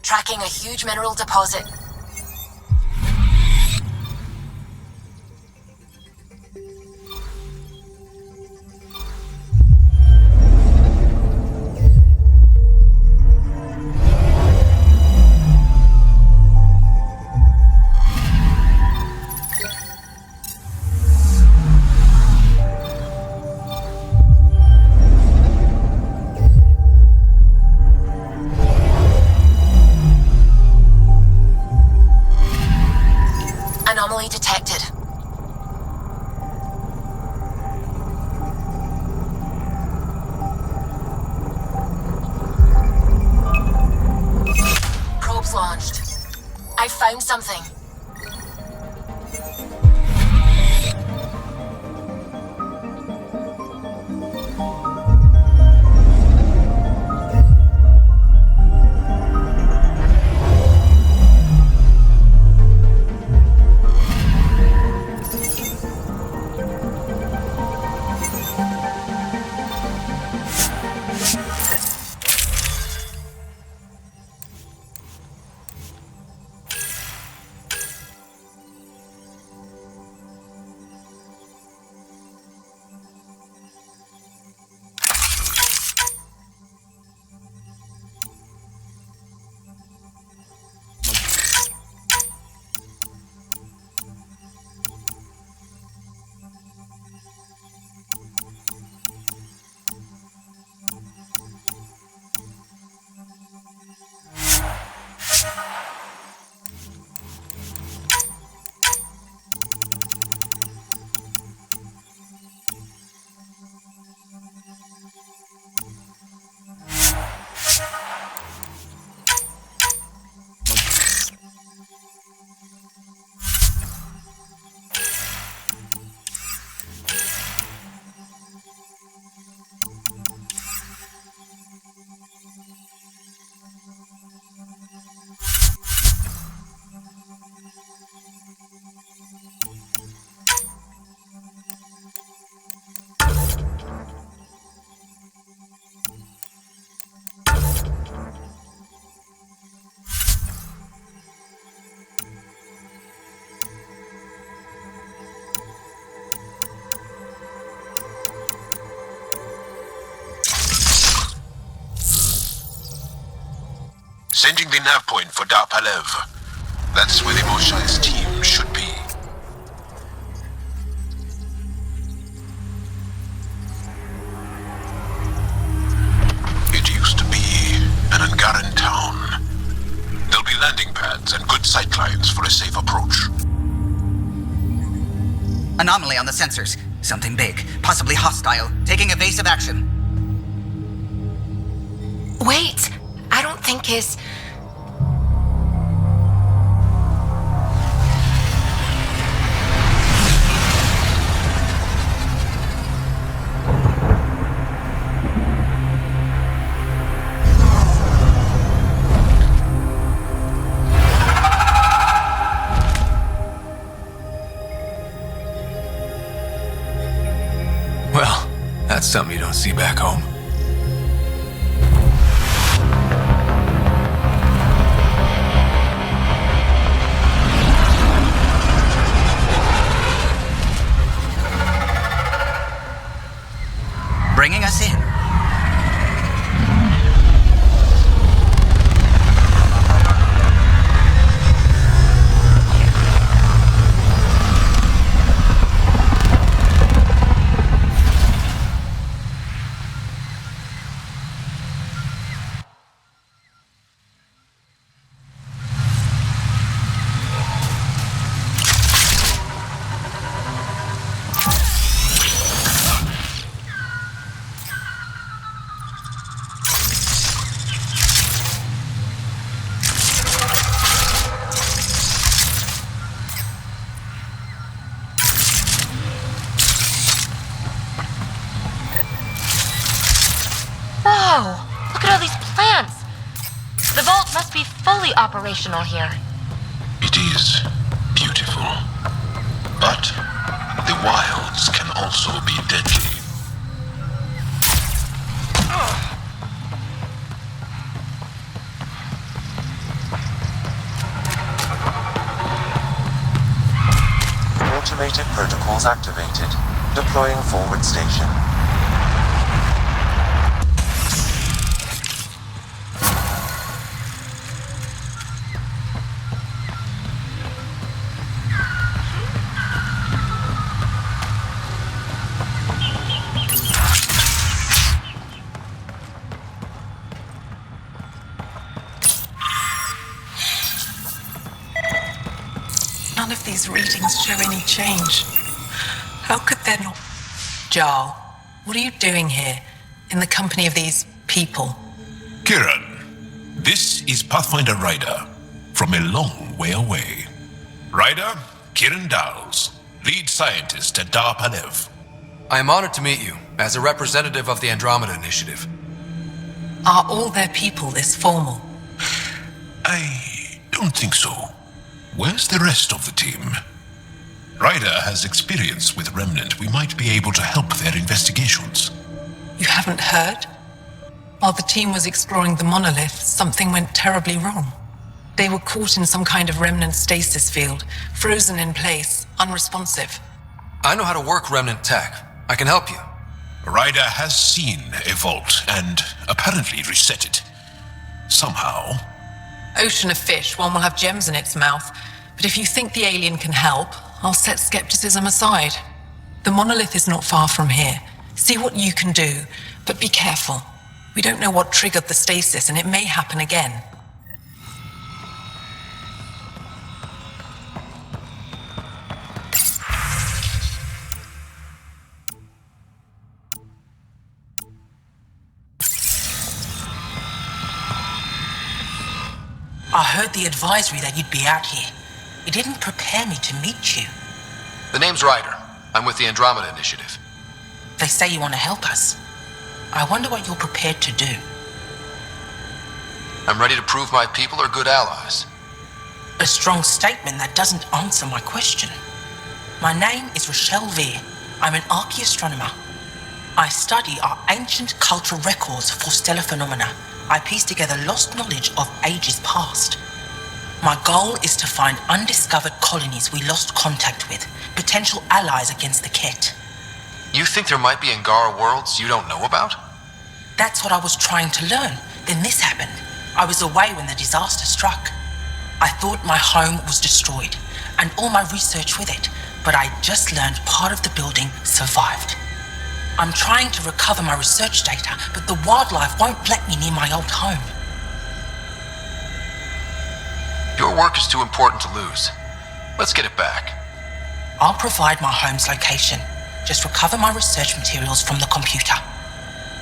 Tracking a huge mineral deposit. Anomaly detected. Probes launched. I found something. Sending the nav point for Dar Palev. That's where the Moshai's team should be. It used to be an Angaran town. There'll be landing pads and good sight lines for a safe approach. Anomaly on the sensors. Something big, possibly hostile, taking evasive action. Wait, I don't think his... Well, that's something you don't see back home. Bringing us in. Whoa! Look at all these plants! The vault must be fully operational here. It is beautiful. But the wilds can also be deadly. Automated protocols activated. Deploying forward station. None of these readings show any change. How could there not... Jarl, what are you doing here, in the company of these people? Kiran, this is Pathfinder Ryder, from a long way away. Ryder, Kiran Dowles, lead scientist at Dar Palev. I am honored to meet you, as a representative of the Andromeda Initiative. Are all their people this formal? I don't think so. Where's the rest of the team? Ryder has experience with Remnant. We might be able to help their investigations. You haven't heard? While the team was exploring the monolith, something went terribly wrong. They were caught in some kind of Remnant stasis field, frozen in place, unresponsive. I know how to work Remnant tech. I can help you. Ryder has seen a vault and apparently reset it. Somehow. Ocean of fish, one will have gems in its mouth. But if you think the alien can help, I'll set skepticism aside. The monolith is not far from here. See what you can do, but be careful. We don't know what triggered the stasis, and it may happen again. I heard the advisory that you'd be out here. It didn't prepare me to meet you. The name's Ryder. I'm with the Andromeda Initiative. They say you want to help us. I wonder what you're prepared to do. I'm ready to prove my people are good allies. A strong statement that doesn't answer my question. My name is Rochelle Veer. I'm an archaeoastronomer. I study our ancient cultural records for stellar phenomena. I piece together lost knowledge of ages past. My goal is to find undiscovered colonies we lost contact with, potential allies against the Ket. You think there might be Angara worlds you don't know about? That's what I was trying to learn. Then this happened. I was away when the disaster struck. I thought my home was destroyed, and all my research with it, but I just learned part of the building survived. I'm trying to recover my research data, but the wildlife won't let me near my old home. Your work is too important to lose. Let's get it back. I'll provide my home's location. Just recover my research materials from the computer.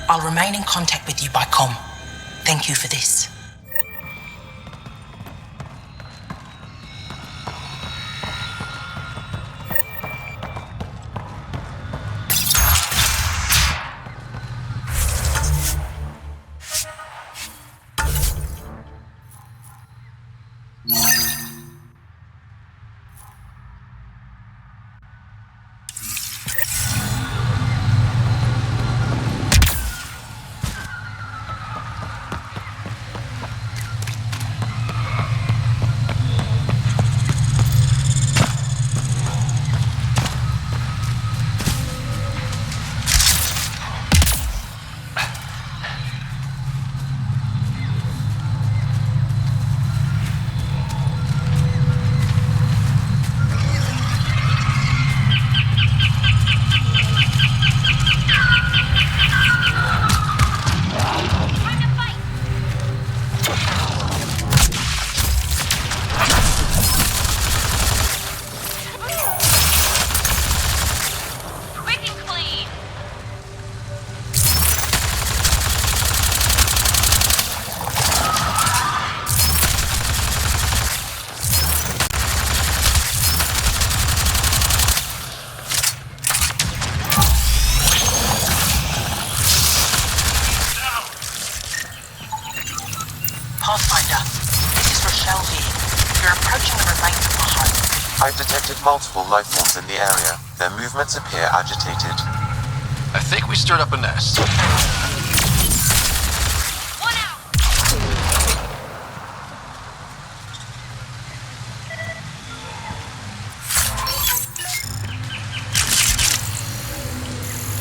I'll remain in contact with you by comm. Thank you for this. I've detected multiple life forms in the area. Their movements appear agitated. I think we stirred up a nest.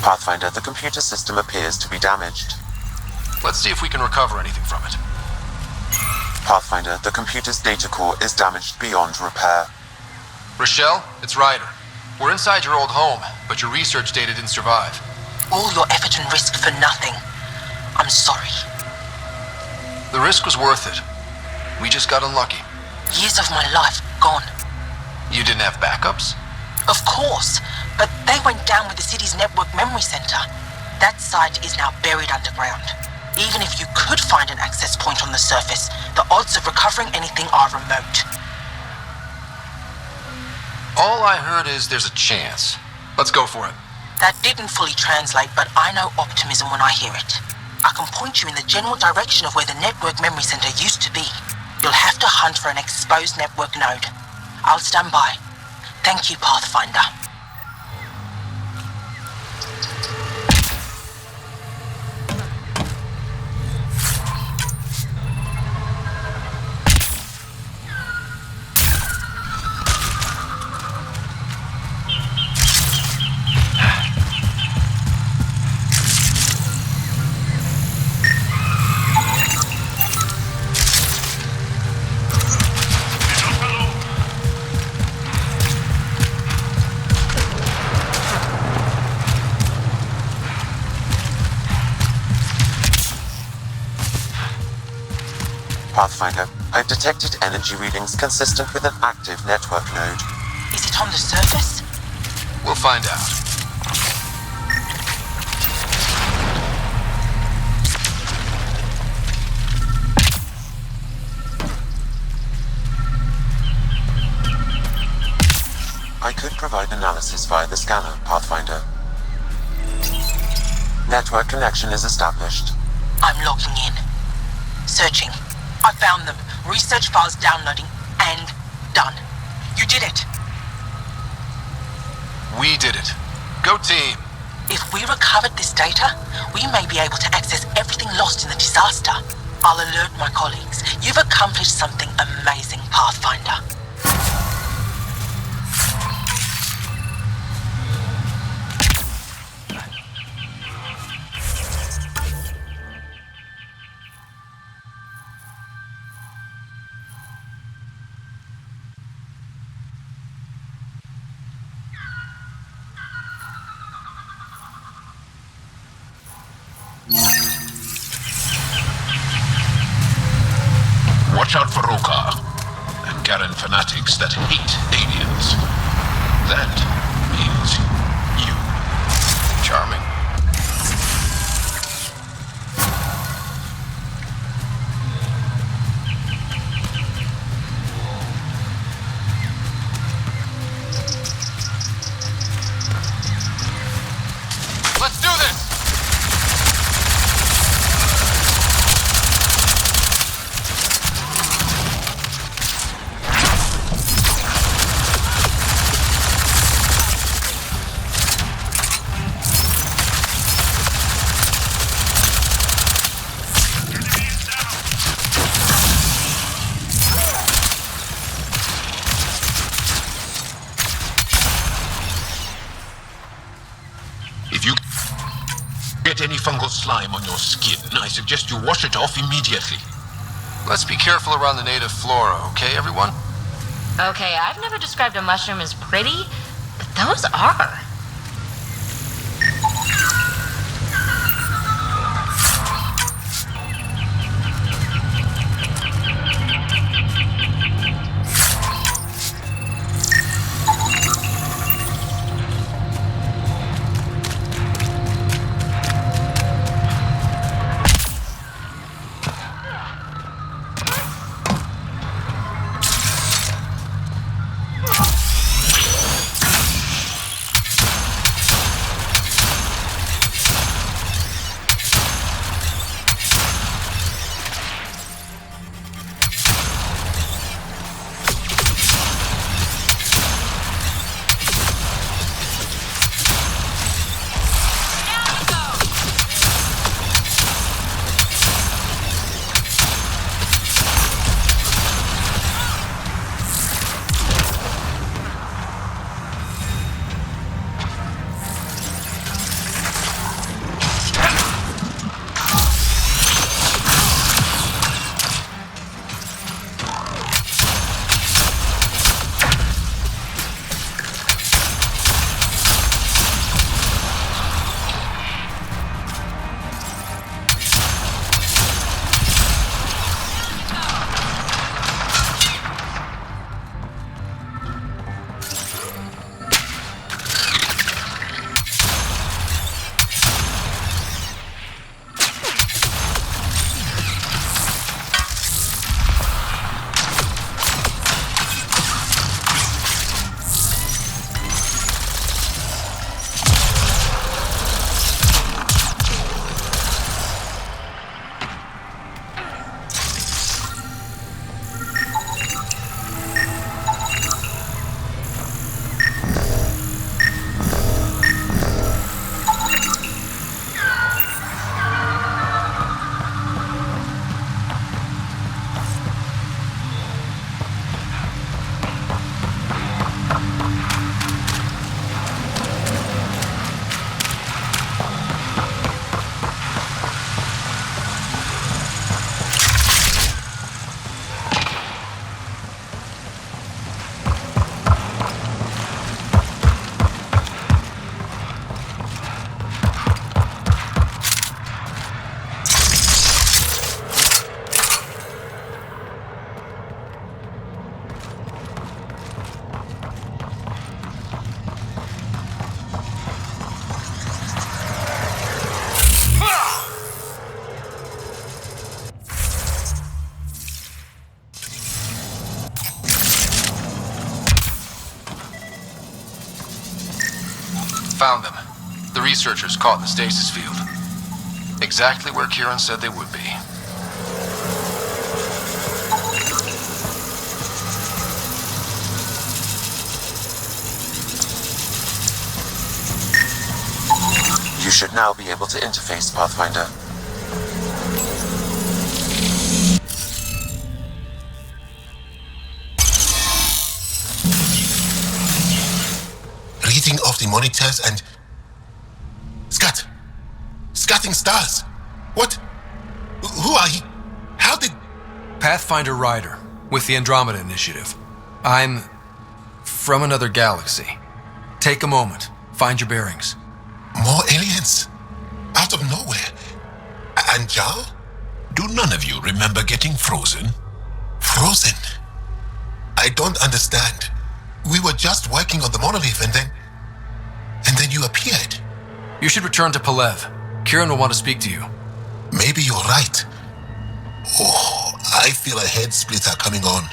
Pathfinder, the computer system appears to be damaged. Let's see if we can recover anything from it. Pathfinder, the computer's data core is damaged beyond repair. Rochelle, it's Ryder. We're inside your old home, but your research data didn't survive. All your effort and risk for nothing. I'm sorry. The risk was worth it. We just got unlucky. Years of my life gone. You didn't have backups? Of course, but they went down with the city's network memory center. That site is now buried underground. Even if you could find an access point on the surface, the odds of recovering anything are remote. All I heard is there's a chance. Let's go for it. That didn't fully translate, but I know optimism when I hear it. I can point you in the general direction of where the network memory center used to be. You'll have to hunt for an exposed network node. I'll stand by. Thank you, Pathfinder. Pathfinder, I've detected energy readings consistent with an active network node. Is it on the surface? We'll find out. I could provide analysis via the scanner, Pathfinder. Network connection is established. I'm logging in. Searching. I found them. Research files downloading and done. You did it. We did it. Go team. If we recovered this data, we may be able to access everything lost in the disaster. I'll alert my colleagues. You've accomplished something amazing, Pathfinder. watch out for Rokar and Garen fanatics that hate aliens. That means you. Charming. Let's do this! If you get any fungal slime on your skin, I suggest you wash it off immediately. Let's be careful around the native flora, okay, everyone? Okay, I've never described a mushroom as pretty, but those are. Found them. The researchers caught in the stasis field. Exactly where Kieran said they would be. You should now be able to interface, Pathfinder. Reading off the monitors and... Scatting stars! What? Who are you? How did... Pathfinder Ryder, with the Andromeda Initiative. I'm... from another galaxy. Take a moment. Find your bearings. More aliens? Out of nowhere? And Jarl? Do none of you remember getting frozen? Frozen? I don't understand. We were just working on the monolith and then you appeared. You should return to Playz. Kieran will want to speak to you. Maybe you're right. Oh, I feel a head splitter coming on.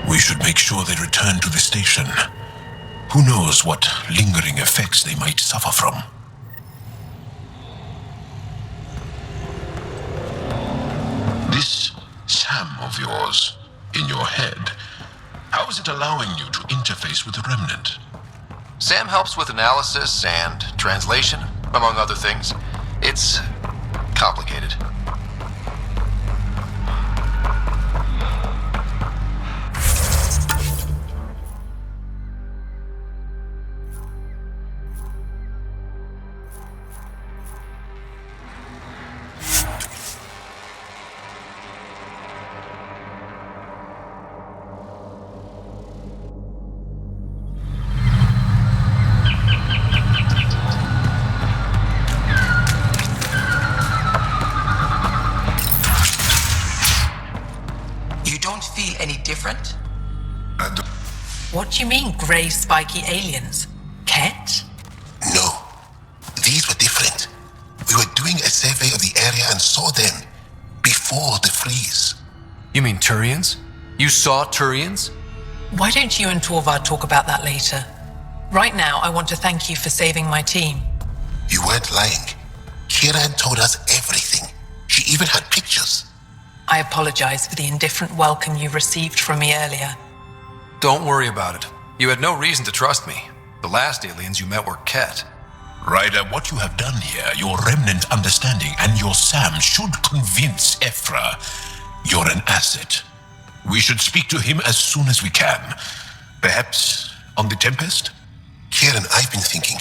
We should make sure they return to the station. Who knows what lingering effects they might suffer from. This SAM of yours in your head, how is it allowing you to interface with the Remnant? Sam helps with analysis and translation, among other things. It's complicated. Different? What do you mean, grey spiky aliens? Ket? No. These were different. We were doing a survey of the area and saw them before the freeze. You mean Turians? You saw Turians? Why don't you and Torvar talk about that later? Right now, I want to thank you for saving my team. You weren't lying. Kieran told us everything. She even had pictures. I apologize for the indifferent welcome you received from me earlier. Don't worry about it. You had no reason to trust me. The last aliens you met were Ket. Ryder, what you have done here, your remnant understanding and your SAM should convince Ephra you're an asset. We should speak to him as soon as we can. Perhaps on the Tempest? Kieran, I've been thinking.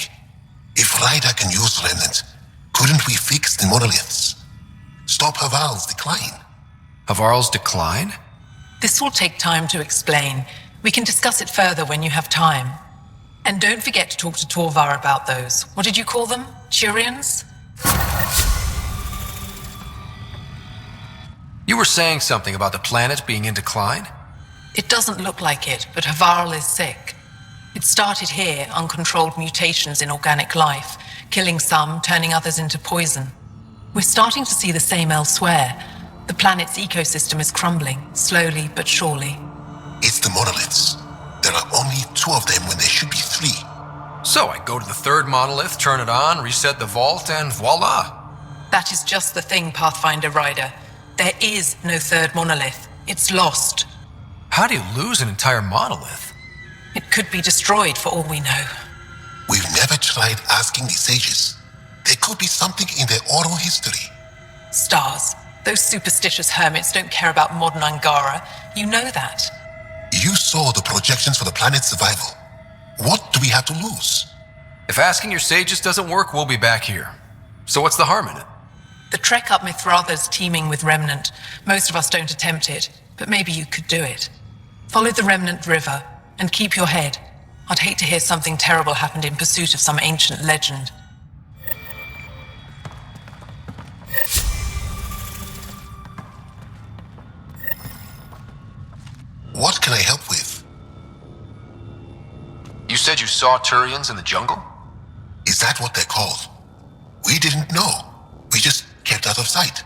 If Ryder can use remnant, couldn't we fix the monoliths? Stop Haval's decline? Havarl's decline? This will take time to explain. We can discuss it further when you have time. And don't forget to talk to Torvar about those. What did you call them? Turians? You were saying something about the planet being in decline? It doesn't look like it, but Havarl is sick. It started here, uncontrolled mutations in organic life, killing some, turning others into poison. We're starting to see the same elsewhere. The planet's ecosystem is crumbling, slowly but surely. It's the monoliths. There are only 2 of them when there should be 3. So I go to the 3rd monolith, turn it on, reset the vault, and voila. That is just the thing, Pathfinder Ryder. There is no 3rd monolith. It's lost. How do you lose an entire monolith? It could be destroyed for all we know. We've never tried asking the sages. There could be something in their oral history. Stars. Those superstitious hermits don't care about modern Angara. You know that. You saw the projections for the planet's survival. What do we have to lose? If asking your sages doesn't work, we'll be back here. So what's the harm in it? The trek up Mithratha's teeming with Remnant. Most of us don't attempt it, but maybe you could do it. Follow the Remnant River, and keep your head. I'd hate to hear something terrible happened in pursuit of some ancient legend. What can I help with? You said you saw Turians in the jungle? Is that what they're called? We didn't know. We just kept out of sight.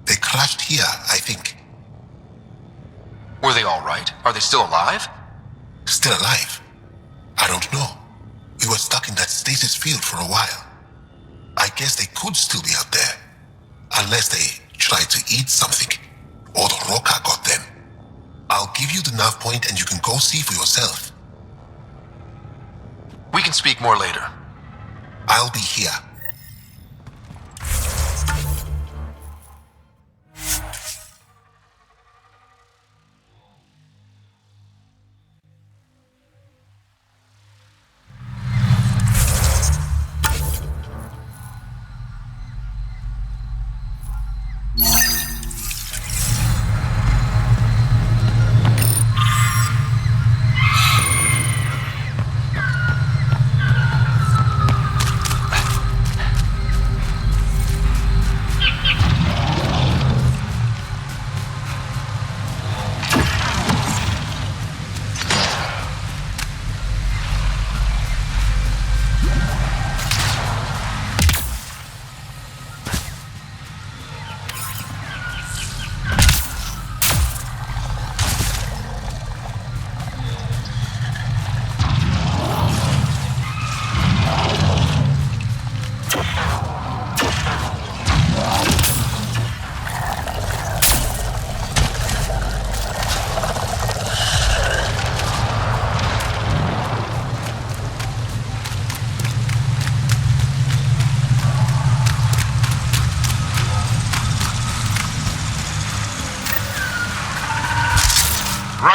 They crashed here, I think. Were they all right? Are they still alive? Still alive? I don't know. We were stuck in that stasis field for a while. I guess they could still be out there. Unless they tried to eat something, or the Roca got them. I'll give you the nav point and you can go see for yourself. We can speak more later. I'll be here.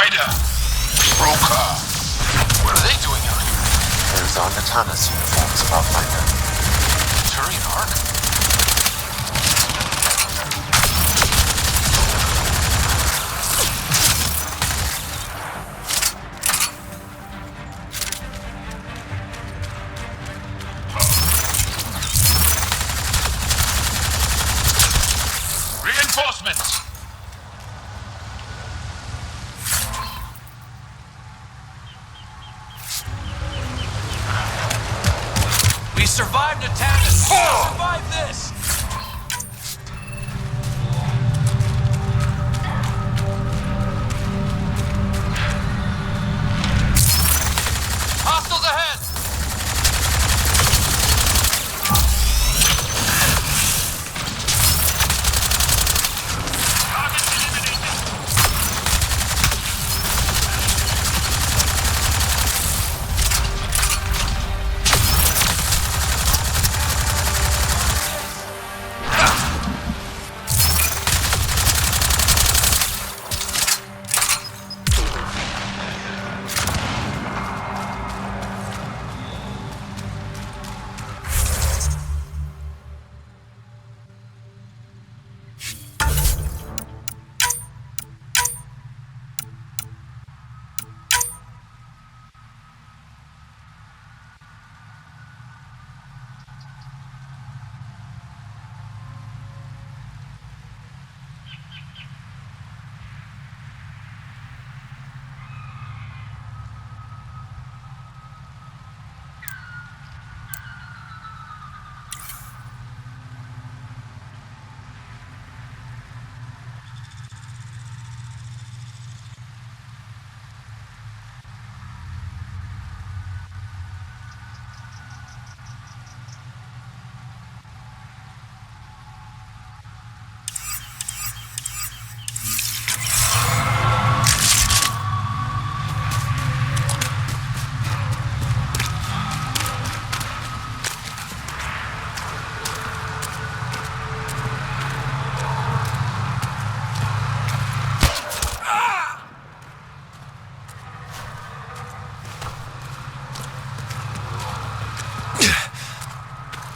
Ryder! Broker! What are they doing out here? Those are Natanus uniforms, Pathfinder. Turian Ark? Reinforcements! We survived Natanus! We survived this! Hostiles ahead!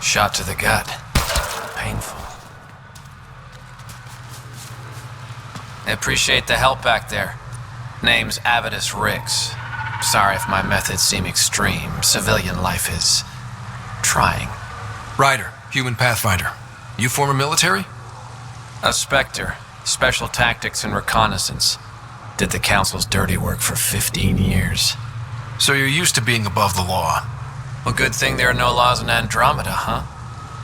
Shot to the gut. Painful. I appreciate the help back there. Name's Avidus Riggs. Sorry if my methods seem extreme. Civilian life is trying. Ryder, human pathfinder. You former military? A Spectre. Special tactics and reconnaissance. Did the Council's dirty work for 15 years. So you're used to being above the law. Well, good thing there are no laws in Andromeda, huh?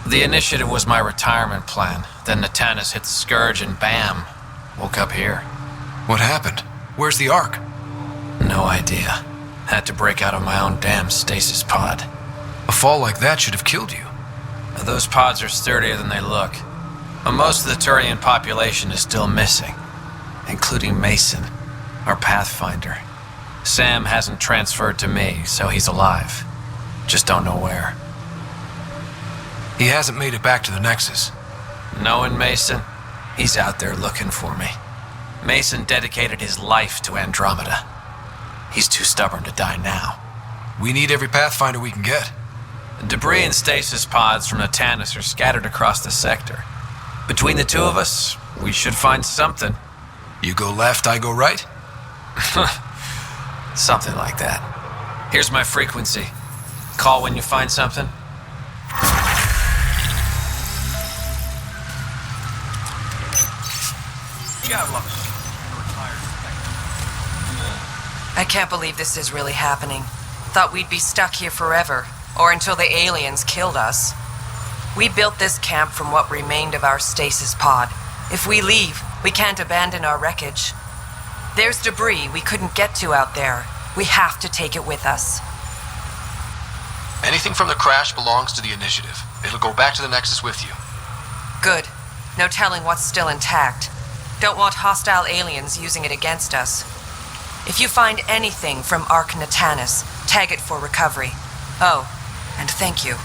The initiative was my retirement plan. Then Natanus hit the Scourge and bam, woke up here. What happened? Where's the Ark? No idea. Had to break out of my own damn stasis pod. A fall like that should have killed you. Those pods are sturdier than they look. But most of the Turian population is still missing, including Mason, our Pathfinder. Sam hasn't transferred to me, so he's alive. Just don't know where. He hasn't made it back to the Nexus. Knowing Mason, he's out there looking for me. Mason dedicated his life to Andromeda. He's too stubborn to die now. We need every Pathfinder we can get. Debris and stasis pods from Natanus are scattered across the sector. Between the two of us, we should find something. You go left, I go right? Something like that. Here's my frequency. Call when you find something. I can't believe this is really happening. Thought we'd be stuck here forever, or until the aliens killed us. We built this camp from what remained of our stasis pod. If we leave, we can't abandon our wreckage. There's debris we couldn't get to out there. We have to take it with us. Anything from the crash belongs to the Initiative. It'll go back to the Nexus with you. Good. No telling what's still intact. Don't want hostile aliens using it against us. If you find anything from Ark Natanus, tag it for recovery. Oh, and thank you.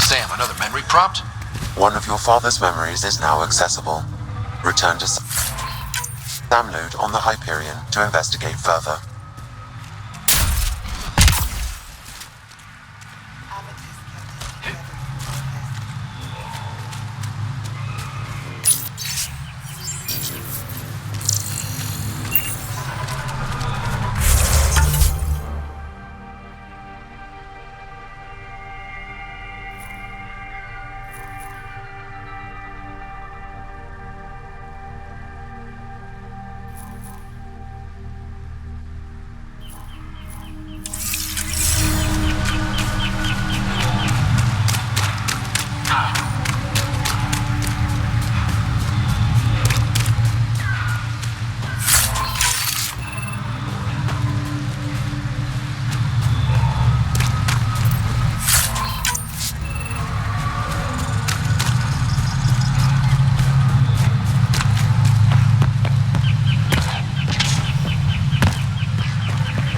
Sam, another memory prompt? One of your father's memories is now accessible. Return to download on the Hyperion to investigate further.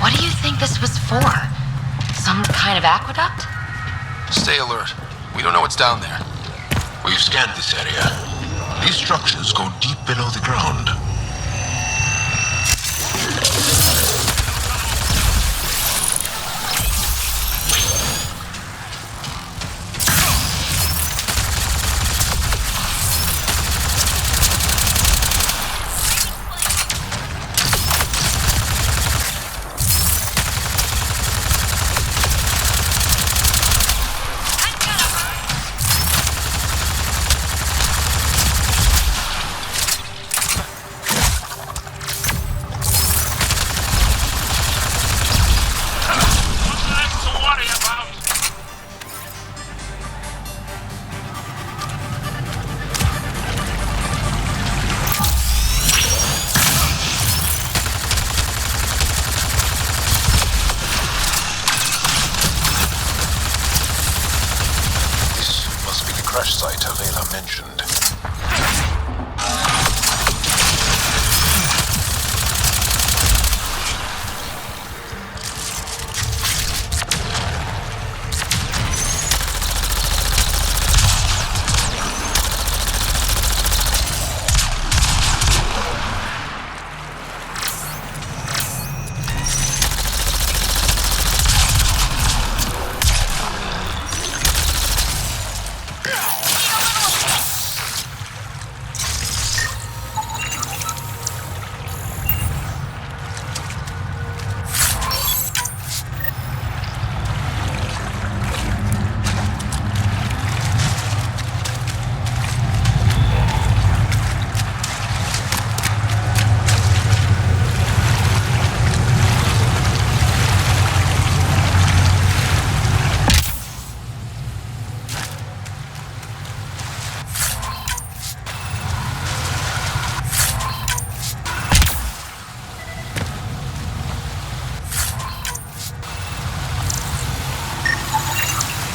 What do you think this was for? Some kind of aqueduct? Stay alert. We don't know what's down there. We've scanned this area. These structures go deep below the ground. Crash site Avela mentioned.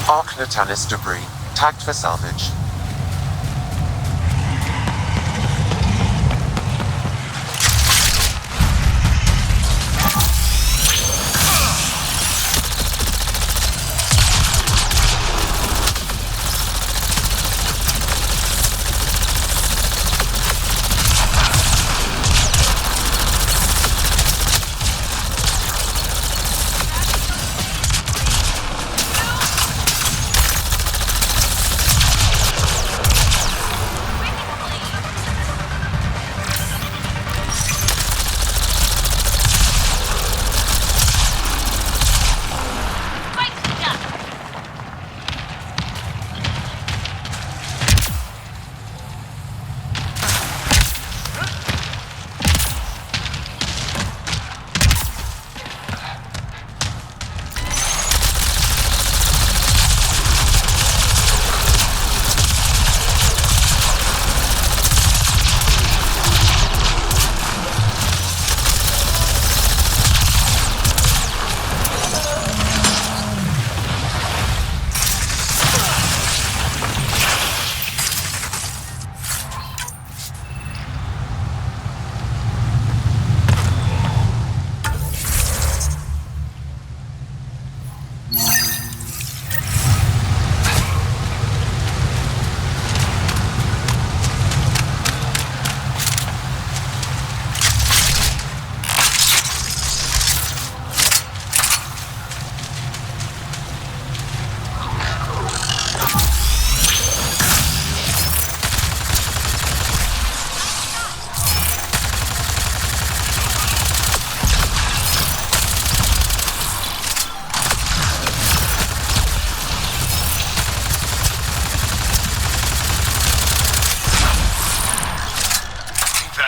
Arc Natalis debris, tagged for salvage.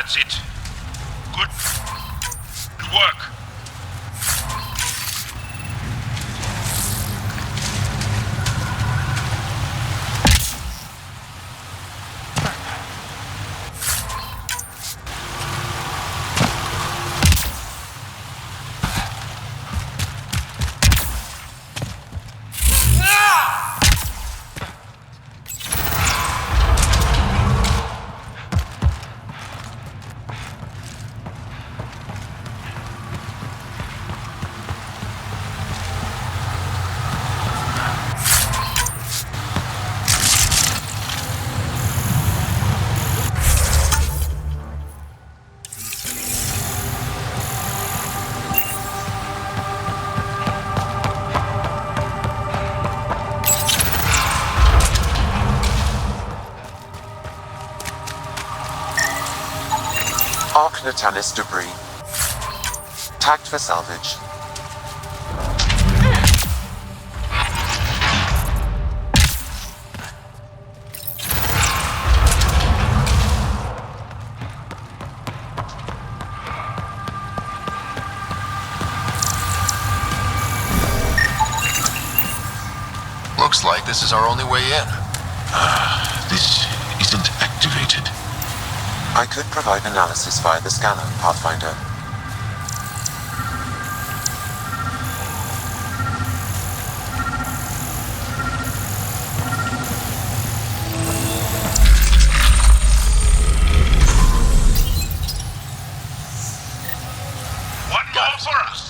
That's it. Good work. Natalis debris. Tagged for salvage. Looks like this is our only way in. This isn't activated. I could provide analysis via the scanner, Pathfinder. One more for us.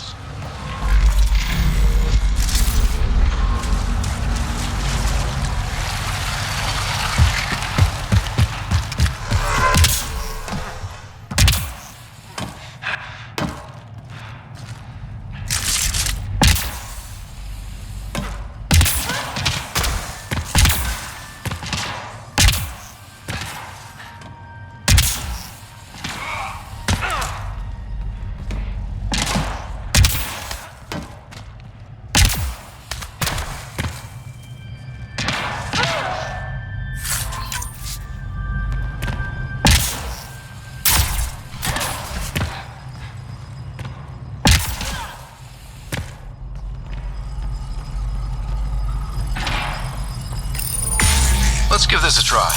Let's give this a try.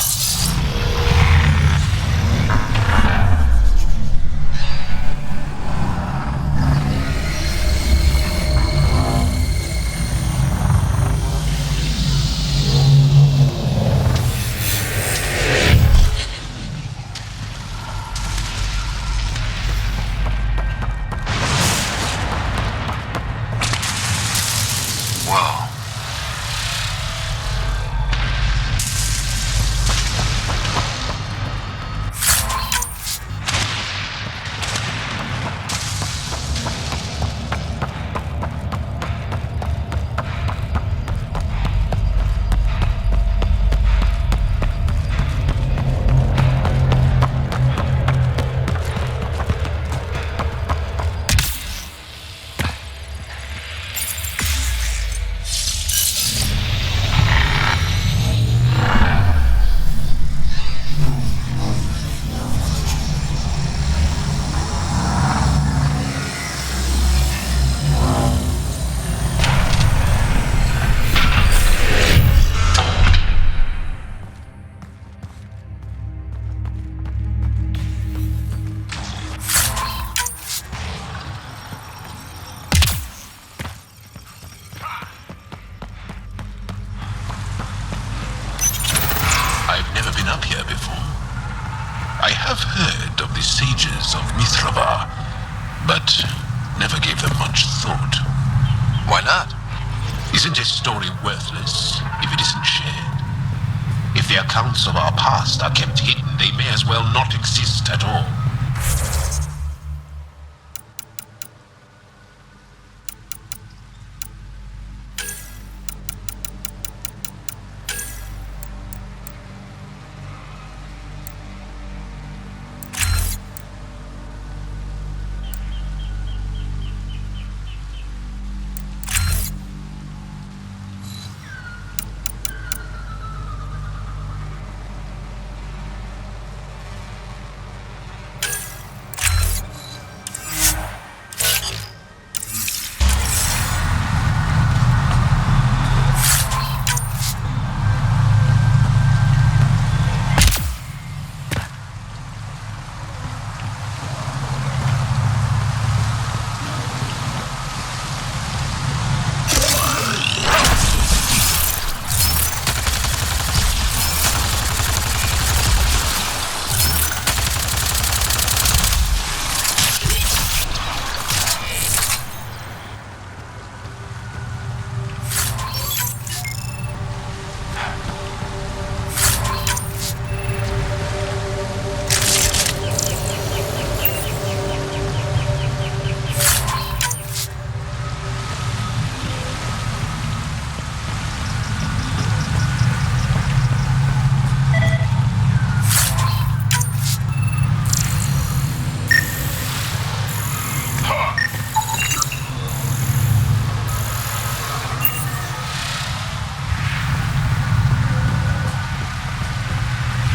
But never gave them much thought. Why not? Isn't a story worthless if it isn't shared? If the accounts of our past are kept hidden, they may as well not exist at all.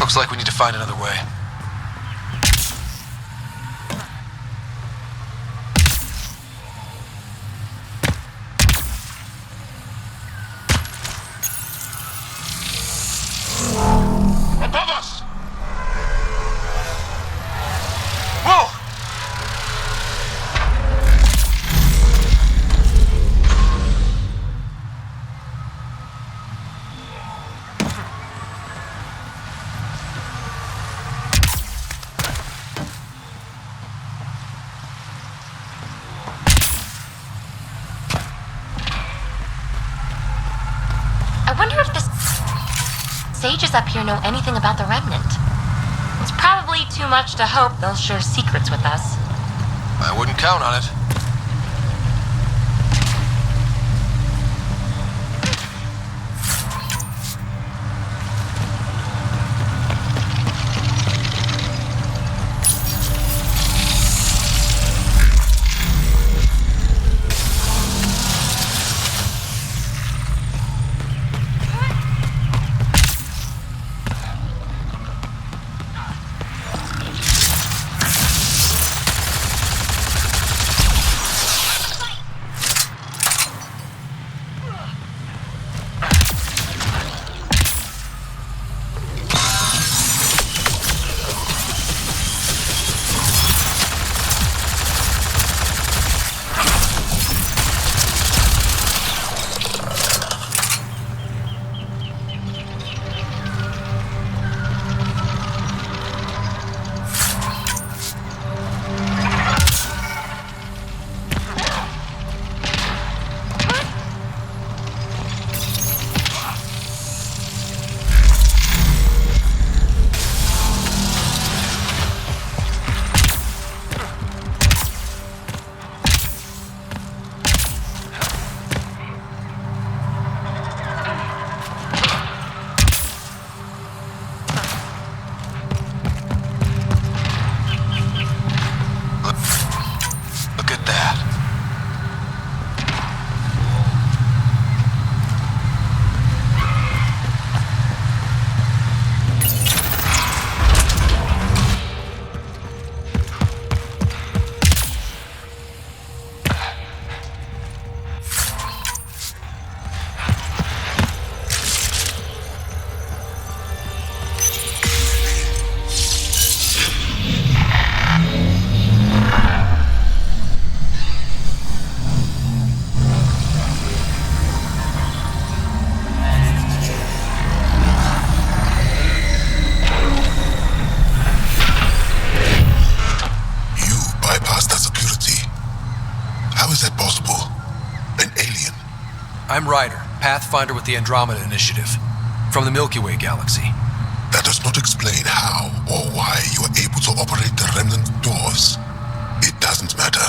Looks like we need to find another way. Above us! Whoa! I wonder if the sages up here know anything about the Remnant. It's probably too much to hope they'll share secrets with us. I wouldn't count on it. I'm Ryder, Pathfinder with the Andromeda Initiative, from the Milky Way galaxy. That does not explain how or why you are able to operate the remnant doors. It doesn't matter.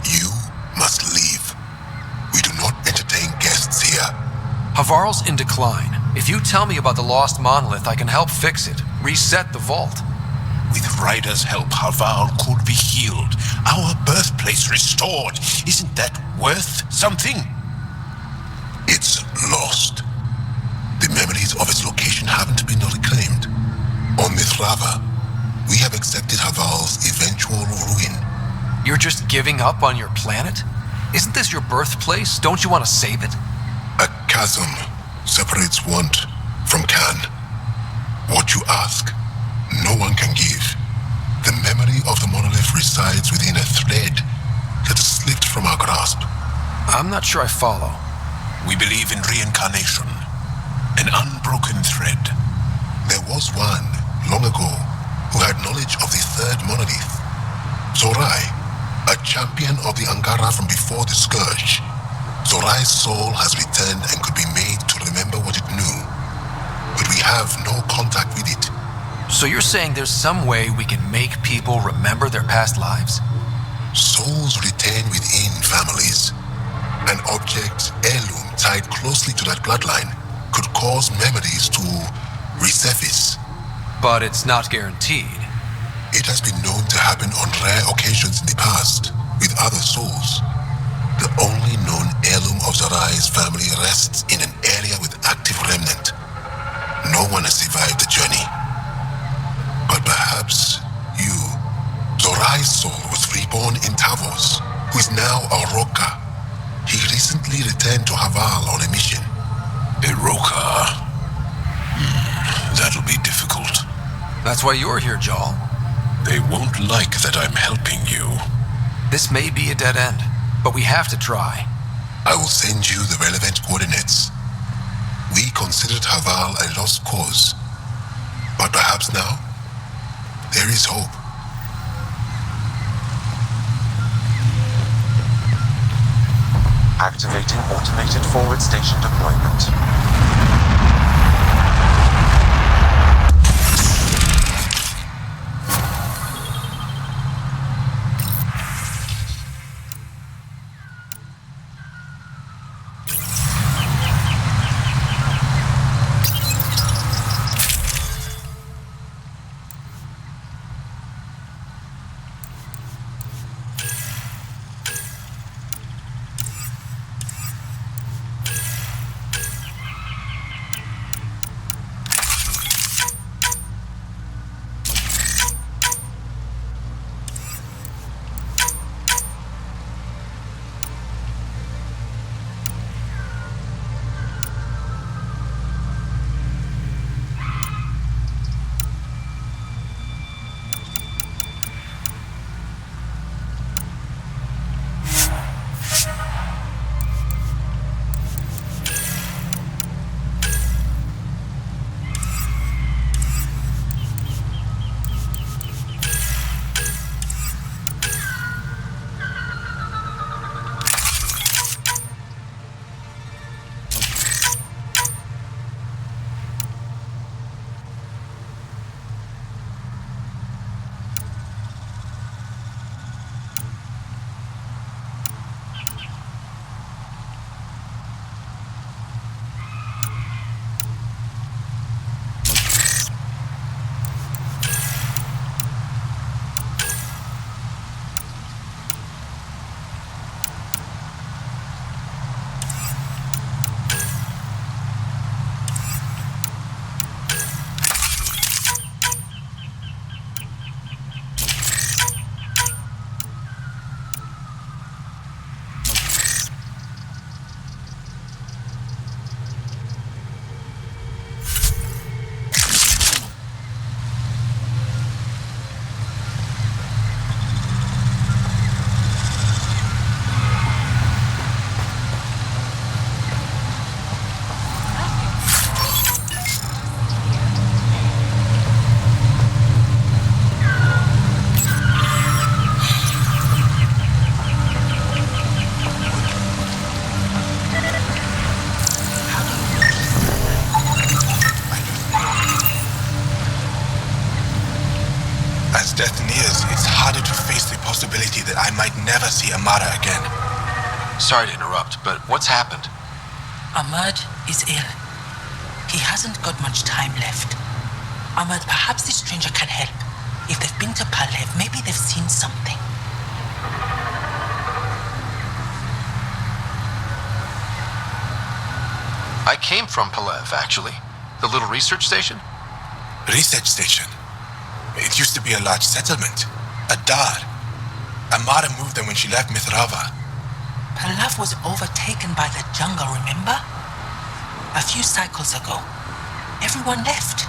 You must leave. We do not entertain guests here. Havarl's in decline. If you tell me about the lost monolith, I can help fix it, reset the vault. With Ryder's help, Havarl could be healed, our birthplace restored. Isn't that worth something? It's lost. The memories of its location haven't been reclaimed. On Mithrava, we have accepted Havarl's eventual ruin. You're just giving up on your planet? Isn't this your birthplace? Don't you want to save it? A chasm separates want from can. What you ask, no one can give. The memory of the monolith resides within a thread that slipped from our grasp. I'm not sure I follow. We believe in reincarnation, an unbroken thread. There was one, long ago, who had knowledge of the third monolith. Zorai, a champion of the Angara from before the Scourge. Zorai's soul has returned and could be made to remember what it knew. But we have no contact with it. So you're saying there's some way we can make people remember their past lives? Souls retain within families. An object, heirloom, tied closely to that bloodline could cause memories to resurface. But it's not guaranteed. It has been known to happen on rare occasions in the past, with other souls. The only known heirloom of Zorai's family rests in an area with active remnant. No one has survived the journey. perhaps you. Zorai's soul was reborn in Tavos, who is now a Roka. He recently returned to Haval on a mission. A Roka? That'll be difficult. That's why you're here, Jal. They won't like that I'm helping you. This may be a dead end, but we have to try. I will send you the relevant coordinates. We considered Haval a lost cause, but perhaps now, there is hope. Activating automated forward station deployment. death nears, it's harder to face the possibility that I might never see Amara again. Sorry to interrupt, but what's happened? Ahmad is ill. He hasn't got much time left. Ahmad, perhaps this stranger can help. If they've been to Palev, maybe they've seen something. I came from Palev, actually. The little research station? Research station? It used to be a large settlement. A dar. Amara moved there when she left Mithrava. Palev was overtaken by the jungle, remember? A few cycles ago. Everyone left.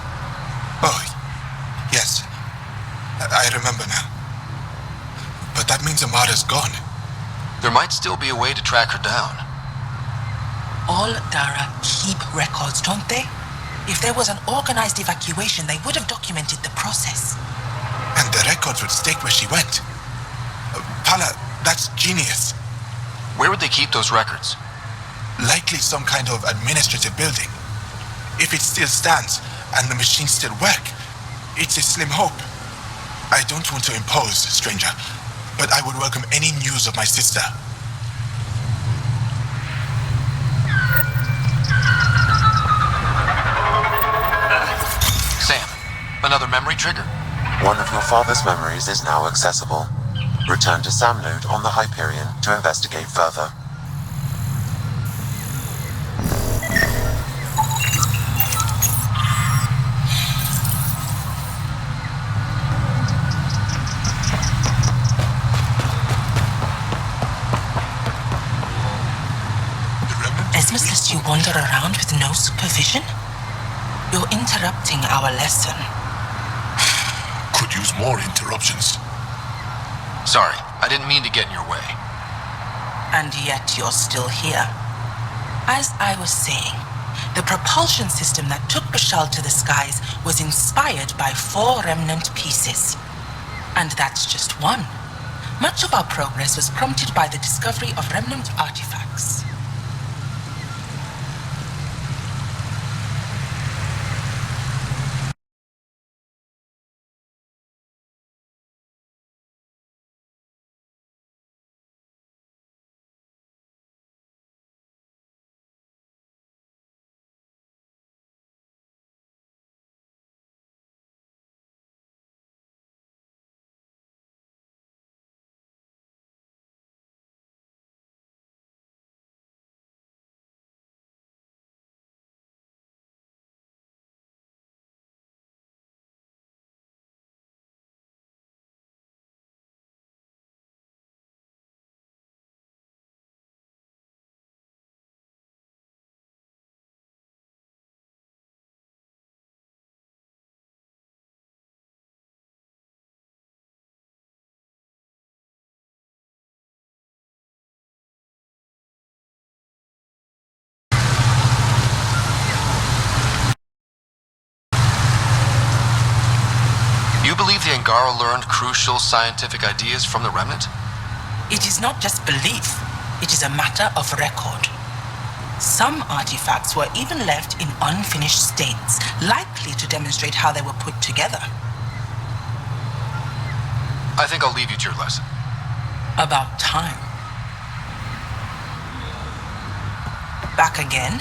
Oh, yes. I remember now. But that means Amara's gone. There might still be a way to track her down. All Dara keep records, don't they? If there was an organized evacuation, they would have documented the process. And the records would state where she went. Pala, that's genius. Where would they keep those records? Likely some kind of administrative building. If it still stands, and the machines still work, it's a slim hope. I don't want to impose, stranger, but I would welcome any news of my sister. Sam, another memory trigger? One of your father's memories is now accessible. Return to Sam node on the Hyperion to investigate further. wander around with no supervision? You're interrupting our lesson. Could use more interruptions. Sorry, I didn't mean to get in your way. And yet you're still here. As I was saying, the propulsion system that took Bashal to the skies was inspired by 4 remnant pieces. And that's just one. Much of our progress was prompted by the discovery of remnant artifacts. You believe the Angara learned crucial scientific ideas from the Remnant? It is not just belief, it is a matter of record. Some artifacts were even left in unfinished states, likely to demonstrate how they were put together. I think I'll leave you to your lesson. About time. Back again?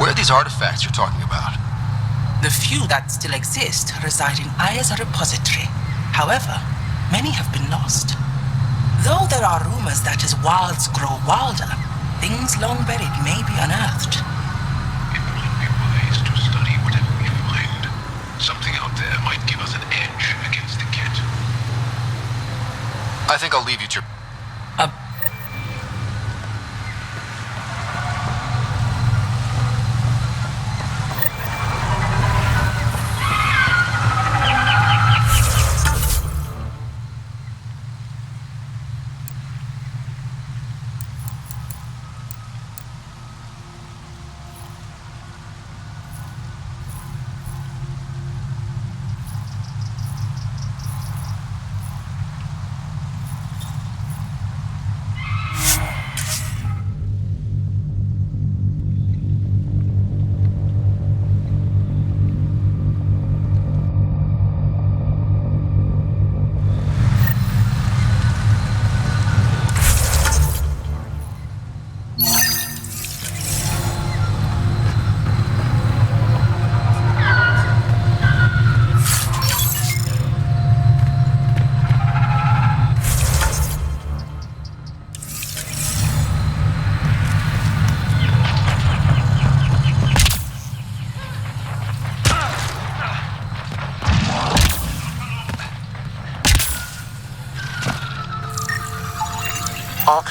Where are these artifacts you're talking about? The few that still exist reside in Aya's repository. However, many have been lost. Though there are rumors that as wilds grow wilder, things long buried may be unearthed. It might be wise to study whatever we find. Something out there might give us an edge against the Ket. I think I'll leave you to your...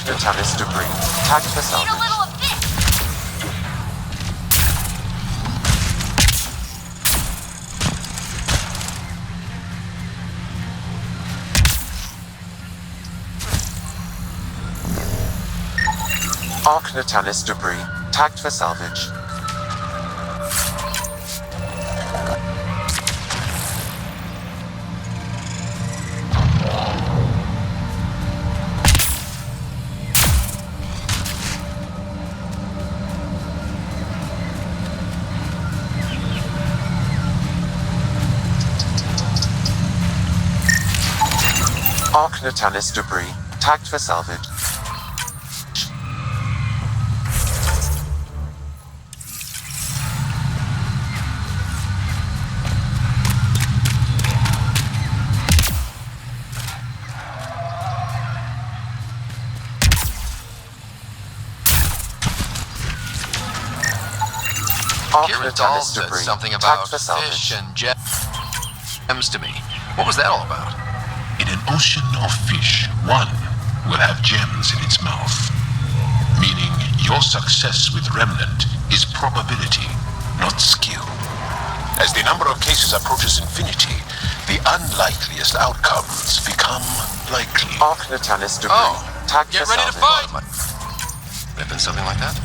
Natalis debris. Tagged for salvage. Arc Natalis debris. Tagged for salvage. Arc Natalis debris. Tagged for salvage. Kieran Dahl said something about fish and gems to me. What was that all about? In an ocean of fish, one will have gems in its mouth, meaning Your success with Remnant is probability, not skill. As the number of cases approaches infinity, the unlikeliest outcomes become likely. Arc Natalis debris. Oh, get ready to fight! Ripping something like that?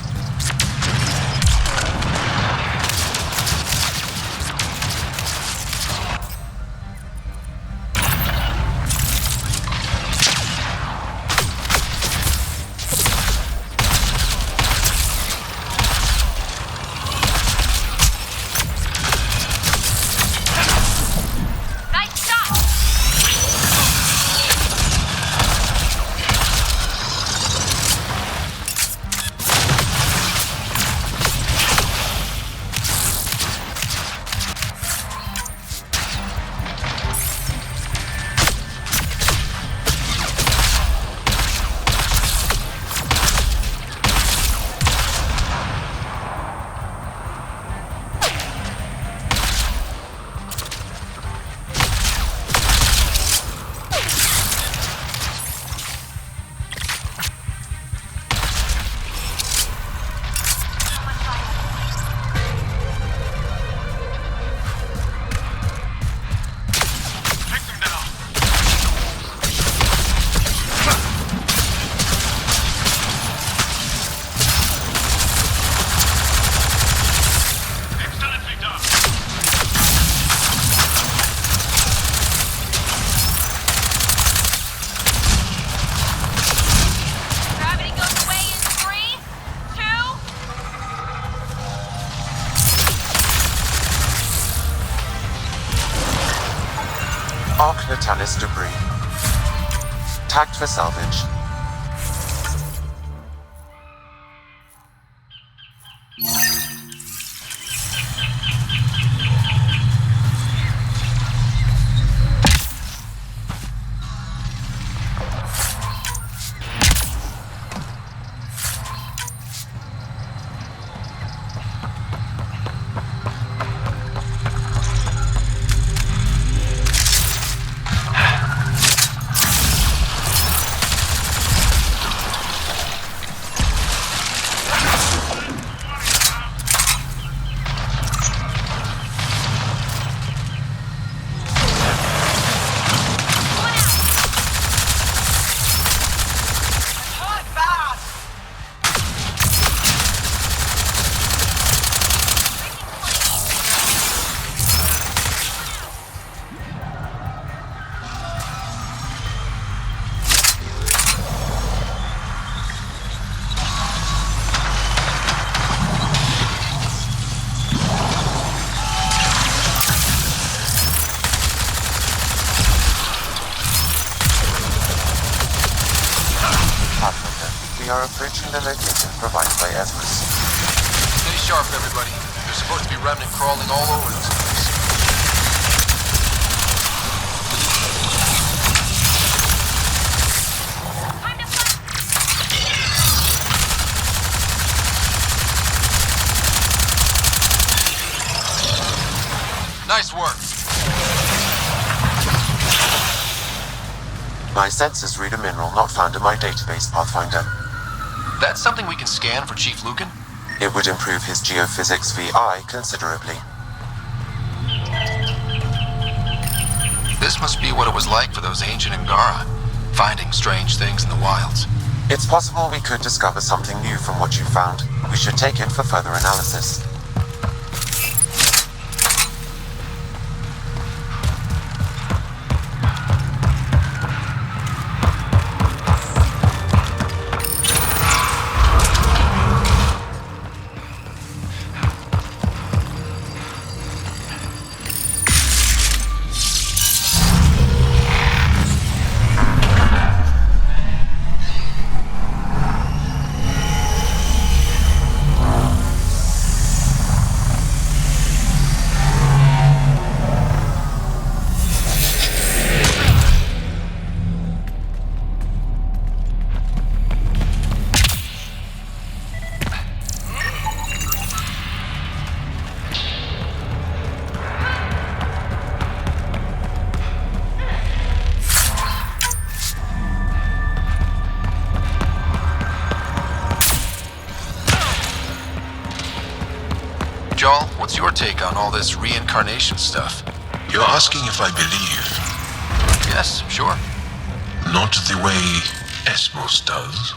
Arc Natalis debris. Tagged for salvage. We are approaching the location provided by Everest. Stay sharp, everybody. There's supposed to be Remnant crawling all over this place. Nice work. My sensors read a mineral not found in my database, Pathfinder. That's something we can scan for Chief Lucan? It would improve his geophysics VI considerably. This must be what it was like for those ancient Angara, finding strange things in the wilds. It's possible we could discover something new from what you found. We should take it for further analysis. your take on all this reincarnation stuff? You're asking if I believe? Yes, sure. Not the way Esmos does.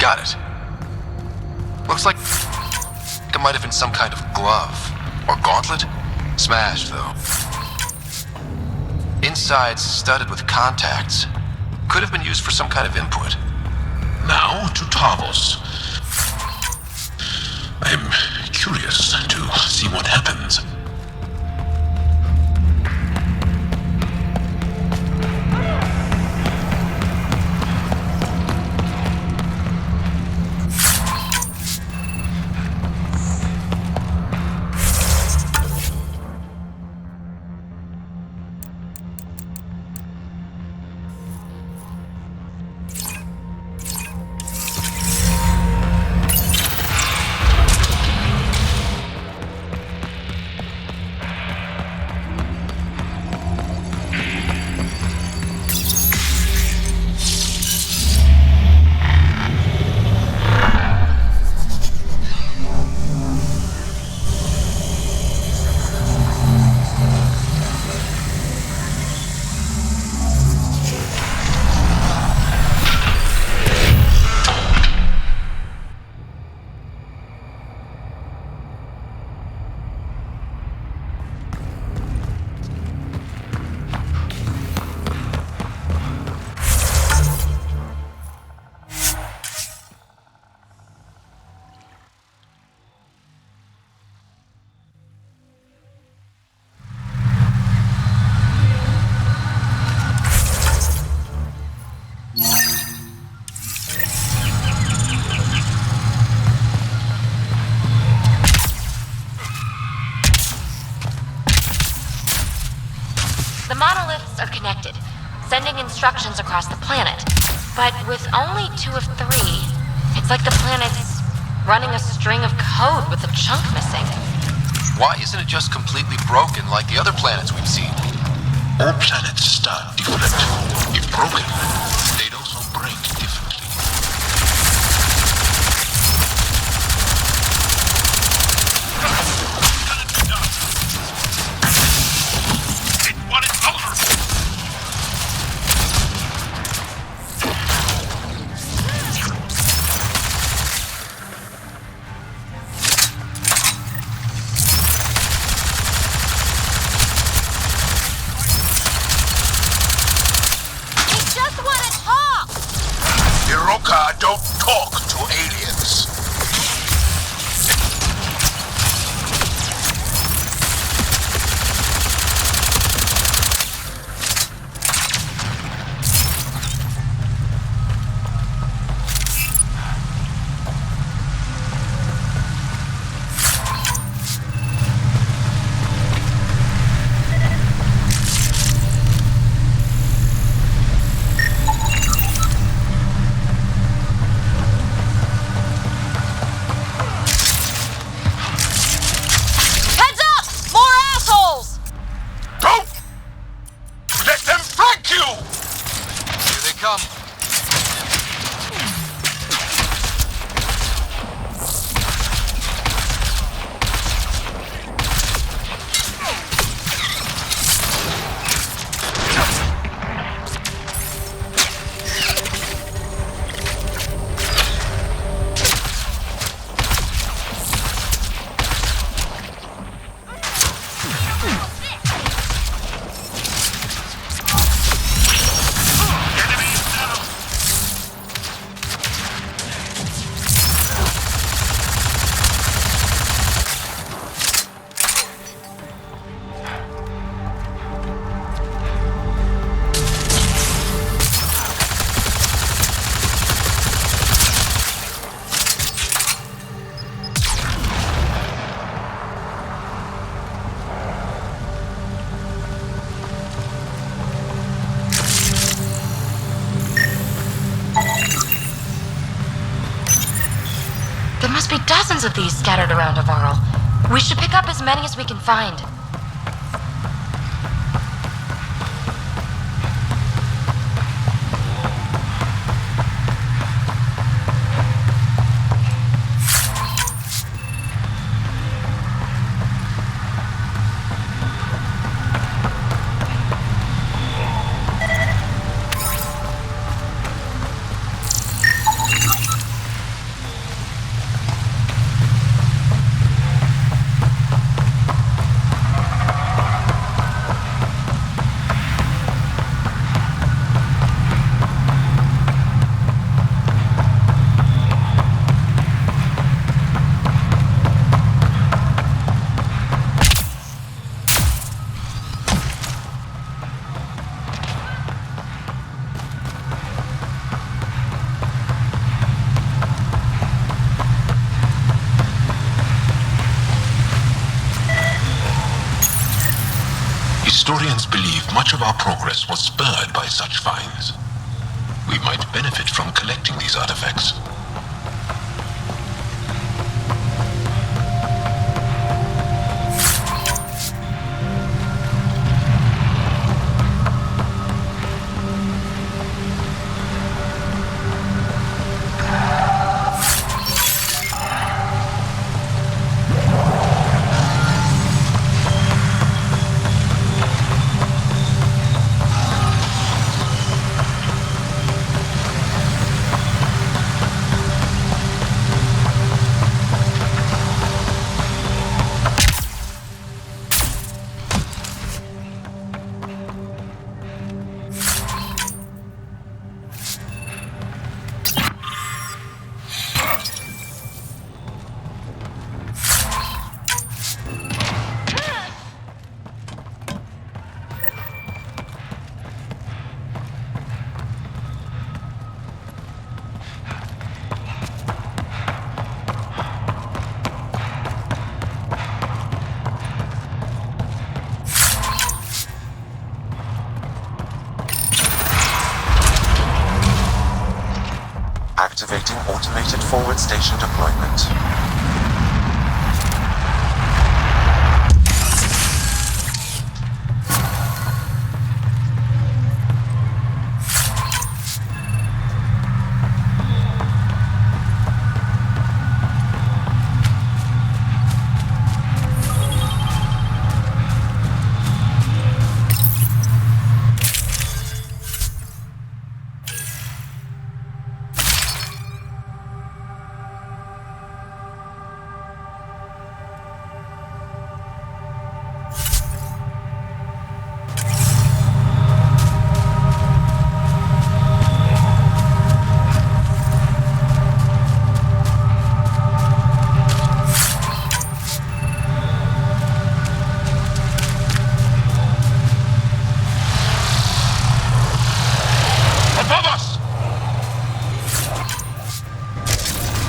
Got it. Looks like it might have been some kind of glove. Or gauntlet? Smashed, though. Inside's studded with contacts. Could have been used for some kind of input. Now to Tavos. I'm curious to see what happens. The monoliths are connected, sending instructions across the planet. But with only 2 of 3, it's like the planet's running a string of code with a chunk missing. Why isn't it just completely broken like the other planets we've seen? All planets start different. If broken, they'd also break differently. Don't talk to aliens. There must be dozens of these scattered around Avarl. We should pick up as many as we can find. Historians believe much of our progress was spurred by such finds. We might benefit from collecting these artifacts. Activating automated forward station deployment.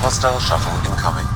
Hostile shuttle incoming.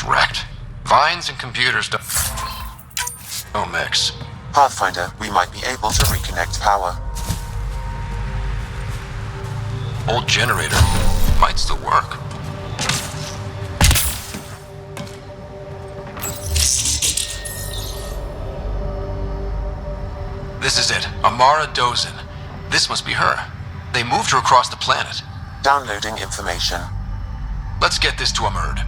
It's wrecked. Vines and computers don't mix. Pathfinder, we might be able to reconnect power. Old generator. Might still work. This is it. Amara Dozin. This must be her. They moved her across the planet. Downloading information. Let's get this to Amurd.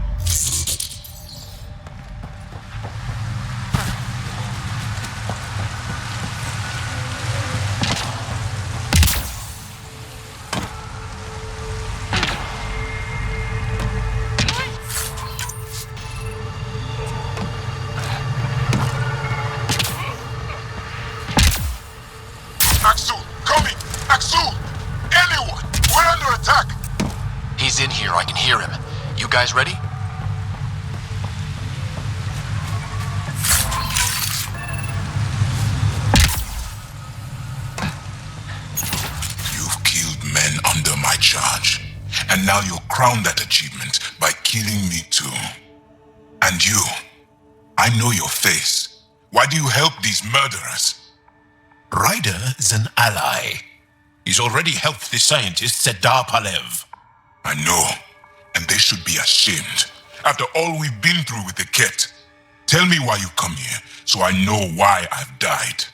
Axel, coming! Axel! Anyone! We're under attack! He's in here, I can hear him. You guys ready? You've killed men under my charge, and now you'll crown that achievement by killing me too. And you, I know your face. Why do you help these murderers? Ryder is an ally. He's already helped the scientists at Dar Palev. I know, and they should be ashamed. After all we've been through with the Ket. Tell me why you come here, so I know why I've died.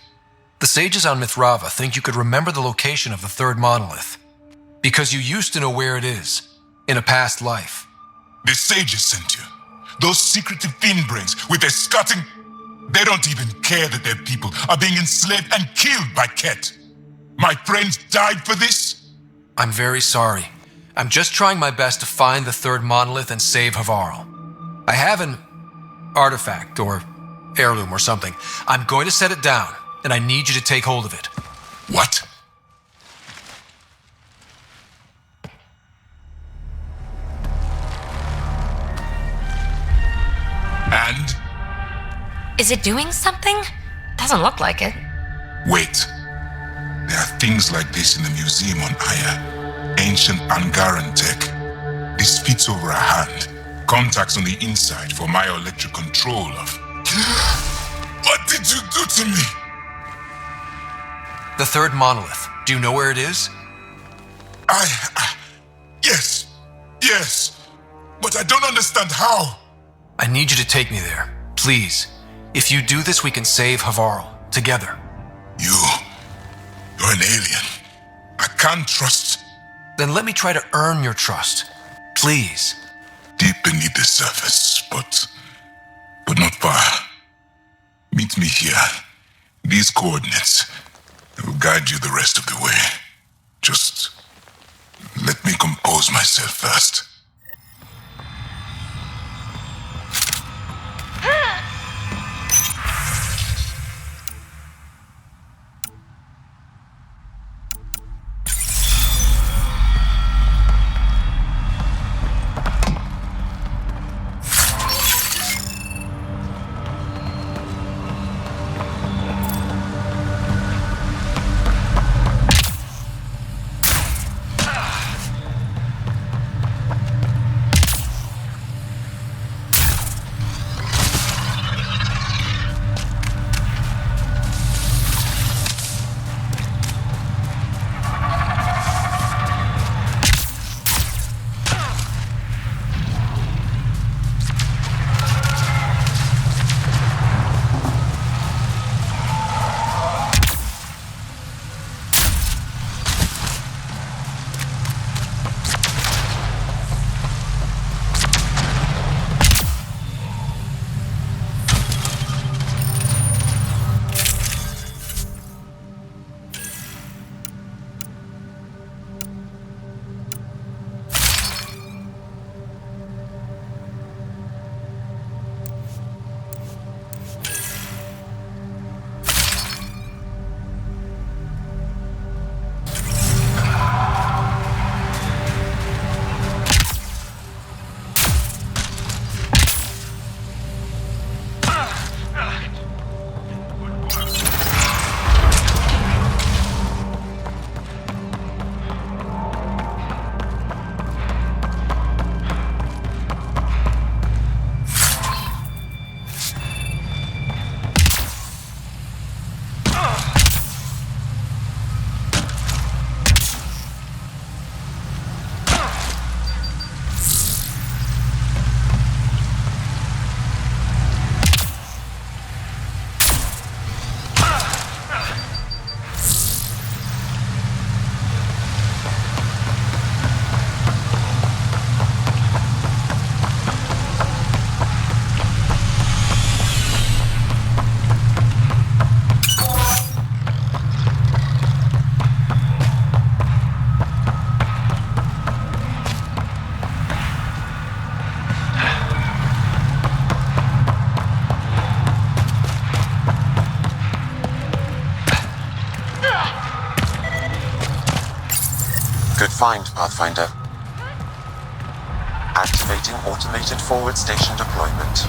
The sages on Mithrava think you could remember the location of the third monolith. Because you used to know where it is, in a past life. The sages sent you. Those secretive thin brains with their scutting... They don't even care that their people are being enslaved and killed by Ket. My friends died for this? I'm very sorry. I'm just trying my best to find the third monolith and save Havarl. I have an artifact or heirloom or something. I'm going to set it down, and I need you to take hold of it. What? And? Is it doing something? Doesn't look like it. Wait. There are things like this in the museum on Aya. Ancient Angaran tech. This fits over a hand. Contacts on the inside for my electric control of... What did you do to me? The third monolith. Do you know where it is? Yes. But I don't understand how. I need you to take me there. Please. If you do this, we can save Havarl. Together. You're an alien. I can't trust... Then let me try to earn your trust. Please. Deep beneath the surface, but not far. Meet me here. These coordinates will guide you the rest of the way. Just let me compose myself first. Find Pathfinder. Activating automated forward station deployment.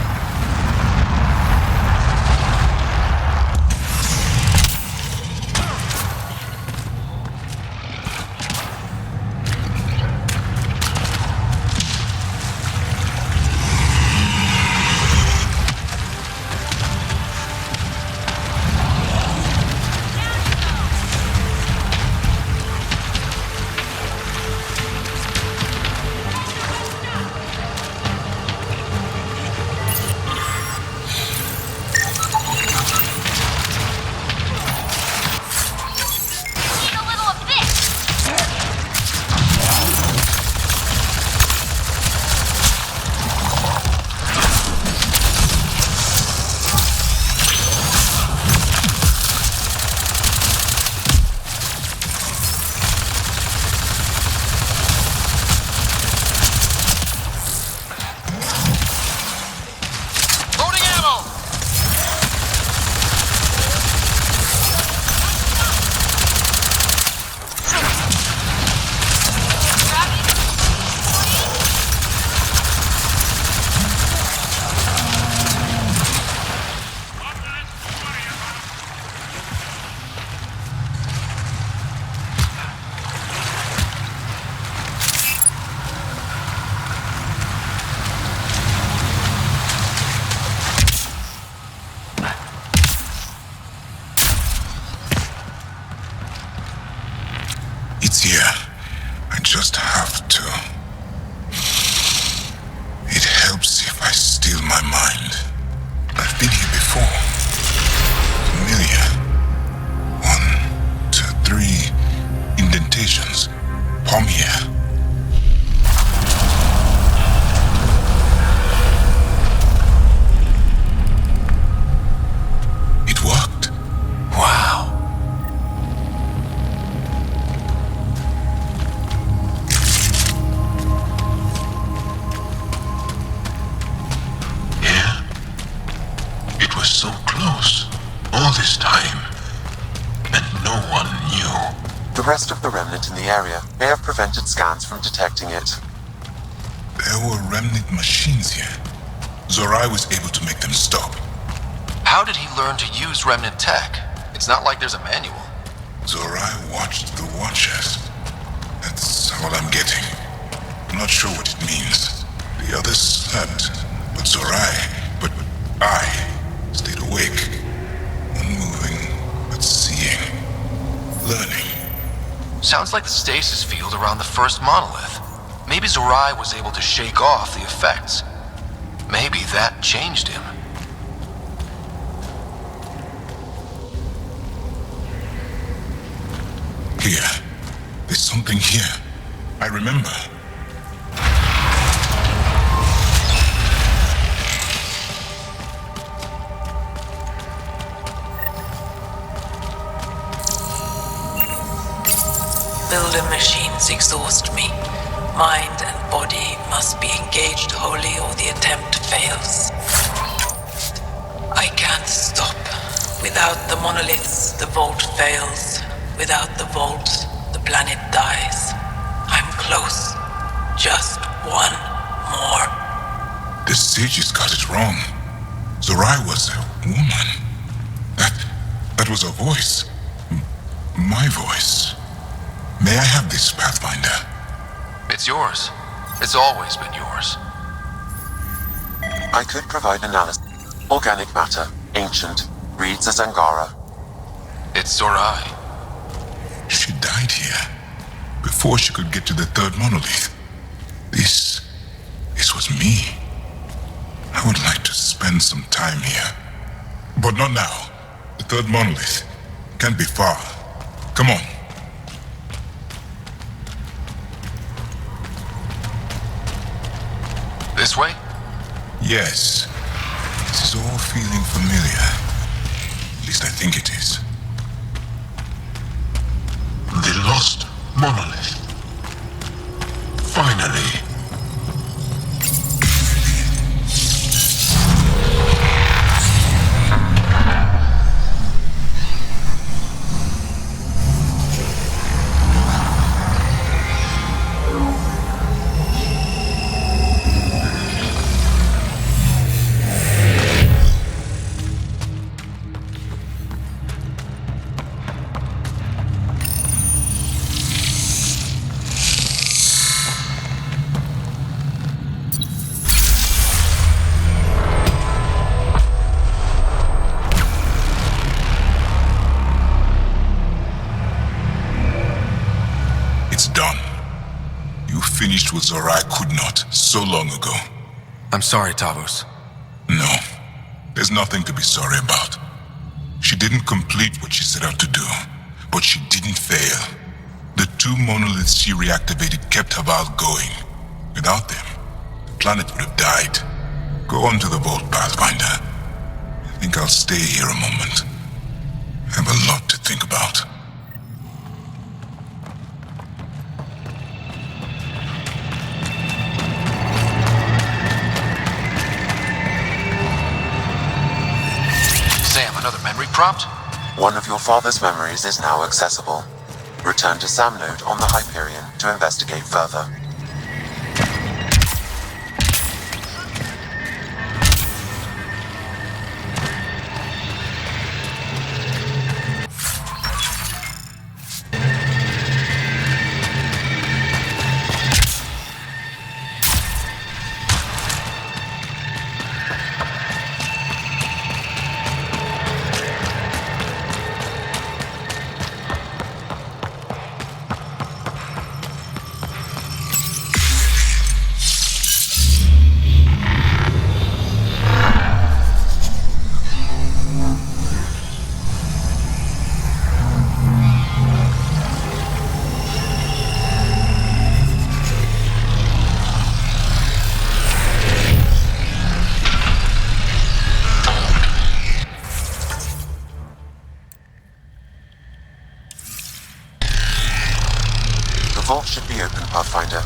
It's here. I just have to. It helps if I steal my mind. I've been here before. Familiar. 1, 2, 3 indentations. Palm here. It worked. Wow. So close, all this time, and no one knew. The rest of the remnant in the area may have prevented scans from detecting it. There were remnant machines here. Zorai was able to make them stop. How did he learn to use remnant tech? It's not like there's a manual. Zorai watched the Watchers. That's all I'm getting. I'm not sure what it means. The others slept, but I stayed awake, unmoving, but seeing, learning. Sounds like the stasis field around the first monolith. Maybe Zorai was able to shake off the effects. Maybe that changed him. Here. There's something here. I remember. Builder machines exhaust me. Mind and body must be engaged wholly or the attempt fails. I can't stop. Without the monoliths, the vault fails. Without the vault, the planet dies. I'm close. Just one more. The sages got it wrong. Zorai was a woman. That was a voice. My voice. May I have this, Pathfinder? It's yours. It's always been yours. I could provide analysis. Organic matter, ancient, reads as Angara. It's Zorai. She died here, before she could get to the third monolith. This was me. I would like to spend some time here. But not now. The third monolith can't be far. Come on. This way? Yes. This is all feeling familiar. At least I think it is. The lost monolith. Finally. You finished what Zorai could not so long ago. I'm sorry, Tavos. No, there's nothing to be sorry about. She didn't complete what she set out to do, but she didn't fail. The 2 monoliths she reactivated kept Haval going. Without them, the planet would have died. Go on to the vault, Pathfinder. I think I'll stay here a moment. I have a lot to think about. Sam, another memory prompt? One of your father's memories is now accessible. Return to Sam Node on the Hyperion to investigate further. The vault should be open, Pathfinder.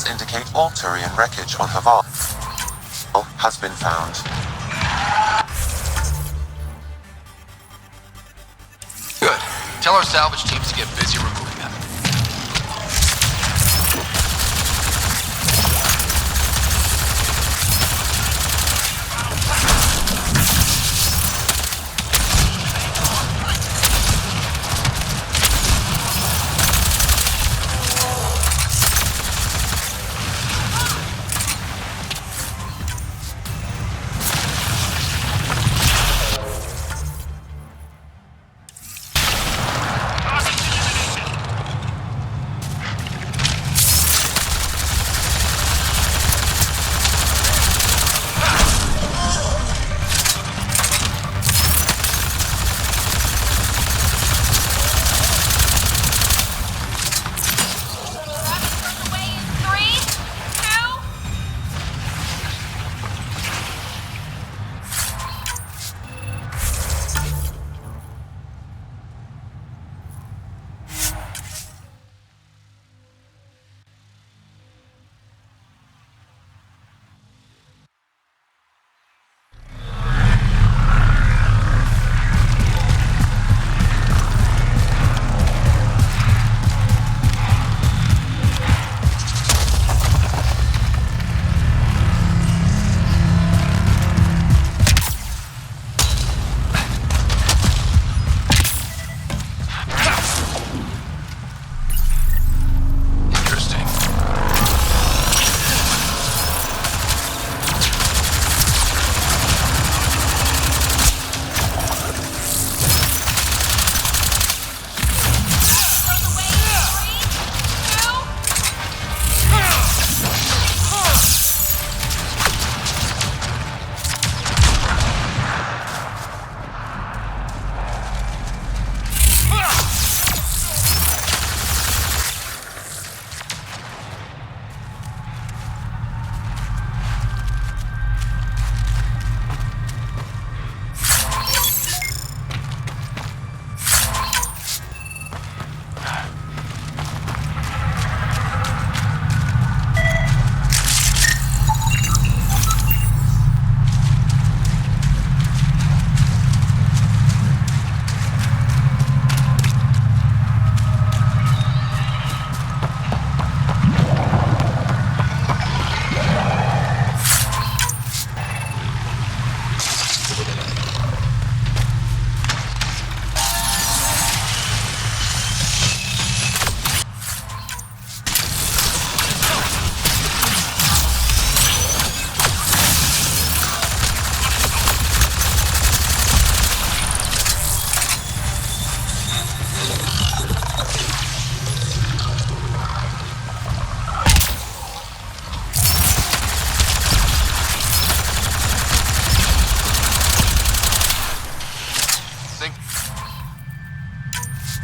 Indicate all Turian wreckage on Haval has been found. Good. Tell our salvage teams to get busy removing them.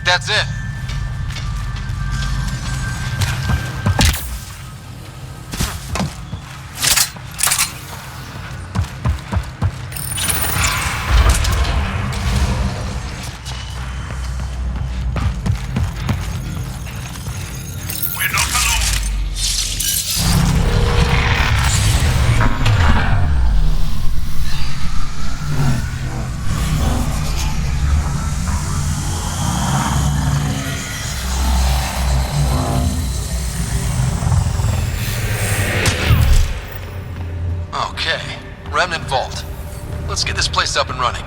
That's it. Okay, Remnant Vault. Let's get this place up and running.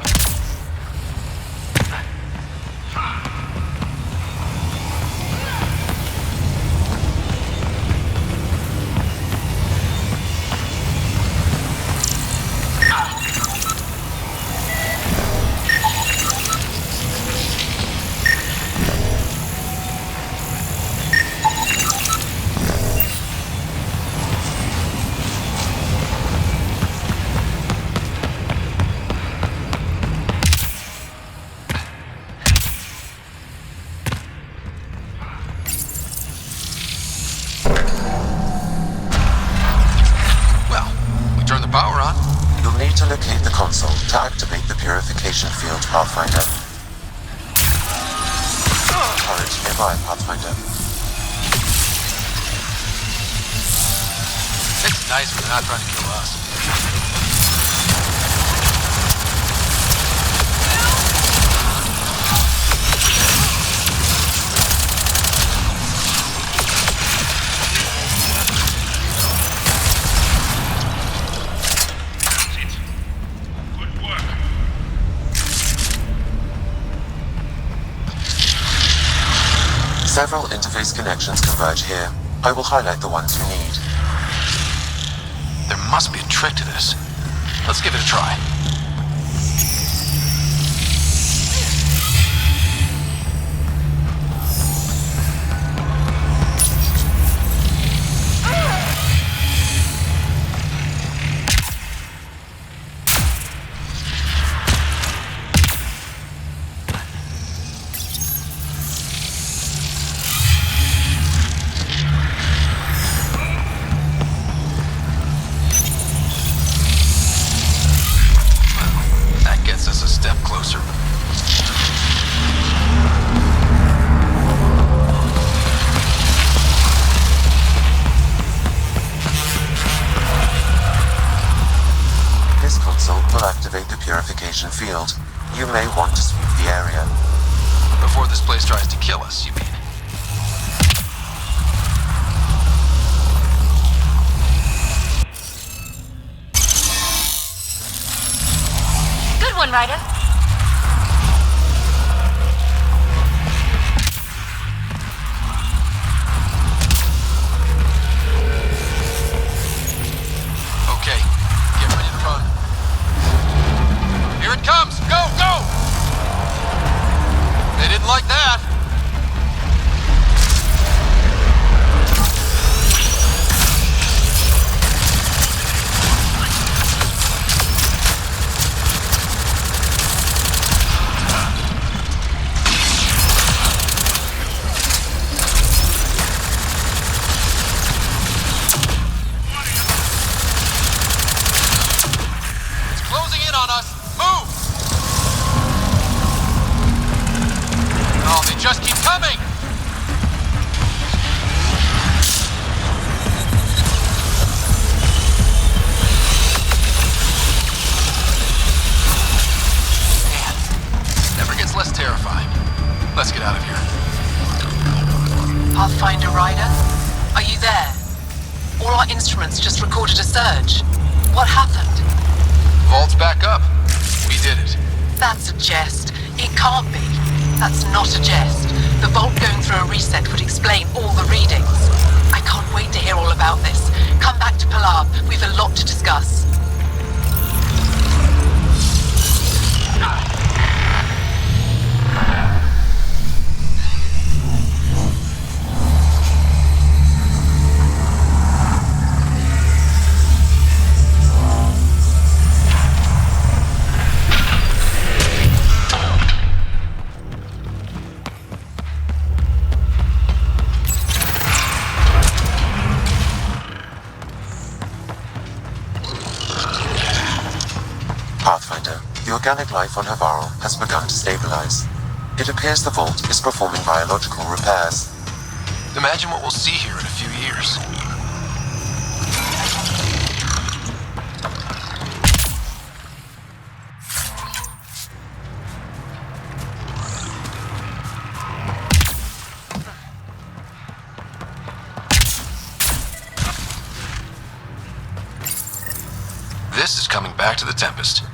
Power on. You'll need to locate the console to activate the purification field, Pathfinder. Turret nearby, Pathfinder. It's nice when they're not trying to kill us. Several interface connections converge here. I will highlight the ones you need. There must be a trick to this. Let's give it a try. Purification field. You may want to sweep the area. Before this place tries to kill us, you mean? Good one, Ryder. Okay, get ready to run. Here it comes! Go, go! They didn't like that. It's closing in on us. Move! Oh, they just keep coming! Man, never gets less terrifying. Let's get out of here. Pathfinder Ryder, are you there? All our instruments just recorded a surge. What happened? Vault's back up. We did it. That's a jest. It can't be. That's not a jest. The vault going through a reset would explain all the readings. I can't wait to hear all about this. Come back to Palab. We've a lot to discuss. organic life on Havarl has begun to stabilize. It appears the vault is performing biological repairs. Imagine what we'll see here in a few years. This is coming back to the Tempest.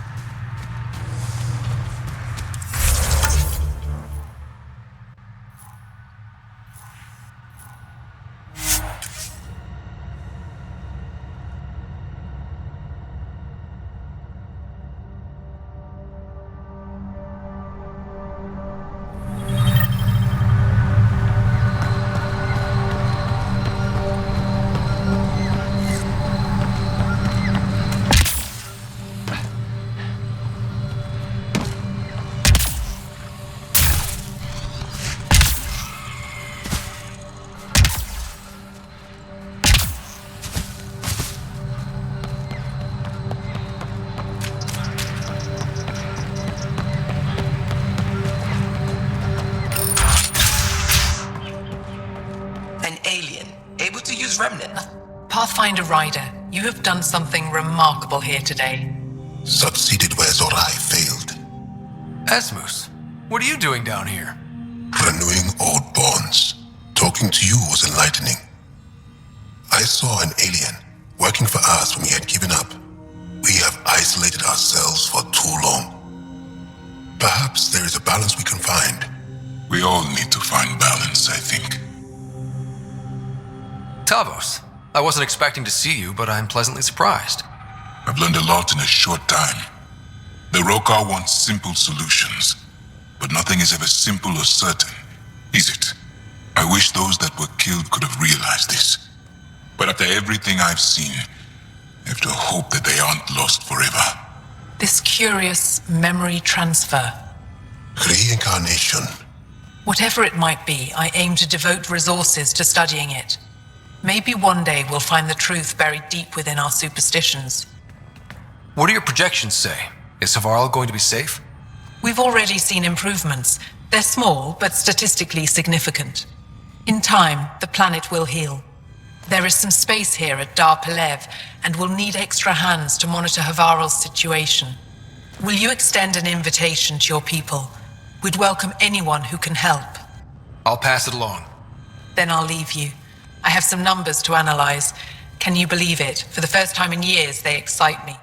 Remnant. Pathfinder Rider, you have done something remarkable here today. Succeeded where Zorai failed. Asmus, what are you doing down here? Renewing old bonds. Talking to you was enlightening. I saw an alien working for us when we had given up. We have isolated ourselves for too long. Perhaps there is a balance we can find. We all need to find balance, I think. Tavos, I wasn't expecting to see you, but I'm pleasantly surprised. I've learned a lot in a short time. The Rokar wants simple solutions, but nothing is ever simple or certain, is it? I wish those that were killed could have realized this. But after everything I've seen, I have to hope that they aren't lost forever. This curious memory transfer. Reincarnation. Whatever it might be, I aim to devote resources to studying it. Maybe one day we'll find the truth buried deep within our superstitions. What do your projections say? Is Havarl going to be safe? We've already seen improvements. They're small, but statistically significant. In time, the planet will heal. There is some space here at Dar Pelev, and we'll need extra hands to monitor Havarl's situation. Will you extend an invitation to your people? We'd welcome anyone who can help. I'll pass it along. Then I'll leave you. I have some numbers to analyze. Can you believe it? For the first time in years, they excite me.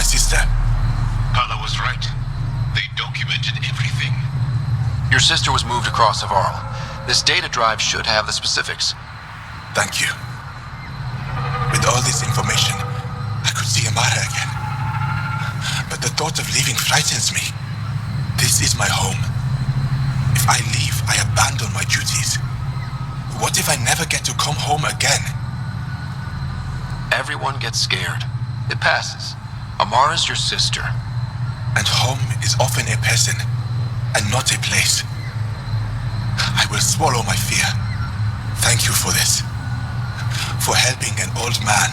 my sister. Hala was right. They documented everything. Your sister was moved across Havarl. This data drive should have the specifics. Thank you. With all this information, I could see Amara again. But the thought of leaving frightens me. This is my home. If I leave, I abandon my duties. What if I never get to come home again? Everyone gets scared. It passes. Amara's your sister. And home is often a person, and not a place. I will swallow my fear. Thank you for this. For helping an old man.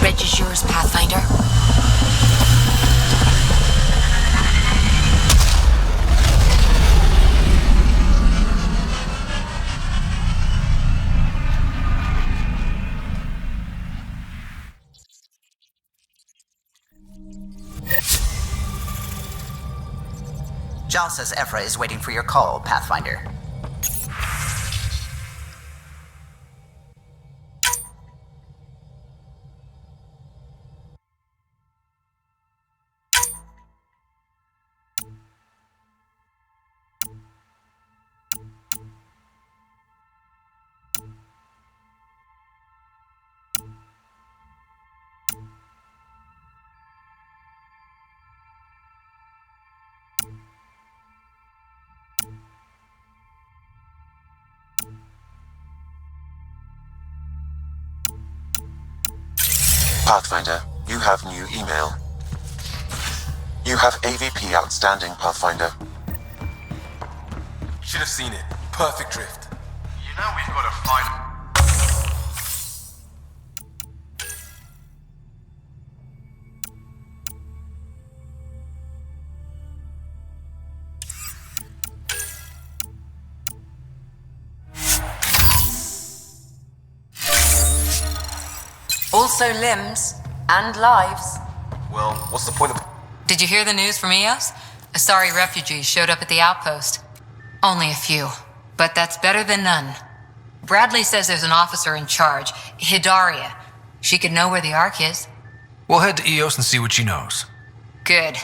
Reg is yours, Pathfinder. Jal says Ephra is waiting for your call, Pathfinder. Pathfinder, you have new email. You have AVP outstanding, Pathfinder. Should have seen it. Perfect drift. You know we've got to find him. Also limbs and lives. Well, what's the point of... Did you hear the news from Eos? Asari refugees showed up at the outpost. Only a few, but that's better than none. Bradley says there's an officer in charge, Hidaria. She could know where the Ark is. We'll head to Eos and see what she knows. Good.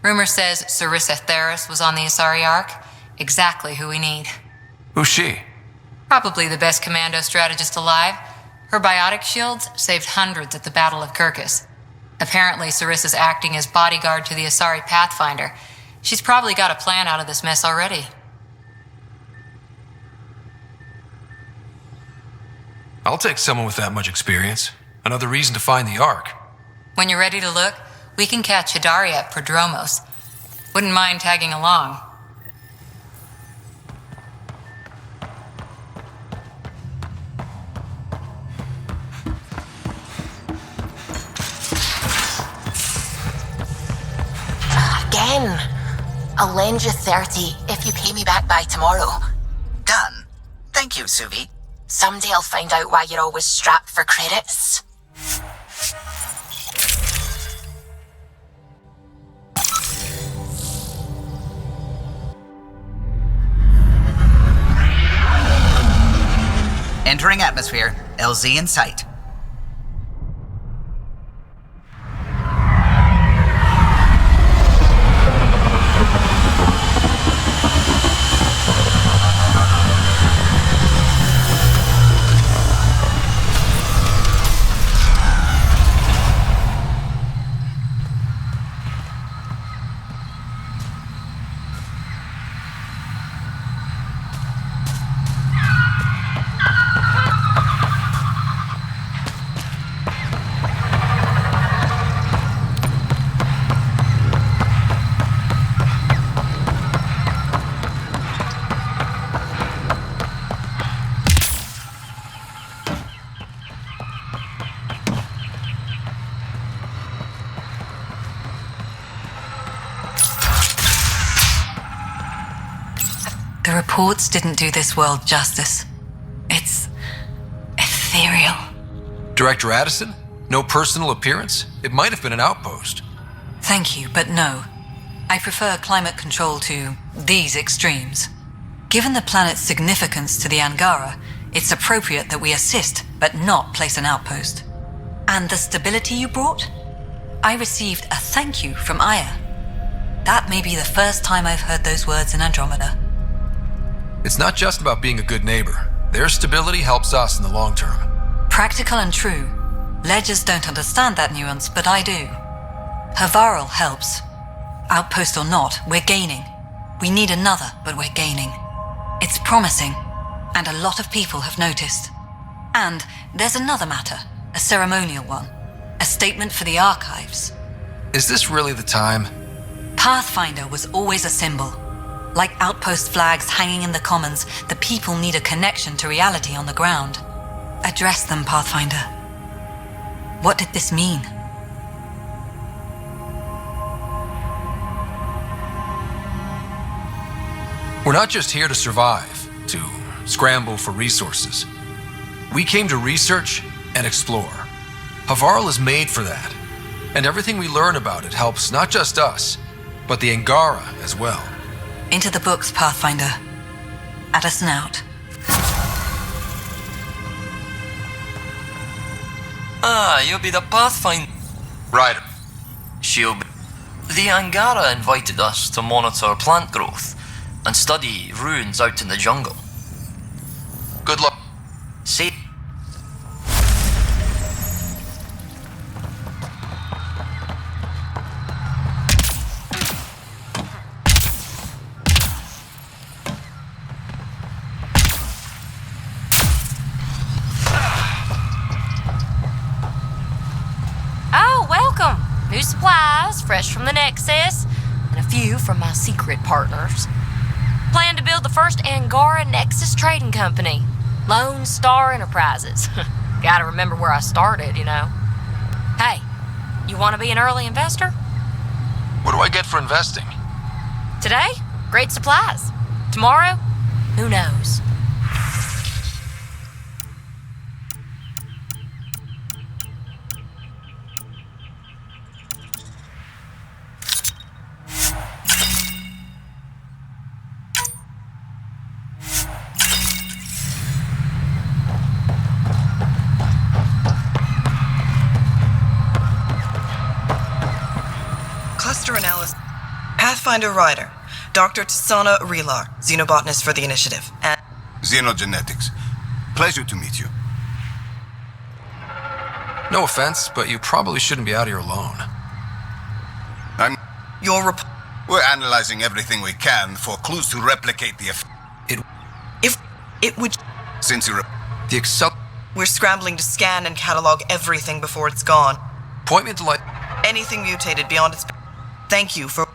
Rumor says Sarissa Theris was on the Asari Ark. Exactly who we need. Who's she? Probably the best commando strategist alive. Her biotic shields saved hundreds at the Battle of Kirkus. Apparently, Sarissa's acting as bodyguard to the Asari Pathfinder. She's probably got a plan out of this mess already. I'll take someone with that much experience. Another reason to find the Ark. When you're ready to look, we can catch Hidaria at Prodromos. Wouldn't mind tagging along. Again. I'll lend you 30 if you pay me back by tomorrow. Done. Thank you, Suvi. Someday I'll find out why you're always strapped for credits. Entering atmosphere. LZ in sight. The reports didn't do this world justice. It's ethereal. Director Addison? No personal appearance? It might have been an outpost. Thank you, but no. I prefer climate control to these extremes. Given the planet's significance to the Angara, it's appropriate that we assist, but not place an outpost. And the stability you brought? I received a thank you from Aya. That may be the first time I've heard those words in Andromeda. It's not just about being a good neighbor. Their stability helps us in the long term. Practical and true. Ledgers don't understand that nuance, but I do. Havarl helps. Outpost or not, we're gaining. We need another, but we're gaining. It's promising, and a lot of people have noticed. And there's another matter, a ceremonial one. A statement for the archives. Is this really the time? Pathfinder was always a symbol. Like outpost flags hanging in the commons, the people need a connection to reality on the ground. Address them, Pathfinder. What did this mean? We're not just here to survive, to scramble for resources. We came to research and explore. Havarl is made for that, and everything we learn about it helps not just us, but the Angara as well. Into the books, Pathfinder. Addison out. Ah, you'll be the Pathfinder. Ryder. She'll be... The Angara invited us to monitor plant growth and study ruins out in the jungle. Good luck. See... New supplies, fresh from the Nexus, and a few from my secret partners. Plan to build the first Angara Nexus trading company, Lone Star Enterprises. Gotta remember where I started, you know. Hey, you want to be an early investor? What do I get for investing? Today, great supplies. Tomorrow, who knows? Cluster analysis. Pathfinder Ryder. Dr. Tsana Relar, xenobotanist for the Initiative. And Xenogenetics. Pleasure to meet you. No offense, but you probably shouldn't be out here alone. We're analyzing everything we can for clues to replicate the If it would... Since you... We're scrambling to scan and catalog everything before it's gone. Point me to light... Anything mutated beyond its... Thank you for...